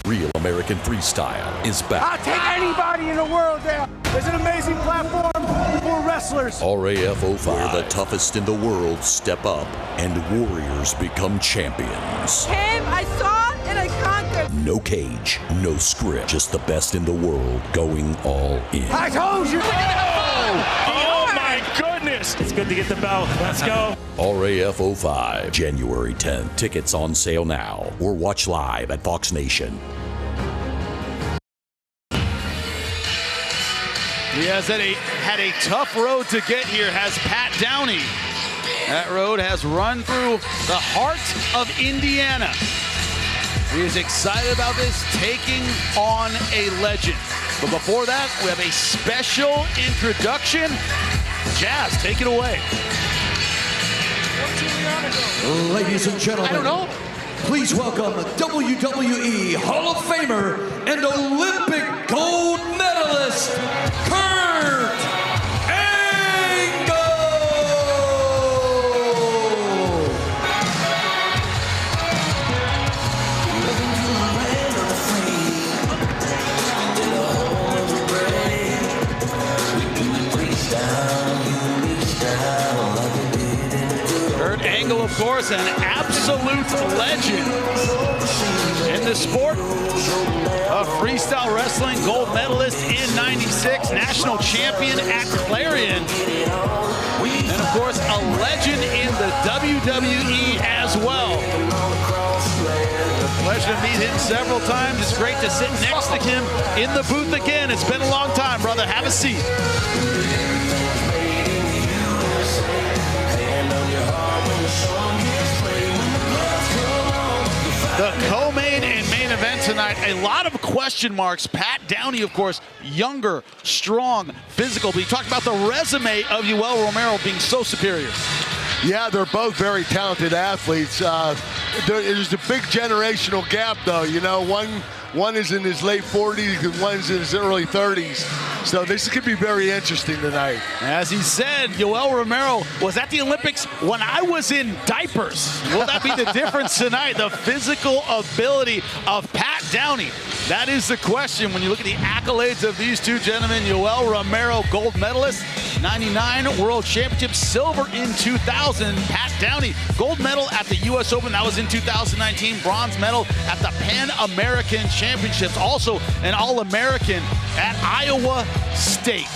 [SPEAKER 3] Real American Freestyle is back.
[SPEAKER 15] I'll take anybody in the world down. There's an amazing platform for wrestlers.
[SPEAKER 3] RAF 05, where the toughest in the world step up and warriors become champions.
[SPEAKER 11] Came, I saw, and I conquered.
[SPEAKER 3] No cage, no script, just the best in the world going all in.
[SPEAKER 15] I told you.
[SPEAKER 4] Oh my goodness. It's good to get the belt. Let's go.
[SPEAKER 3] RAF 05, January 10th. Tickets on sale now or watch live at Fox Nation.
[SPEAKER 1] He has had a tough road to get here, has Pat Downey. That road has run through the heart of Indiana. He is excited about this, taking on a legend. But before that, we have a special introduction. Jazz, take it away.
[SPEAKER 8] Ladies and gentlemen,
[SPEAKER 20] I don't know.
[SPEAKER 8] Please welcome WWE Hall of Famer and Olympic gold medalist, Kurt Angle!
[SPEAKER 1] Kurt Angle, of course, an absolute legend in the sport of freestyle wrestling, gold medalist in '96, national champion at Clarion, and of course a legend in the WWE as well. Pleasure to meet him several times. It's great to sit next to him in the booth again. It's been a long time, brother. Have a seat. The co-main and main event tonight, a lot of question marks. Pat Downey, of course, younger, strong, physical. But he talked about the resume of Yoel Romero being so superior.
[SPEAKER 14] Yeah, they're both very talented athletes. There's a big generational gap, though. You know, one is in his late 40s and one's in his early 30s. So this could be very interesting tonight.
[SPEAKER 1] As he said, Yoel Romero was at the Olympics when I was in diapers. Will that be the difference tonight? The physical ability of Pat Downey. That is the question when you look at the accolades of these two gentlemen. Yoel Romero, gold medalist, 99 World Championship, silver in 2000. Pat Downey, gold medal at the U.S. Open. That was in 2019. Bronze medal at the Pan American Championships. Also an All-American at Iowa State.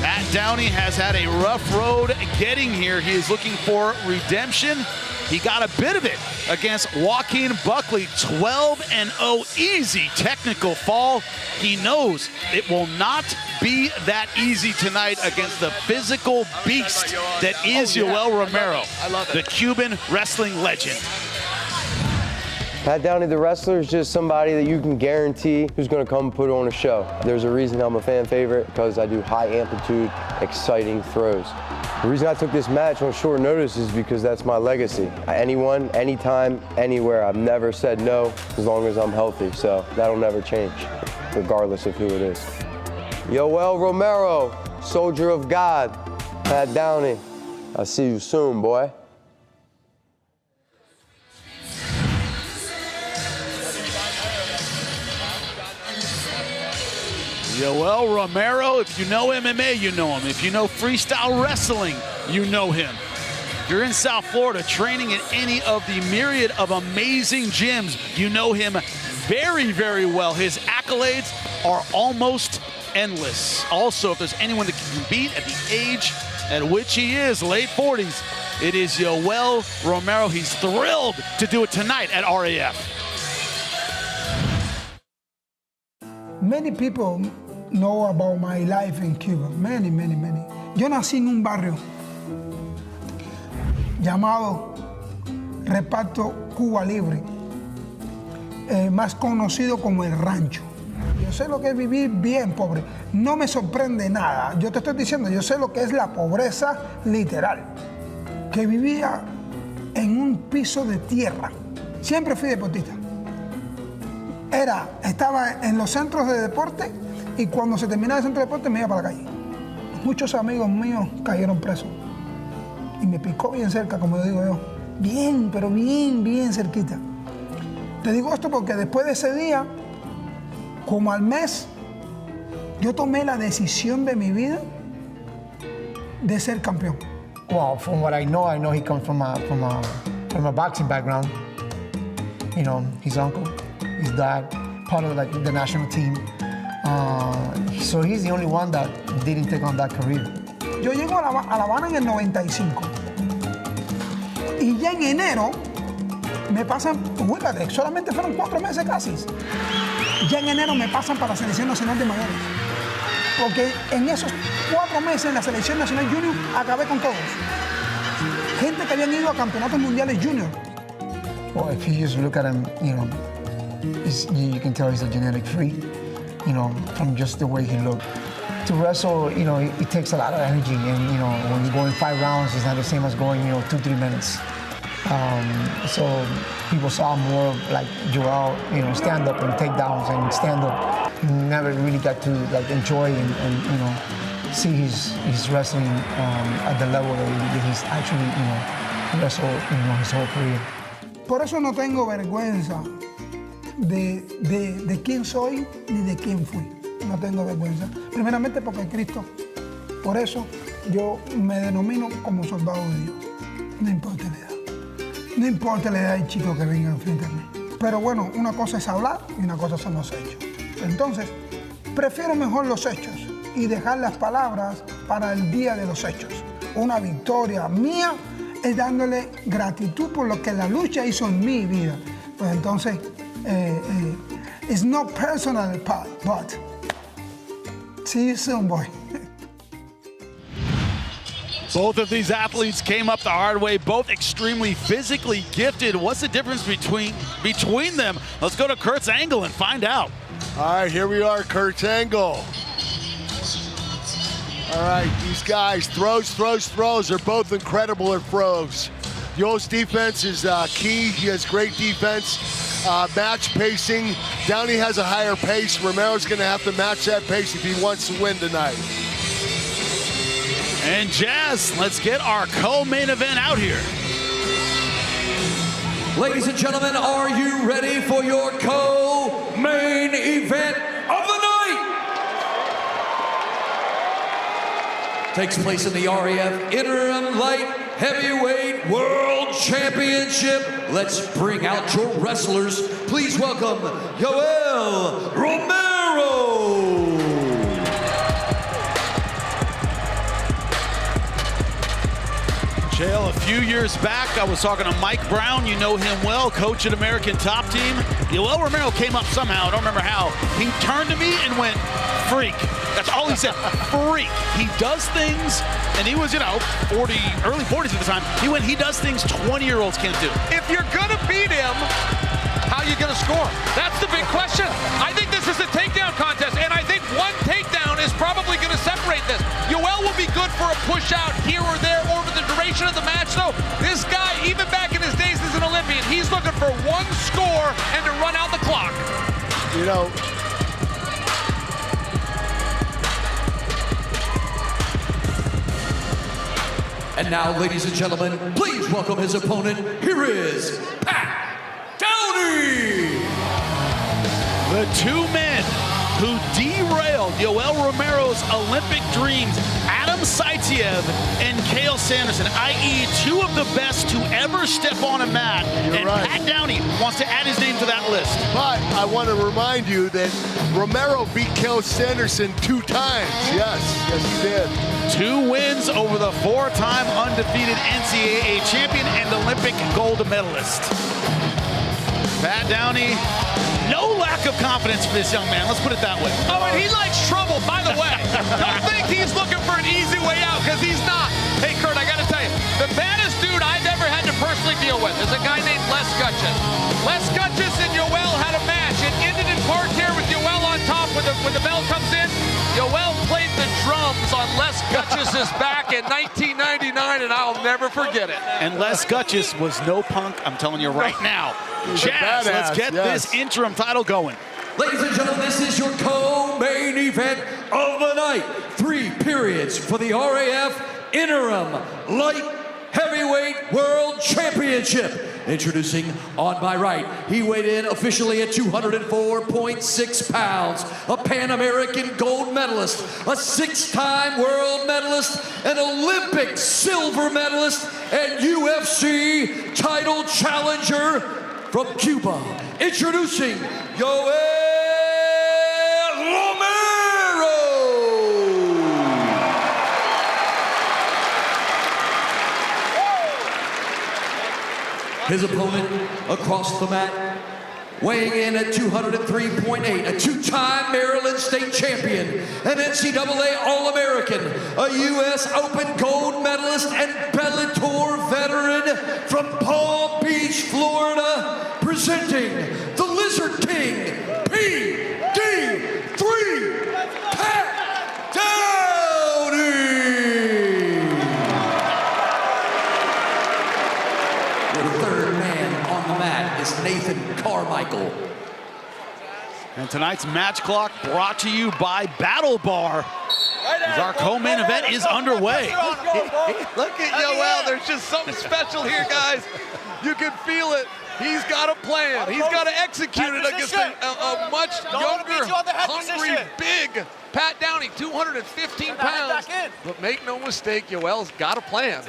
[SPEAKER 1] Pat Downey has had a rough road getting here. He is looking for redemption. He got a bit of it against Joaquin Buckley, 12-0, easy technical fall. He knows it will not be that easy tonight against the physical beast that is Yoel Romero, the Cuban wrestling legend.
[SPEAKER 10] Pat Downey, the wrestler, is just somebody that you can guarantee who's going to come put on a show. There's a reason I'm a fan favorite, because I do high amplitude, exciting throws. The reason I took this match on short notice is because that's my legacy. Anyone, anytime, anywhere. I've never said no as long as I'm healthy, so that'll never change, regardless of who it is. Yoel Romero, soldier of God. Pat Downey, I'll see you soon, boy.
[SPEAKER 1] Yoel Romero, if you know MMA, you know him. If you know freestyle wrestling, you know him. If you're in South Florida training in any of the myriad of amazing gyms, you know him very, very well. His accolades are almost endless. Also, if there's anyone that can compete at the age at which he is, late 40s, it is Yoel Romero. He's thrilled to do it tonight at RAF.
[SPEAKER 23] Many people know about my life in Cuba. Many, many, many. Yo nací en un barrio llamado Reparto Cuba Libre, más conocido como El Rancho. Yo sé lo que es vivir bien pobre. No me sorprende nada. Yo te estoy diciendo, yo sé lo que es la pobreza literal. Que vivía en un piso de tierra. Siempre fui deportista. Estaba en los centros de deporte y cuando se terminaba el centro de deporte me iba para la calle. Muchos amigos míos cayeron presos y me picó bien cerca, como yo digo yo. Bien, pero bien, bien cerquita. Te digo esto porque después de ese día, como al mes, yo tomé la decisión de mi vida de ser campeón.
[SPEAKER 16] Well, from what I know he comes from a boxing background. You know, his uncle, his dad, part of the national team. So he's the only one that didn't take on that career.
[SPEAKER 23] Yo llego a La Habana en el 95 y ya en enero me pasan, fíjate, solamente fueron 4 meses casi. Ya en enero me pasan para la Selección Nacional de Mayores. Porque en esos 4 meses en la Selección Nacional Junior acabé con todos. Gente que habían ido a campeonatos mundiales junior.
[SPEAKER 16] Well, if you just look at him, you know, you can tell he's a genetic freak, you know, from just the way he looked. to wrestle, you know, it takes a lot of energy, and you know, when you're going 5 rounds, it's not the same as going, you know, 2-3 minutes. So people saw more of like Joel, you know, stand up and takedowns and stand up. Never really got to like enjoy and you know, see his wrestling at the level that he's actually, you know, wrestled, you know, his whole career.
[SPEAKER 23] Por eso no tengo vergüenza de quién soy ni de quién fui. No tengo vergüenza. Primeramente porque Cristo. Por eso yo me denomino como soldado de Dios. No importa la edad. No importa la edad del chico que venga enfrente a mí. Pero bueno, una cosa es hablar y una cosa son los hechos. Entonces, prefiero mejor los hechos y dejar las palabras para el día de los hechos. Una victoria mía es dándole gratitud por lo que la lucha hizo en mi vida. Pues entonces, it's not personal, but see you soon, boy.
[SPEAKER 1] Both of these athletes came up the hard way, both extremely physically gifted. What's the difference between them? Let's go to Kurt's angle and find out.
[SPEAKER 14] All right, here we are, Kurt's angle. All right, these guys, throws. They're both incredible at throws. Yoel's defense is key. He has great defense. Match pacing. Downey has a higher pace. Romero's gonna have to match that pace if he wants to win tonight.
[SPEAKER 1] And Jazz, let's get our co-main event out here.
[SPEAKER 8] Ladies and gentlemen, are you ready for your co-main event of the night? Takes place in the RAF Interim Light Heavyweight World Championship. Let's bring out your wrestlers. Please welcome Yoel Romero.
[SPEAKER 1] Jail, a few years back, I was talking to Mike Brown. You know him well, coach at American Top Team. Yoel Romero came up somehow, I don't remember how. He turned to me and went, freak. That's all he said, freak. He does things, and he was, you know, early 40s at the time. He does things 20-year-olds can't do.
[SPEAKER 7] If you're gonna beat him, how are you gonna score? That's the big question. I think this is a takedown contest, and I think one takedown is probably gonna separate this. Yoel will be good for a push out here or there over the duration of the match, though. This guy, even back in his days as an Olympian, he's looking for one score and to run out the clock.
[SPEAKER 14] You know,
[SPEAKER 8] and now, ladies and gentlemen, please welcome his opponent. Here is Pat Downey.
[SPEAKER 1] The two men who derailed Yoel Romero's Olympic dreams, Adam Saitiev and Cael Sanderson, i.e. two of the best to ever step on a mat.
[SPEAKER 14] You're right.
[SPEAKER 1] Pat Downey wants to add his name to that list.
[SPEAKER 14] But I want to remind you that Romero beat Cael Sanderson 2 times. Yes, he did.
[SPEAKER 1] 2 wins over the 4-time undefeated NCAA champion and Olympic gold medalist. Pat Downey, no lack of confidence for this young man. Let's put it that way.
[SPEAKER 7] Oh, and he likes trouble, by the way. Don't think he's looking for an easy way out, because he's not. Hey, Kurt, I got to tell you, the baddest dude I've ever had to personally deal with is a guy named Les Gutchess. Les Gutchess and Yoel had a match. It ended in part here with Yoel on top when the bell comes in. Yoel played the drums on Les Gutchess's back in 1999, and I'll never forget it.
[SPEAKER 1] And Les Gutchess was no punk, I'm telling you right now. Jazz, let's get this interim title going.
[SPEAKER 8] Ladies and gentlemen, this is your co-main event of the night. 3 periods for the RAF Interim Light Heavyweight World Championship. Introducing on my right, he weighed in officially at 204.6 pounds, a Pan American gold medalist, a 6-time world medalist, an Olympic silver medalist, and UFC title challenger from Cuba. Introducing Yoel Romero. His opponent across the mat, weighing in at 203.8, a 2-time Maryland State champion, an NCAA All-American, a U.S. Open gold medalist and Bellator veteran from Palm Beach, Florida, presenting the Lizard King, PD3, Pat Downey. the mat is Nathan Carmichael.
[SPEAKER 1] And tonight's match clock brought to you by Battle Bar. As our co-main event is underway.
[SPEAKER 20] Look at Yoel. There's just something special here, guys. You can feel it. He's got a plan. He's got to execute it against a much younger, hungry, big Pat Downey, 215 pounds. But make no mistake, Yoel's got a plan.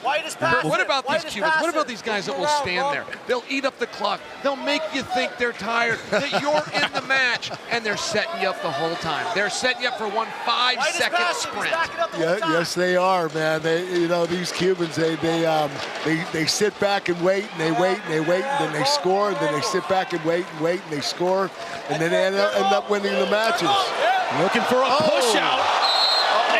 [SPEAKER 20] What about these Cubans? What about these guys that will stand there? They'll eat up the clock. They'll make you think they're tired, that you're in the match, and they're setting you up the whole time. They're setting you up for one 5-second sprint.
[SPEAKER 14] Yeah, yes, they are, man. These Cubans, they sit back and wait, and they wait, and they wait, and then they score, and then they sit back and wait, and they score, and then they end up winning the matches.
[SPEAKER 1] Looking for a push out.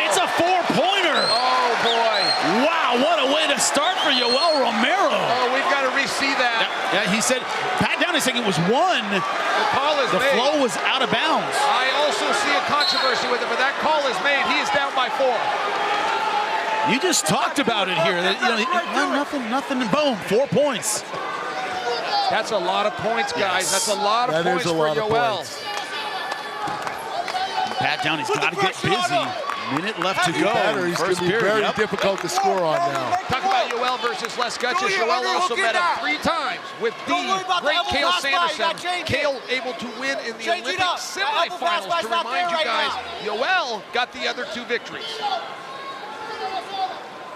[SPEAKER 1] It's a 4-pointer.
[SPEAKER 20] Oh, boy.
[SPEAKER 1] Wow, what a way to start for Yoel Romero.
[SPEAKER 20] Oh, we've got to re-see that.
[SPEAKER 1] Yeah, he said, Pat Downey saying it was one.
[SPEAKER 20] The call is
[SPEAKER 1] made. The flow was out of bounds.
[SPEAKER 20] I also see a controversy with it, but that call is made. He is down by 4.
[SPEAKER 1] You just talked about it here. Nothing, boom, 4 points.
[SPEAKER 20] That's a lot of points, guys. That's a lot of points for Yoel.
[SPEAKER 1] Pat Downey's got to get busy. Minute left to go.
[SPEAKER 14] He's going to be very difficult to score on now.
[SPEAKER 20] Talk about Yoel versus Les Gutches. Yoel also met him 3 times with the great Cael Sanderson. Cael able to win in the Olympic semifinals. To remind you guys, Yoel got the other 2 victories.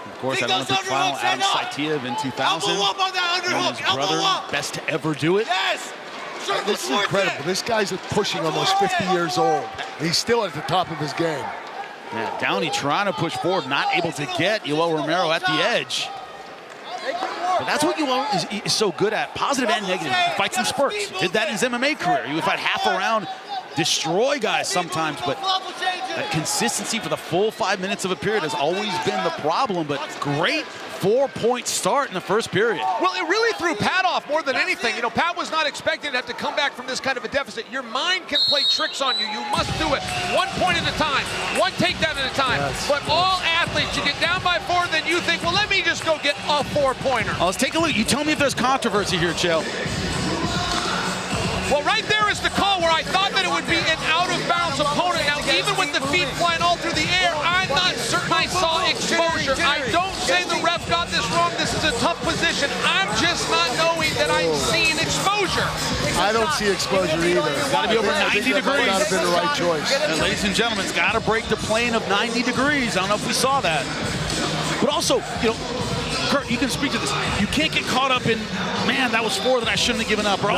[SPEAKER 1] Of course, at Olympic final, Adam Saitiev in 2000. And his brother, best to ever do it.
[SPEAKER 14] This is incredible. This guy's pushing almost 50 years old. He's still at the top of his game.
[SPEAKER 1] Yeah, Downey trying to push forward, not able to get Yoel Romero at the edge. But that's what Yoel is so good at, positive and negative. He fights in spurts. He did that in his MMA career. He would fight half a round, destroy guys sometimes, but that consistency for the full 5 minutes of a period has always been the problem. But great 4-point start in the first period.
[SPEAKER 20] Well, it really threw Pat off more than anything. You know, Pat was not expecting to have to come back from this kind of a deficit. Your mind can play tricks on you. You must do it 1 point at a time, 1 takedown at a time. Yes. But all athletes, you get down by 4, then you think, well, let me just go get a 4-pointer.
[SPEAKER 1] Let's take a look. You tell me if there's controversy here, Chael.
[SPEAKER 20] Well, right there is the call where I thought that it would be an out-of-bounds opponent. Now, even with the feet flying all through the air, I'm not certain I saw exposure. I don't say the ref got this wrong. This is a tough position. I'm just not knowing that I'm seeing exposure.
[SPEAKER 14] I don't see exposure either.
[SPEAKER 1] It's got to be over 90 degrees.
[SPEAKER 14] That might not have been the right choice.
[SPEAKER 1] And ladies and gentlemen, it's got to break the plane of 90 degrees. I don't know if we saw that. But also, Kurt, you can speak to this. You can't get caught up in, man, that was 4 that I shouldn't have given up. Or,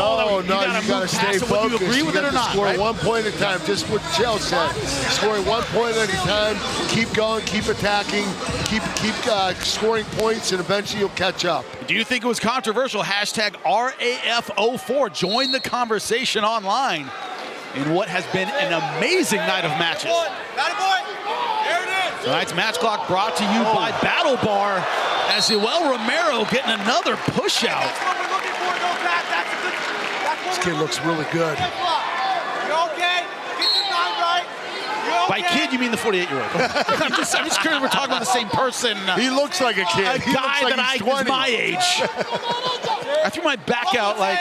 [SPEAKER 14] you got to stay focused.
[SPEAKER 1] You agree with it or not?
[SPEAKER 14] Score 1 point at a time, just what Chael said. Scoring 1 point at a time, keep going, keep attacking, keep scoring points, and eventually you'll catch up.
[SPEAKER 1] Do you think it was controversial? Hashtag RAF04. Join the conversation online in what has been an amazing night of matches. Tonight's match clock brought to you by Battle Bar, as Yoel Romero getting another push out.
[SPEAKER 14] This kid looks really good.
[SPEAKER 1] By kid, you mean the 48-year-old? I'm just curious we're talking about the same person.
[SPEAKER 14] He looks like a kid.
[SPEAKER 1] A guy that is my age. I threw my back out like,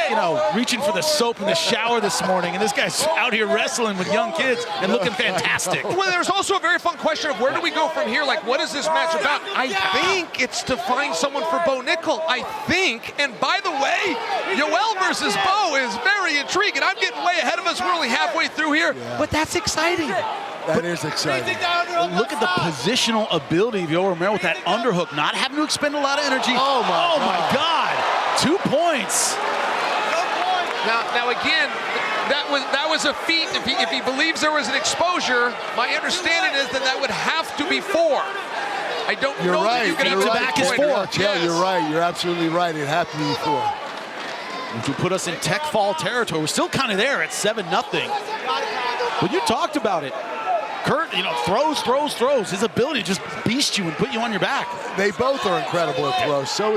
[SPEAKER 1] reaching for the soap in the shower this morning, and this guy's out here wrestling with young kids and looking fantastic.
[SPEAKER 20] Well, there's also a very fun question of where do we go from here? Like, what is this match about? I think it's to find someone for Bo Nickel. I think, and by the way, Yoel versus Bo is very intriguing. I'm getting way ahead of us. We're only halfway through here, but that's exciting.
[SPEAKER 14] That is exciting.
[SPEAKER 1] Look at the positional ability of Yoel Romero with that underhook, not having to expend a lot of energy.
[SPEAKER 14] Oh my
[SPEAKER 1] God. 2 points.
[SPEAKER 20] Now again, that was a feat. If he believes there was an exposure, my understanding is that would have to be 4. I don't know that you can have
[SPEAKER 1] back is 4.
[SPEAKER 14] Yeah, you're right. You're absolutely right. It had to be 4.
[SPEAKER 1] Which would put us in tech fall territory. We're still kind of there at 7-0. But you talked about it. Kurt, throws. His ability to just beast you and put you on your back.
[SPEAKER 14] They both are incredible at throws. So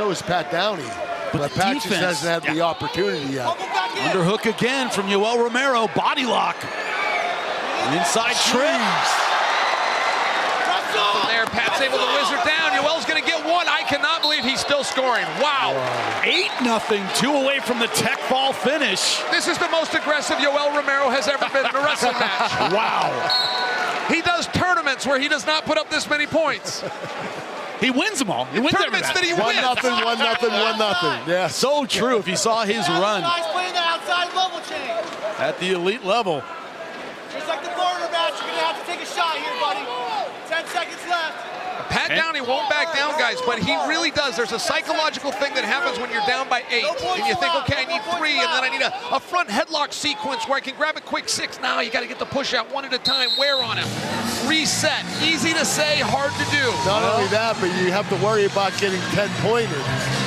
[SPEAKER 14] is Pat Downey. But Pat just hasn't had the opportunity yet.
[SPEAKER 1] Underhook again from Yoel Romero. Body lock. Inside trim.
[SPEAKER 20] From there, there. Pat's able to whizzer down. Yoel's going to get one. I cannot believe he's still scoring. Wow.
[SPEAKER 1] 8-0, 2 away from the tech fall finish.
[SPEAKER 20] This is the most aggressive Yoel Romero has ever been in a wrestling match.
[SPEAKER 1] Wow.
[SPEAKER 20] He does tournaments where he does not put up this many points.
[SPEAKER 1] He wins them all. He wins
[SPEAKER 20] tournaments that he wins.
[SPEAKER 14] 1-0, 1-0. Yeah.
[SPEAKER 1] So true. If you saw his run
[SPEAKER 15] Guys playing the outside level change.
[SPEAKER 1] at the elite level.
[SPEAKER 15] Just like the Florida match, you're going to have to take a shot here, buddy. 10 seconds left.
[SPEAKER 20] Pat Downey won't back down, guys, but he really does. There's a psychological thing that happens when you're down by 8. And you think, okay, I need 3, and then I need a front headlock sequence where I can grab a quick 6. Now you got to get the push out one at a time. Wear on him. Reset. Easy to say, hard to do.
[SPEAKER 14] Not only that, but you have to worry about getting 10-pointed.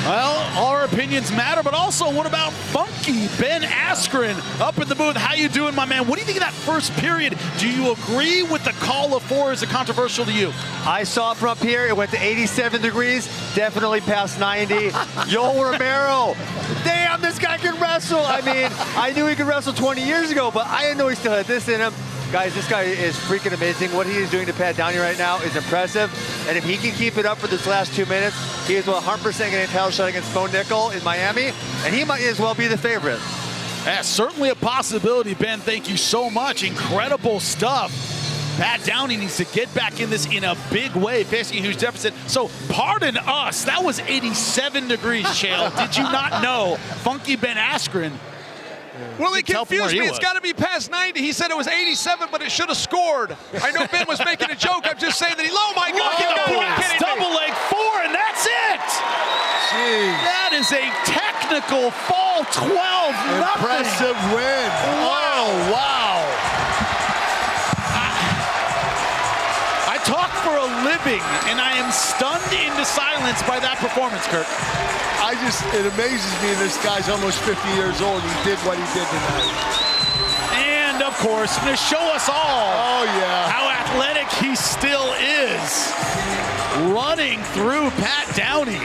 [SPEAKER 1] Well, all our opinions matter, but also what about Funky Ben Askren up in the booth? How you doing, my man? What do you think of that first period? Do you agree with the call of 4? Is it controversial to you?
[SPEAKER 17] I saw it from up here. It went to 87 degrees, definitely past 90. Yoel Romero, damn, this guy can wrestle. I mean, I knew he could wrestle 20 years ago, but I didn't know he still had this in him. Guys, this guy is freaking amazing. What he is doing to Pat Downey right now is impressive. And if he can keep it up for this last 2 minutes, he is 100% getting a title shot against Bo Nickel in Miami, and he might as well be the favorite.
[SPEAKER 1] That's certainly a possibility, Ben. Thank you so much. Incredible stuff. Pat Downey needs to get back in this in a big way, facing a huge deficit. So pardon us, that was 87 degrees, Chael. Did you not know Funky Ben Askren?
[SPEAKER 20] Well, he confused me. It's got to be past 90. He said it was 87, but it should have scored. I know Ben was making a joke. I'm just saying that he, oh my God,
[SPEAKER 1] double leg 4, and that's it.
[SPEAKER 14] Jeez.
[SPEAKER 1] That is a technical fall 12.
[SPEAKER 14] Impressive win.
[SPEAKER 1] Wow.
[SPEAKER 14] Oh, wow.
[SPEAKER 1] I talk for a living, and I am stunned into silence by that performance, Kurt.
[SPEAKER 14] It amazes me this guy's almost 50 years old. He did what he did tonight.
[SPEAKER 1] And of course, to show us all how athletic he still is, running through Pat Downey.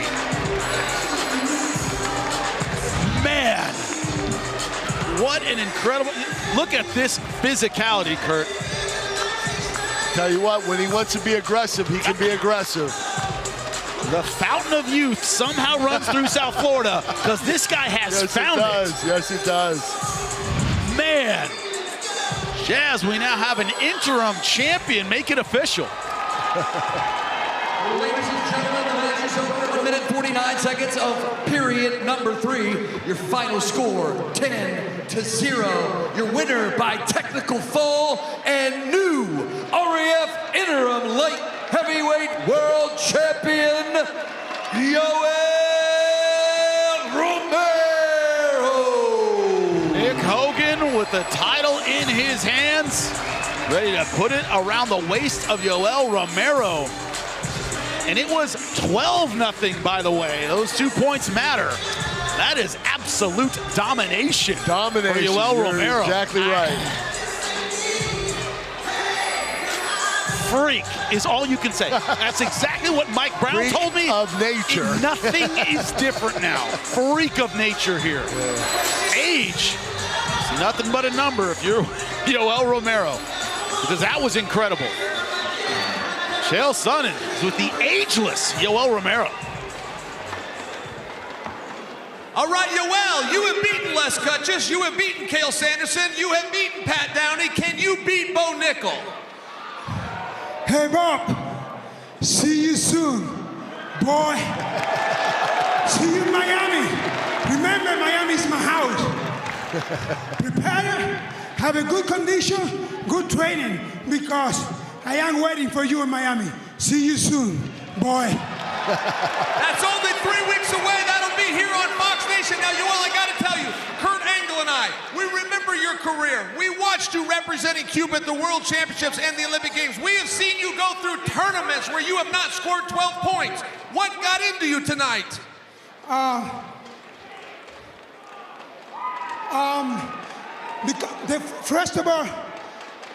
[SPEAKER 1] Man, what an incredible, look at this physicality, Kurt.
[SPEAKER 14] Tell you what, when he wants to be aggressive, he can be aggressive.
[SPEAKER 1] The fountain of youth somehow runs through South Florida because this guy has found it.
[SPEAKER 14] Yes, it does.
[SPEAKER 1] Man, Jazz, we now have an interim champion. Make it official.
[SPEAKER 8] Ladies and gentlemen, the match is over. 1 minute 49 seconds of period number 3. Your final score, 10-0. Your winner by technical fall and new RAF interim light heavyweight world champion, Yoel Romero.
[SPEAKER 1] Nick Hogan with the title in his hands, ready to put it around the waist of Yoel Romero. And it was 12-0, by the way. Those 2 points matter. That is absolute domination.
[SPEAKER 14] Domination.
[SPEAKER 1] For Yoel Romero.
[SPEAKER 14] Exactly right.
[SPEAKER 1] Freak is all you can say. That's exactly what Mike Brown
[SPEAKER 14] Freak
[SPEAKER 1] told me.
[SPEAKER 14] of nature.
[SPEAKER 1] Nothing is different now. Freak of nature here. Age, it's nothing but a number if you're Yoel Romero, because that was incredible. Chael Sonnen is with the ageless Yoel Romero.
[SPEAKER 20] All right, Yoel, you have beaten Les Cutchess. You have beaten Cael Sanderson. You have beaten Pat Downey. Can you beat Bo Nickel?
[SPEAKER 18] Hey, Bob, see you soon, boy. See you in Miami. Remember, Miami is my house. Prepare, have a good condition, good training, because I am waiting for you in Miami. See you soon, boy.
[SPEAKER 20] That's only 3 weeks away. That'll be here on Fox Nation. Now, Yoel, I got to tell you, Kurt Angle and I, we remember your career. We watched you representing Cuba at the World Championships and the Olympic Games. We have seen you go through tournaments where you have not scored 12 points. What got into you tonight?
[SPEAKER 23] First of all,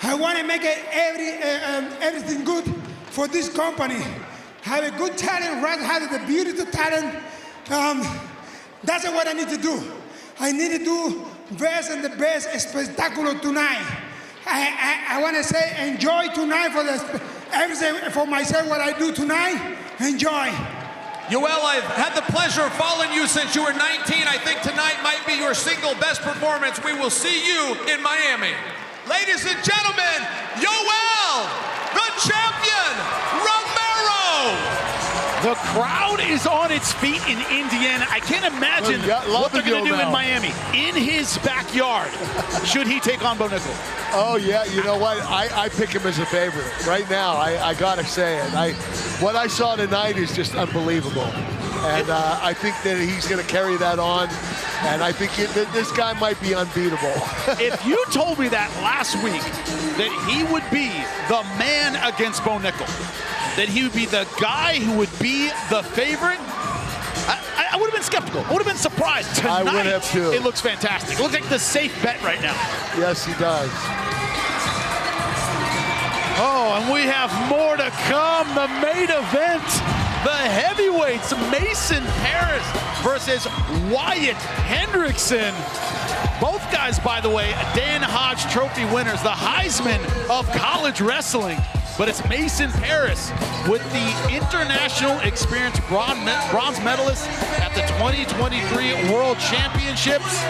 [SPEAKER 23] I want to make everything good for this company. Have a good talent, right? Have the beautiful talent. That's what I need to do. I need to do best and the best spectacular tonight. I want to say enjoy tonight for the
[SPEAKER 18] everything for myself, what I do tonight, enjoy.
[SPEAKER 7] Yoel, I've had the pleasure of following you since you were 19. I think tonight might be your single best performance. We will see you in Miami. Ladies and gentlemen, Yoel, the champion, Romero.
[SPEAKER 1] The crowd is on its feet in Indiana. I can't imagine what they're going to do in Miami. In his backyard, should he take on Bo Nickel.
[SPEAKER 14] Oh, yeah, you know what? I pick him as a favorite. Right now, I got to say it. What I saw tonight is just unbelievable. And I think that he's going to carry that on. And I think this guy might be unbeatable.
[SPEAKER 1] If you told me that last week, that he would be the man against Bo Nickel, that he would be the guy who would be the favorite, I would have been skeptical. I would have been surprised. Tonight,
[SPEAKER 14] I would have too.
[SPEAKER 1] It looks fantastic. It looks like the safe bet right now.
[SPEAKER 14] Yes, he does.
[SPEAKER 1] Oh, and we have more to come. The main event, the heavyweights, Mason Parris versus Wyatt Hendrikson. Both guys, by the way, Dan Hodge Trophy winners, the Heisman of college wrestling. But it's Mason Parris with the international experience bronze medalist at the 2023 World Championships.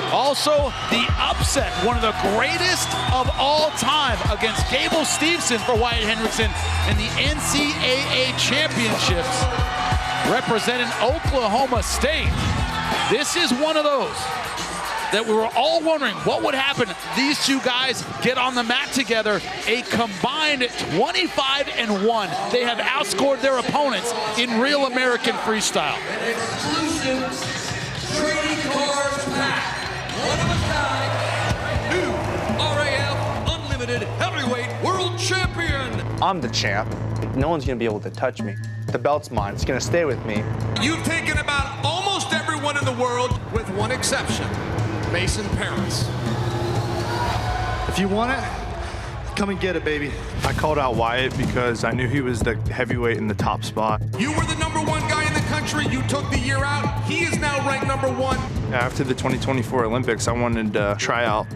[SPEAKER 1] Also, the upset, one of the greatest of all time against Gable Stevenson for Wyatt Hendrickson in the NCAA Championships, representing Oklahoma State. This is one of those that we were all wondering what would happen. These two guys get on the mat together, a combined 25-1. They have outscored their opponents in real American freestyle.
[SPEAKER 8] An exclusive trading cards pack. One of a kind. New RAF Unlimited Heavyweight World Champion.
[SPEAKER 17] I'm the champ. No one's gonna be able to touch me. The belt's mine. It's gonna stay with me.
[SPEAKER 7] You've taken about almost everyone in the world, with one exception, Mason Parris.
[SPEAKER 17] If you want it, come and get it, baby.
[SPEAKER 13] I called out Wyatt because I knew he was the heavyweight in the top spot.
[SPEAKER 7] You were the #1 guy in the country. You took the year out. He is now ranked #1.
[SPEAKER 13] After the 2024 Olympics, I wanted to try out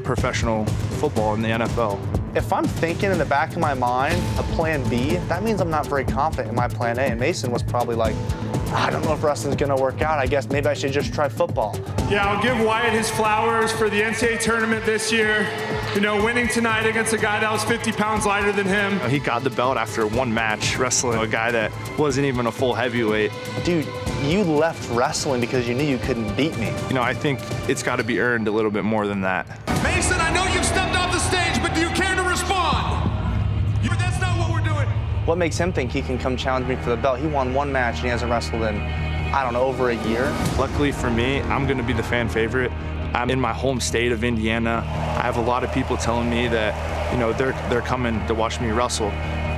[SPEAKER 13] professional football in the NFL.
[SPEAKER 17] If I'm thinking in the back of my mind a plan B, that means I'm not very confident in my plan A. And Mason was probably like, I don't know if wrestling's gonna work out. I guess maybe I should just try football.
[SPEAKER 19] Yeah, I'll give Wyatt his flowers for the NCAA tournament this year. You know, winning tonight against a guy that was 50 pounds lighter than him.
[SPEAKER 13] He got the belt after one match, wrestling a guy that wasn't even a full heavyweight.
[SPEAKER 17] Dude, you left wrestling because you knew you couldn't beat me.
[SPEAKER 13] You know, I think it's got to be earned a little bit more than that.
[SPEAKER 7] Mason, I know you've stepped off the stage, but do you care to respond? That's not what we're doing.
[SPEAKER 17] What makes him think he can come challenge me for the belt? He won one match and he hasn't wrestled in, I don't know, over a year.
[SPEAKER 13] Luckily for me, I'm going to be the fan favorite. I'm in my home state of Indiana. I have a lot of people telling me that, you know, they're coming to watch me wrestle.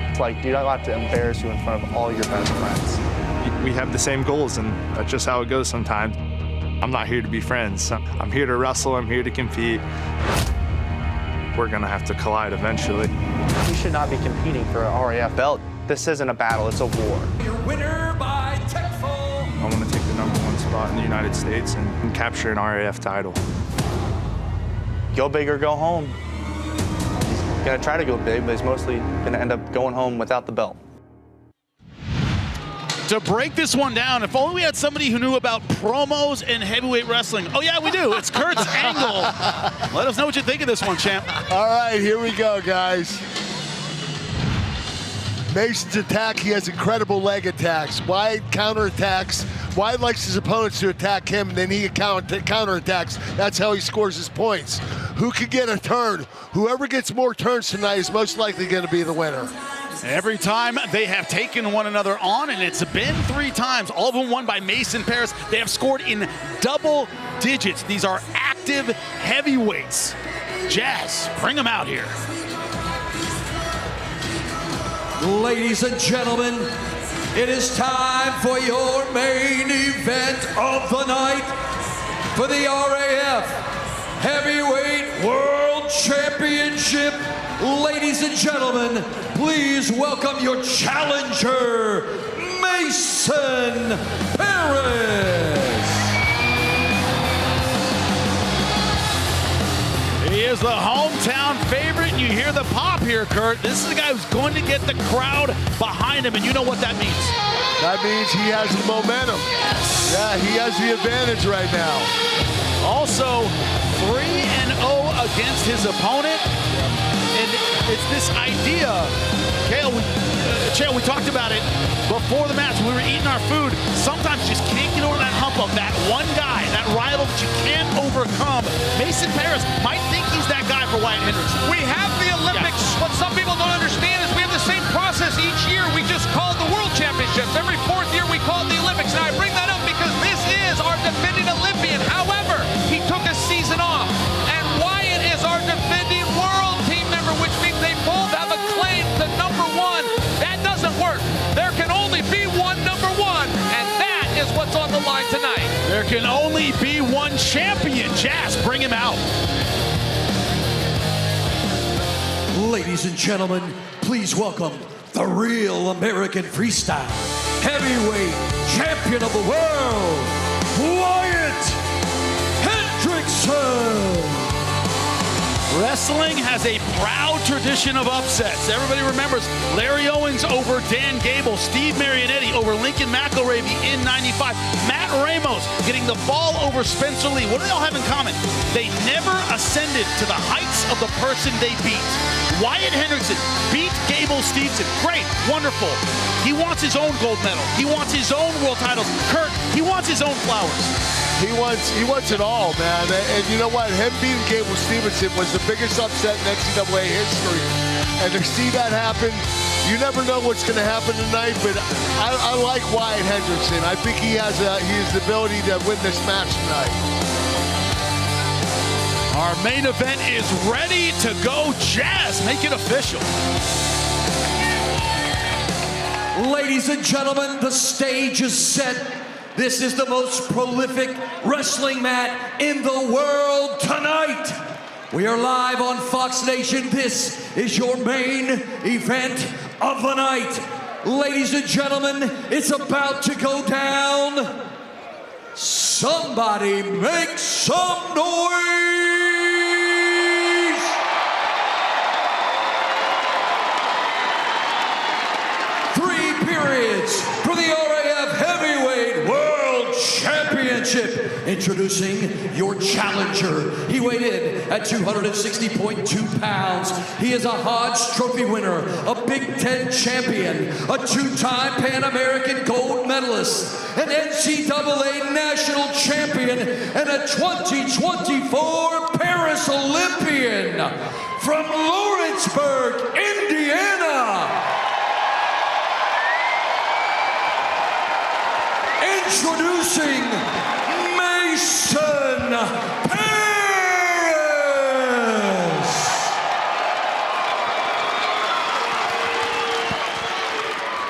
[SPEAKER 17] It's like, dude, I have to embarrass you in front of all your best friends.
[SPEAKER 13] We have the same goals, and that's just how it goes sometimes. I'm not here to be friends. I'm here to wrestle. I'm here to compete. We're going to have to collide eventually.
[SPEAKER 17] You should not be competing for an RAF belt. This isn't a battle, it's a war.
[SPEAKER 8] Your winner by techfall.
[SPEAKER 13] I want to take the #1 spot in the United States and capture an RAF title.
[SPEAKER 17] Go big or go home. He's gonna try to go big, but he's mostly gonna end up going home without the belt.
[SPEAKER 1] To break this one down, if only we had somebody who knew about promos and heavyweight wrestling. Oh yeah, we do. It's Kurt's Angle. Let us know what you think of this one, champ.
[SPEAKER 14] All right, here we go, guys. Mason's attack, he has incredible leg attacks. Wyatt counterattacks. Wyatt likes his opponents to attack him, and then he counterattacks. That's how he scores his points. Who can get a turn? Whoever gets more turns tonight is most likely going to be the winner.
[SPEAKER 1] Every time they have taken one another on, and it's been 3 times, all of them won by Mason Parris. They have scored in double digits. These are active heavyweights. Jazz, bring them out here.
[SPEAKER 8] Ladies and gentlemen, it is time for your main event of the night for the RAF Heavyweight World Championship. Ladies and gentlemen, please welcome your challenger, Mason Parris.
[SPEAKER 1] He is the hometown favorite. you hear the pop here, Kurt, this is the guy who's going to get the crowd behind him, and you know what that means.
[SPEAKER 14] That means he has the momentum. Yes. Yeah, he has the advantage right now.
[SPEAKER 1] Also, 3-0 against his opponent. And it's this idea, Chael, we talked about it before the match. We were eating our food. Sometimes you just can't get over that hump of that one guy, that rival that you can't overcome. Mason Parris might think he's that guy for Wyatt Hendrikson.
[SPEAKER 20] We have the Olympics. What some people don't understand is we have the same process each year. We just call it the World Championships. Every 4th year we call it the Olympics. And I bring that up because this is our defending Olympian. However, he took a season off. And Wyatt is our defending world team member, which means they both have a claim to #1. That doesn't work. There can only be one #1, and that is what's on the line tonight.
[SPEAKER 1] There can only be one champion. Jazz, bring him out.
[SPEAKER 8] Ladies and gentlemen, please welcome the real American Freestyle heavyweight champion of the world, Wyatt Hendrikson.
[SPEAKER 1] Wrestling has a proud tradition of upsets. Everybody remembers Larry Owens over Dan Gable, Steve Marionetti over Lincoln McElravy in '95, Matt Ramos getting the fall over Spencer Lee. What do they all have in common? They never ascended to the heights of the person they beat. Wyatt Hendrikson beat Gable Stevenson. Great, wonderful. He wants his own gold medal. He wants his own world titles. Kurt, he wants his own flowers.
[SPEAKER 14] He wants it all, man. And you know what? Him beating Gable Stevenson was the biggest upset in NCAA history. And to see that happen, you never know what's going to happen tonight. But I like Wyatt Hendrikson. I think he has the ability to win this match tonight.
[SPEAKER 1] Our main event is ready to go. Jazz, make it official.
[SPEAKER 8] Ladies and gentlemen, the stage is set. This is the most prolific wrestling mat in the world tonight. We are live on Fox Nation. This is your main event of the night. Ladies and gentlemen, it's about to go down. Somebody make some noise! 3 periods for the RAF Heavyweight World Championship. Introducing your challenger. He weighed in at 260.2 pounds. He is a Hodge Trophy winner, a Big Ten champion, a 2-time Pan American gold medalist, an NCAA national champion, and a 2024 Paris Olympian from Lawrenceburg, Indiana. Introducing Mason Parris.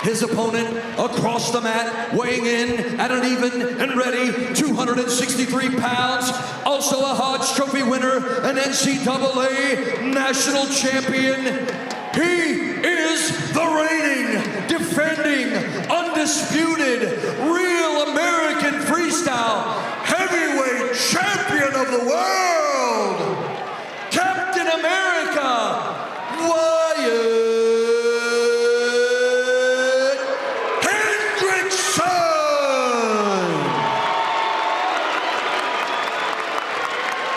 [SPEAKER 8] His opponent across the mat, weighing in at an even and ready 263 pounds. Also a Hodge Trophy winner, an NCAA national champion. He is the reigning, defending, undisputed, real American Freestyle heavyweight champion of the world, Captain America, Wyatt Hendrikson.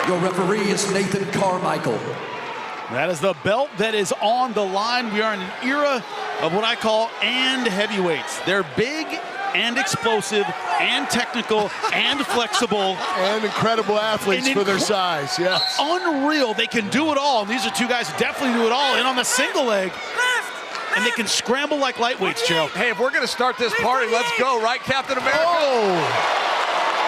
[SPEAKER 8] Your referee is Nathan Carmichael.
[SPEAKER 1] That is the belt that is on the line. We are in an era of what I call and heavyweights. They're big and explosive and technical and flexible.
[SPEAKER 14] And incredible athletes for their size, yes.
[SPEAKER 1] Unreal. They can do it all. And these are two guys who definitely do it all. And on the single leg, and they can scramble like lightweights, Joe.
[SPEAKER 7] Hey, if we're going to start this party, let's go, right, Captain America?
[SPEAKER 1] Oh!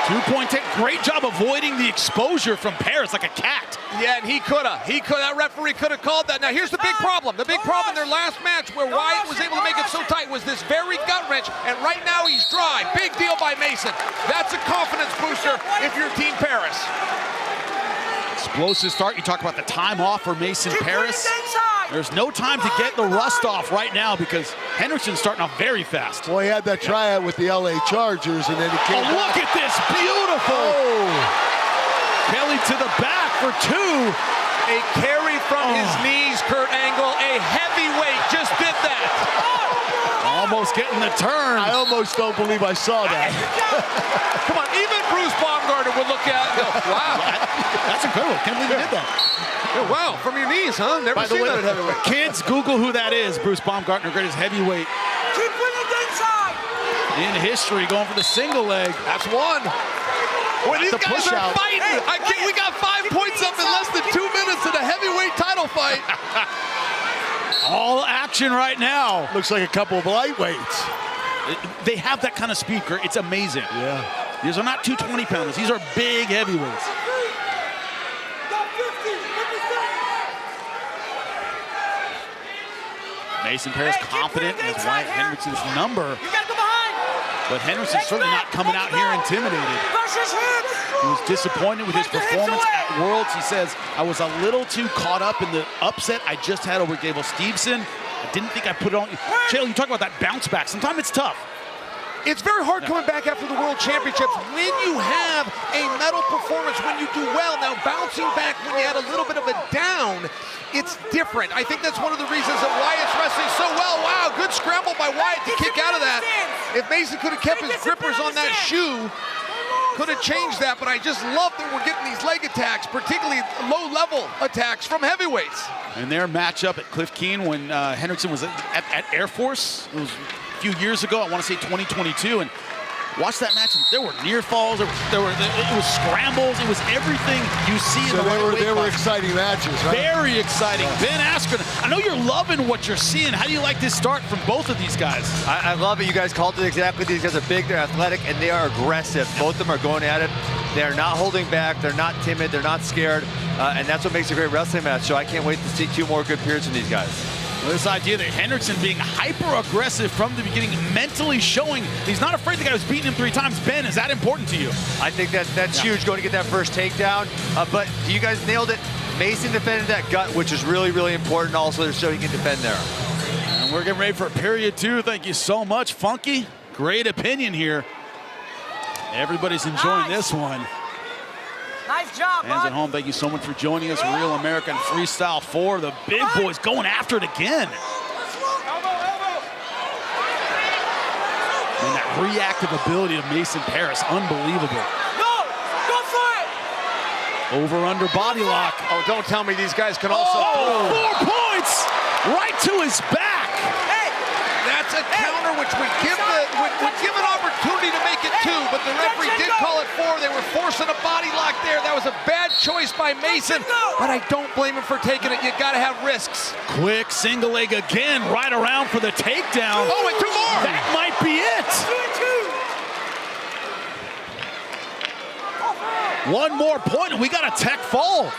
[SPEAKER 1] 2-point take. Great job avoiding the exposure from Parris like a cat.
[SPEAKER 7] Yeah, and he could have. That referee could have called that. Now, here's the big problem. The big problem in their last match where Wyatt was able to make it so tight was this very gut wrench, and right now he's dry. Big deal by Mason. That's a confidence booster if you're Team Parris.
[SPEAKER 1] Explosive start. You talk about the time off for Mason Parris. There's no time to get the rust off right now because Hendrickson's starting off very fast.
[SPEAKER 14] Well, he had that tryout with the LA Chargers, and then he came back.
[SPEAKER 1] Look at this. Beautiful.
[SPEAKER 14] Oh.
[SPEAKER 1] Kelly to the back for 2.
[SPEAKER 7] A carry
[SPEAKER 20] from his knees, Kurt Angle. A heavyweight just did that.
[SPEAKER 1] Almost getting the turn.
[SPEAKER 14] I almost don't believe I saw that.
[SPEAKER 20] Come on, even Bruce Baumgartner would look at it and go, wow.
[SPEAKER 1] That's incredible. Can't believe he did that.
[SPEAKER 20] Yeah, wow, from your knees, huh? Never seen that at heavyweight.
[SPEAKER 1] Kids, Google who that is. Bruce Baumgartner, greatest heavyweight
[SPEAKER 15] Keep winning inside.
[SPEAKER 1] in history, going for the single leg.
[SPEAKER 20] That's one. Well, these guys are fighting. We got 5 points up in less than 2 minutes in a heavyweight title fight.
[SPEAKER 1] All action right now.
[SPEAKER 14] Looks like a couple of lightweights.
[SPEAKER 1] They have that kind of speed, Kurt. It's amazing.
[SPEAKER 14] Yeah.
[SPEAKER 1] These are not 220-pounders. These are big heavyweights. Mason Parris confident in his Wyatt Hendrickson's number. But Hendrickson's certainly not coming out here intimidated. He was disappointed with his performance at Worlds. He says, I was a little too caught up in the upset I just had over Gable Stevenson. I didn't think I put it on. Chael, you talk about that bounce back. Sometimes it's tough.
[SPEAKER 20] It's very hard coming back after the World Championships when you have a medal performance, when you do well. Now, bouncing back when you had a little bit of a down, it's different. I think that's one of the reasons that Wyatt's wrestling so well. Wow, good scramble by Wyatt to kick out of that. If Mason could have kept his grippers on that shoe, could have changed that, but I just love that we're getting these leg attacks, particularly low-level attacks from heavyweights.
[SPEAKER 1] And their matchup at Cliff Keen when Hendrickson was at Air Force, it was a few years ago, I want to say 2022, and watch that match. There were near falls, it was scrambles, it was everything you see in the lightweight.
[SPEAKER 14] They were exciting matches, right?
[SPEAKER 1] Very exciting. Ben Askren, I know you're loving what you're seeing. How do you like this start from both of these guys?
[SPEAKER 17] I love it. You guys called it exactly. These guys are big, they're athletic, and they are aggressive. Both of them are going at it. They're not holding back. They're not timid. They're not scared. And that's what makes a great wrestling match. So I can't wait to see 2 more good periods from these guys.
[SPEAKER 1] Well, this idea that Hendrickson being hyper-aggressive from the beginning, mentally showing he's not afraid the guy was beating him 3 times. Ben, is that important to you?
[SPEAKER 17] I think that's huge, going to get that first takedown. But you guys nailed it. Mason defended that gut, which is really, really important also, so he can defend there.
[SPEAKER 1] And we're getting ready for period 2. Thank you so much, Funky. Great opinion here. Everybody's enjoying this one.
[SPEAKER 15] Nice job,
[SPEAKER 1] Fans at home, thank you so much for joining us. Real American Freestyle 4. The big boys going after it again. And that reactive ability of Mason Parris, unbelievable.
[SPEAKER 15] Go for it!
[SPEAKER 1] Over-under body lock.
[SPEAKER 20] Oh, don't tell me these guys can also...
[SPEAKER 1] 4 points! Right to his back!
[SPEAKER 15] Hey!
[SPEAKER 20] That's a counter which would give an opportunity to make it 2, but the referee did call it 4. They were forcing a body lock there. That was a bad choice by Mason, but I don't blame him for taking it. You gotta have risks.
[SPEAKER 1] Quick single leg again, right around for the takedown.
[SPEAKER 20] Oh, and 2 more!
[SPEAKER 1] That might be it! 1 more point, and we got a tech fall.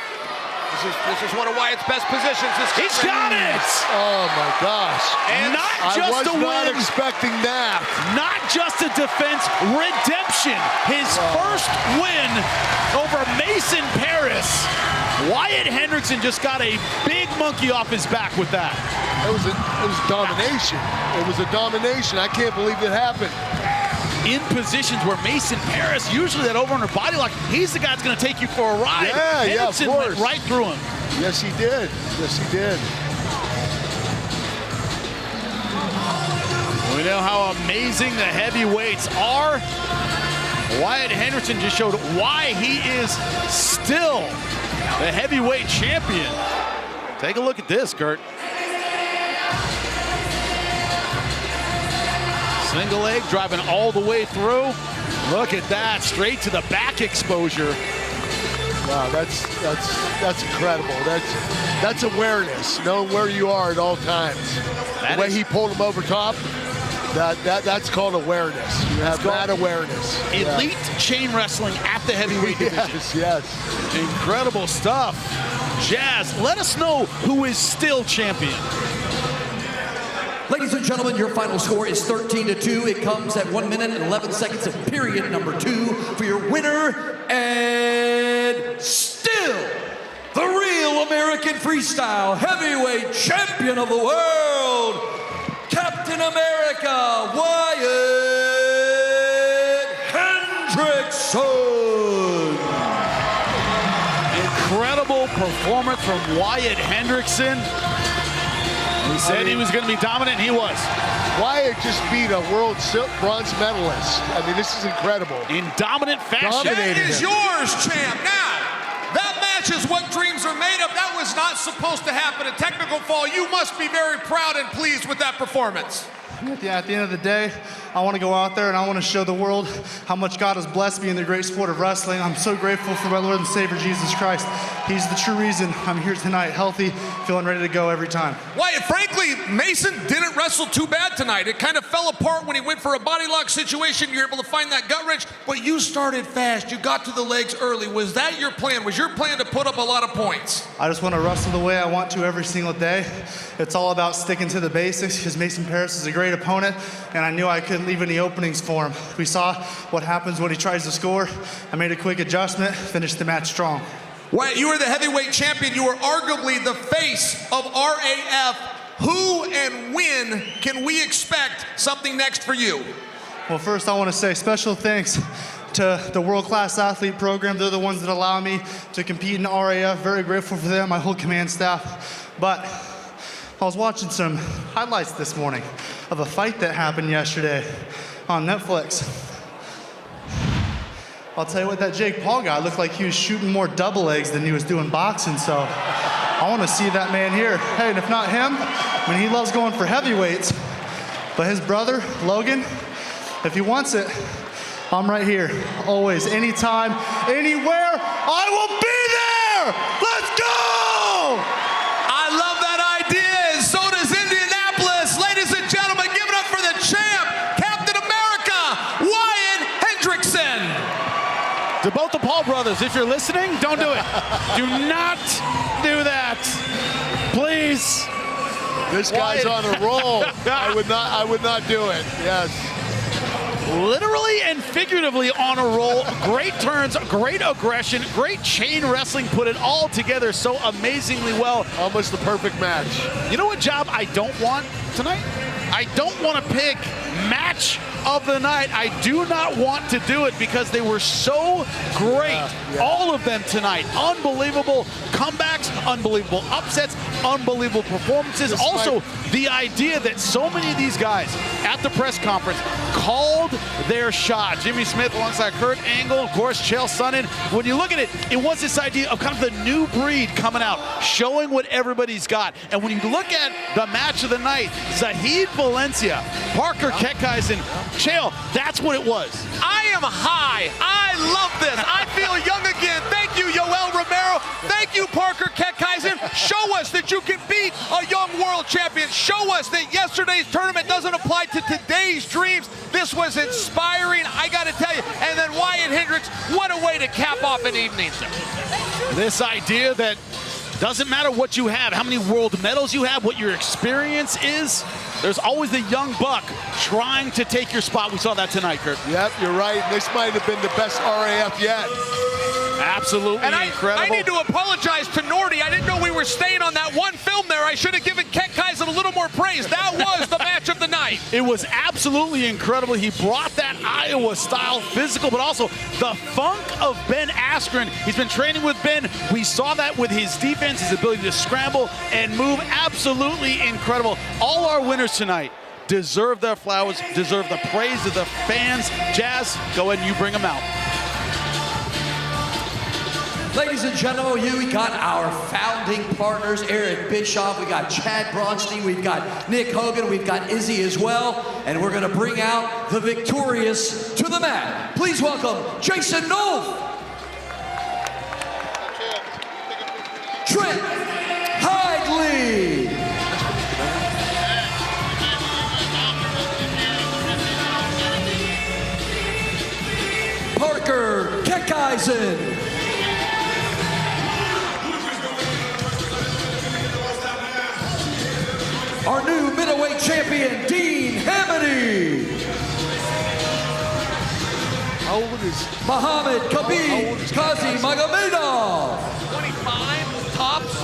[SPEAKER 20] This is one of Wyatt's best positions.
[SPEAKER 1] He's got it!
[SPEAKER 14] Oh my gosh.
[SPEAKER 1] And not just a win.
[SPEAKER 14] I was not expecting that.
[SPEAKER 1] Not just a defense, redemption. His first win over Mason Parris. Wyatt Hendrickson just got a big monkey off his back with that.
[SPEAKER 14] It was domination. It was a domination. I can't believe it happened.
[SPEAKER 1] In positions where Mason Parris, usually that over-under body lock, he's the guy that's going to take you for a ride.
[SPEAKER 14] Yeah,
[SPEAKER 1] Hendrickson
[SPEAKER 14] of course.
[SPEAKER 1] went right through him.
[SPEAKER 14] Yes, he did. Yes, he did.
[SPEAKER 1] We know how amazing the heavyweights are. Wyatt Hendrickson just showed why he is still the heavyweight champion. Take a look at this, Kurt. Single leg driving all the way through. Look at that, straight to the back exposure.
[SPEAKER 14] Wow, that's incredible. That's awareness, knowing where you are at all times. The way he pulled him over top, that's called awareness. You have that awareness.
[SPEAKER 1] Elite chain wrestling at the heavyweight division.
[SPEAKER 14] Yes.
[SPEAKER 1] Incredible stuff. Jazz, let us know who is still champion.
[SPEAKER 8] Ladies and gentlemen, your final score is 13-2. It comes at 1 minute and 11 seconds of period number 2 for your winner, and still the real American Freestyle Heavyweight Champion of the World, Captain America, Wyatt Hendrickson.
[SPEAKER 1] Incredible performance from Wyatt Hendrikson. He said he was going to be dominant, and he was.
[SPEAKER 14] Wyatt just beat a world bronze medalist. I mean, this is incredible.
[SPEAKER 1] In dominant fashion.
[SPEAKER 20] That is yours, champ. Now, that match is what dreams are made of. That was not supposed to happen. A technical fall. You must be very proud and pleased with that performance.
[SPEAKER 2] Yeah, at the end of the day, I want to go out there and I want to show the world how much God has blessed me in the great sport of wrestling. I'm so grateful for my Lord and Savior, Jesus Christ. He's the true reason I'm here tonight, healthy, feeling ready to go every time.
[SPEAKER 20] Wyatt, frankly, Mason didn't wrestle too bad tonight. It kind of fell apart when he went for a body lock situation. You're able to find that gut wrench, but you started fast. You got to the legs early. Was that your plan? Was your plan to put up a lot of points?
[SPEAKER 2] I just want to wrestle the way I want to every single day. It's all about sticking to the basics because Mason Parris is a great opponent, and I knew I couldn't leave any openings for him. We saw what happens when he tries to score. I made a quick adjustment, finished the match strong.
[SPEAKER 20] Wyatt, you are the heavyweight champion. You are arguably the face of RAF. Who and when can we expect something next for you?
[SPEAKER 2] Well, first I want to say special thanks to the world-class athlete program. They're the ones that allow me to compete in RAF. Very grateful for them, my whole command staff. But I was watching some highlights this morning of a fight that happened yesterday on Netflix. I'll tell you what, that Jake Paul guy looked like he was shooting more double legs than he was doing boxing, so I want to see that man here. Hey, and if not him, I mean, he loves going for heavyweights, but his brother, Logan, if he wants it, I'm right here, always, anytime, anywhere, I will be there! Let's go!
[SPEAKER 20] I love that idea, and so does Indianapolis. Ladies and gentlemen, give it up for the champ, Captain America, Wyatt Hendrikson.
[SPEAKER 1] To both the Paul brothers, if you're listening, don't do it. Do not do that. Please.
[SPEAKER 14] This guy's on a roll. I would not do it. Yes.
[SPEAKER 1] Literally and figuratively on a roll. Great turns, great aggression, great chain wrestling, put it all together so amazingly well.
[SPEAKER 14] Almost the perfect match.
[SPEAKER 1] You know what job I don't want tonight? I don't want to pick match of the night. I do not want to do it because they were so great. All of them tonight. Unbelievable comebacks, unbelievable upsets, unbelievable performances. Also, the idea that so many of these guys at the press conference called their shot. Jimmy Smith alongside Kurt Angle, of course, Chael Sonnen. When you look at it, it was this idea of kind of the new breed coming out, showing what everybody's got. And when you look at the match of the night, Zahid Valencia, Parker Keckeisen, Chael, that's what it was.
[SPEAKER 20] I am high. I love this. I feel young again. Thank you, Yoel Romero. Thank you, Parker Keckeisen. Show us that you can beat a young world champion. Show us that yesterday's tournament doesn't apply to today's dreams. This was inspiring, I got to tell you. And then Wyatt Hendricks, what a way to cap off an evening.
[SPEAKER 1] This idea that doesn't matter what you have, how many world medals you have, what your experience is, there's always the young buck trying to take your spot. We saw that tonight, Kurt.
[SPEAKER 14] Yep, you're right. This might have been the best RAF yet.
[SPEAKER 1] Absolutely incredible.
[SPEAKER 20] I need to apologize to Nordy. I didn't know we were staying on that one film there. I should have given Keckeisen a little more praise. That was the match of the night.
[SPEAKER 1] It was absolutely incredible. He brought that Iowa-style physical, but also the funk of Ben Askren. He's been training with Ben. We saw that with his defense, his ability to scramble and move. Absolutely incredible. All our winners tonight deserve their flowers, deserve the praise of the fans. Jazz, go ahead and you bring them out.
[SPEAKER 8] Ladies and gentlemen, we got our founding partners, Eric Bischoff, we got Chad Bronstein, we've got Nick Hogan, we've got Izzy as well, and we're gonna bring out the victorious to the mat. Please welcome Jason Nolf, Trent Hidlay, Parker Keckeisen, our new middleweight champion, Dean Hamiti.
[SPEAKER 14] How old is
[SPEAKER 8] Muhammad Khabib Kazi Magomedov.
[SPEAKER 20] 25 tops.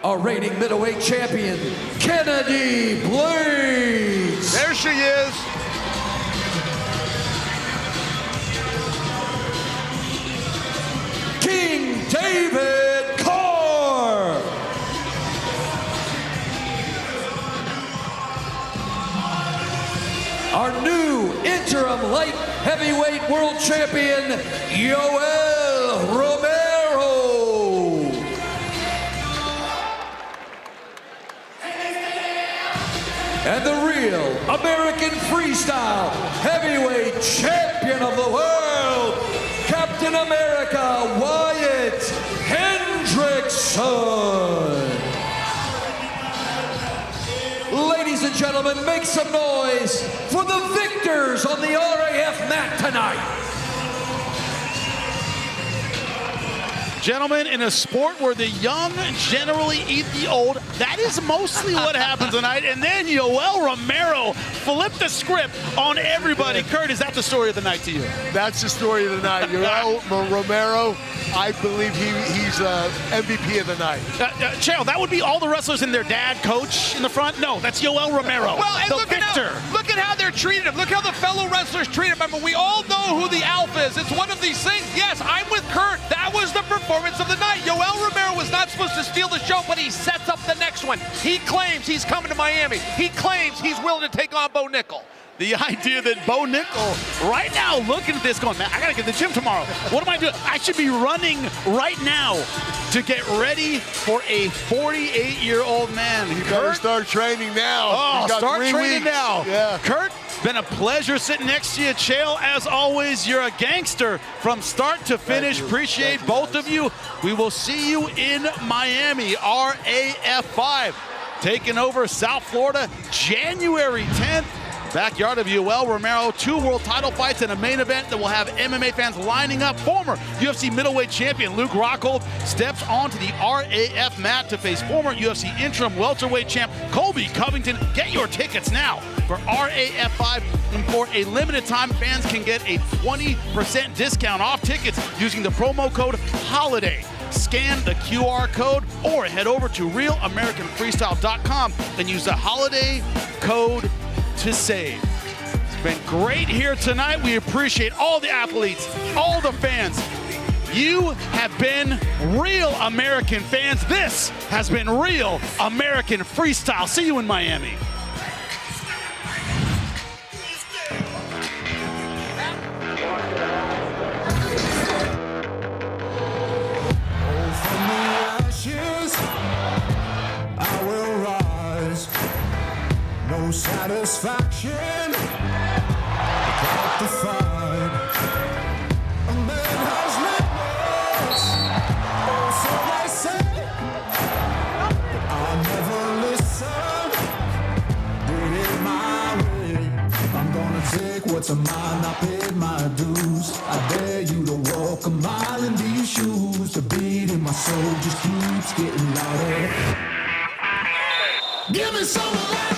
[SPEAKER 8] Our reigning middleweight champion, Kennedy Blades.
[SPEAKER 20] There she is.
[SPEAKER 8] King David. David Carr. Our new interim light heavyweight world champion, Yoel Romero. And the real American Freestyle heavyweight champion of the world, Captain America, Wyatt Hendrikson. Ladies and gentlemen, make some noise for the victors on the RAF mat tonight.
[SPEAKER 1] Gentlemen, in a sport where the young generally eat the old, that is mostly what happens tonight. And then Yoel Romero flipped the script on everybody. Kurt, is that the story of the night to you?
[SPEAKER 14] That's the story of the night. Yoel Romero, I believe he's MVP of the night.
[SPEAKER 1] Cheryl, that would be all the wrestlers and their dad, coach in the front? No, that's Yoel Romero,
[SPEAKER 7] well, and
[SPEAKER 1] the
[SPEAKER 7] look
[SPEAKER 1] victor.
[SPEAKER 7] Look at how they're treating him. Look how the fellow wrestlers treat him. I mean, we all know who the Alpha is. It's one of these things. Yes, I'm with Kurt. That was the performance of the night. Yoel Romero was not supposed to steal the show, but he sets up the next one. He claims he's coming to Miami. He claims he's willing to take on Bo Nickel.
[SPEAKER 1] The idea that Bo Nickel, right now, looking at this going, man, I got to get to the gym tomorrow. What am I doing? I should be running right now to get ready for a 48-year-old man.
[SPEAKER 14] You better start training now.
[SPEAKER 1] Oh, start training now.
[SPEAKER 14] Yeah.
[SPEAKER 1] Kurt, been a pleasure sitting next to you. Chael, as always, you're a gangster from start to finish. Appreciate both of you. We will see you in Miami, RAF 5, taking over South Florida, January 10th. Backyard of Yoel Romero, 2 world title fights and a main event that will have MMA fans lining up. Former UFC middleweight champion Luke Rockhold steps onto the RAF mat to face former UFC interim welterweight champ Colby Covington. Get your tickets now for RAF 5. And for a limited time, fans can get a 20% discount off tickets using the promo code HOLIDAY. Scan the QR code or head over to realamericanfreestyle.com and use the holiday code to save. It's been great here tonight. We appreciate all the athletes, all the fans. You have been real American fans. This has been Real American Freestyle. See you in Miami.
[SPEAKER 5] No satisfaction without the fight. A man has limits, or so they say. I'll never listen, do it my way. I'm gonna take what's mine, I paid my dues. I dare you to walk a mile in these shoes. The beat in my soul just keeps getting louder. Give me some of that.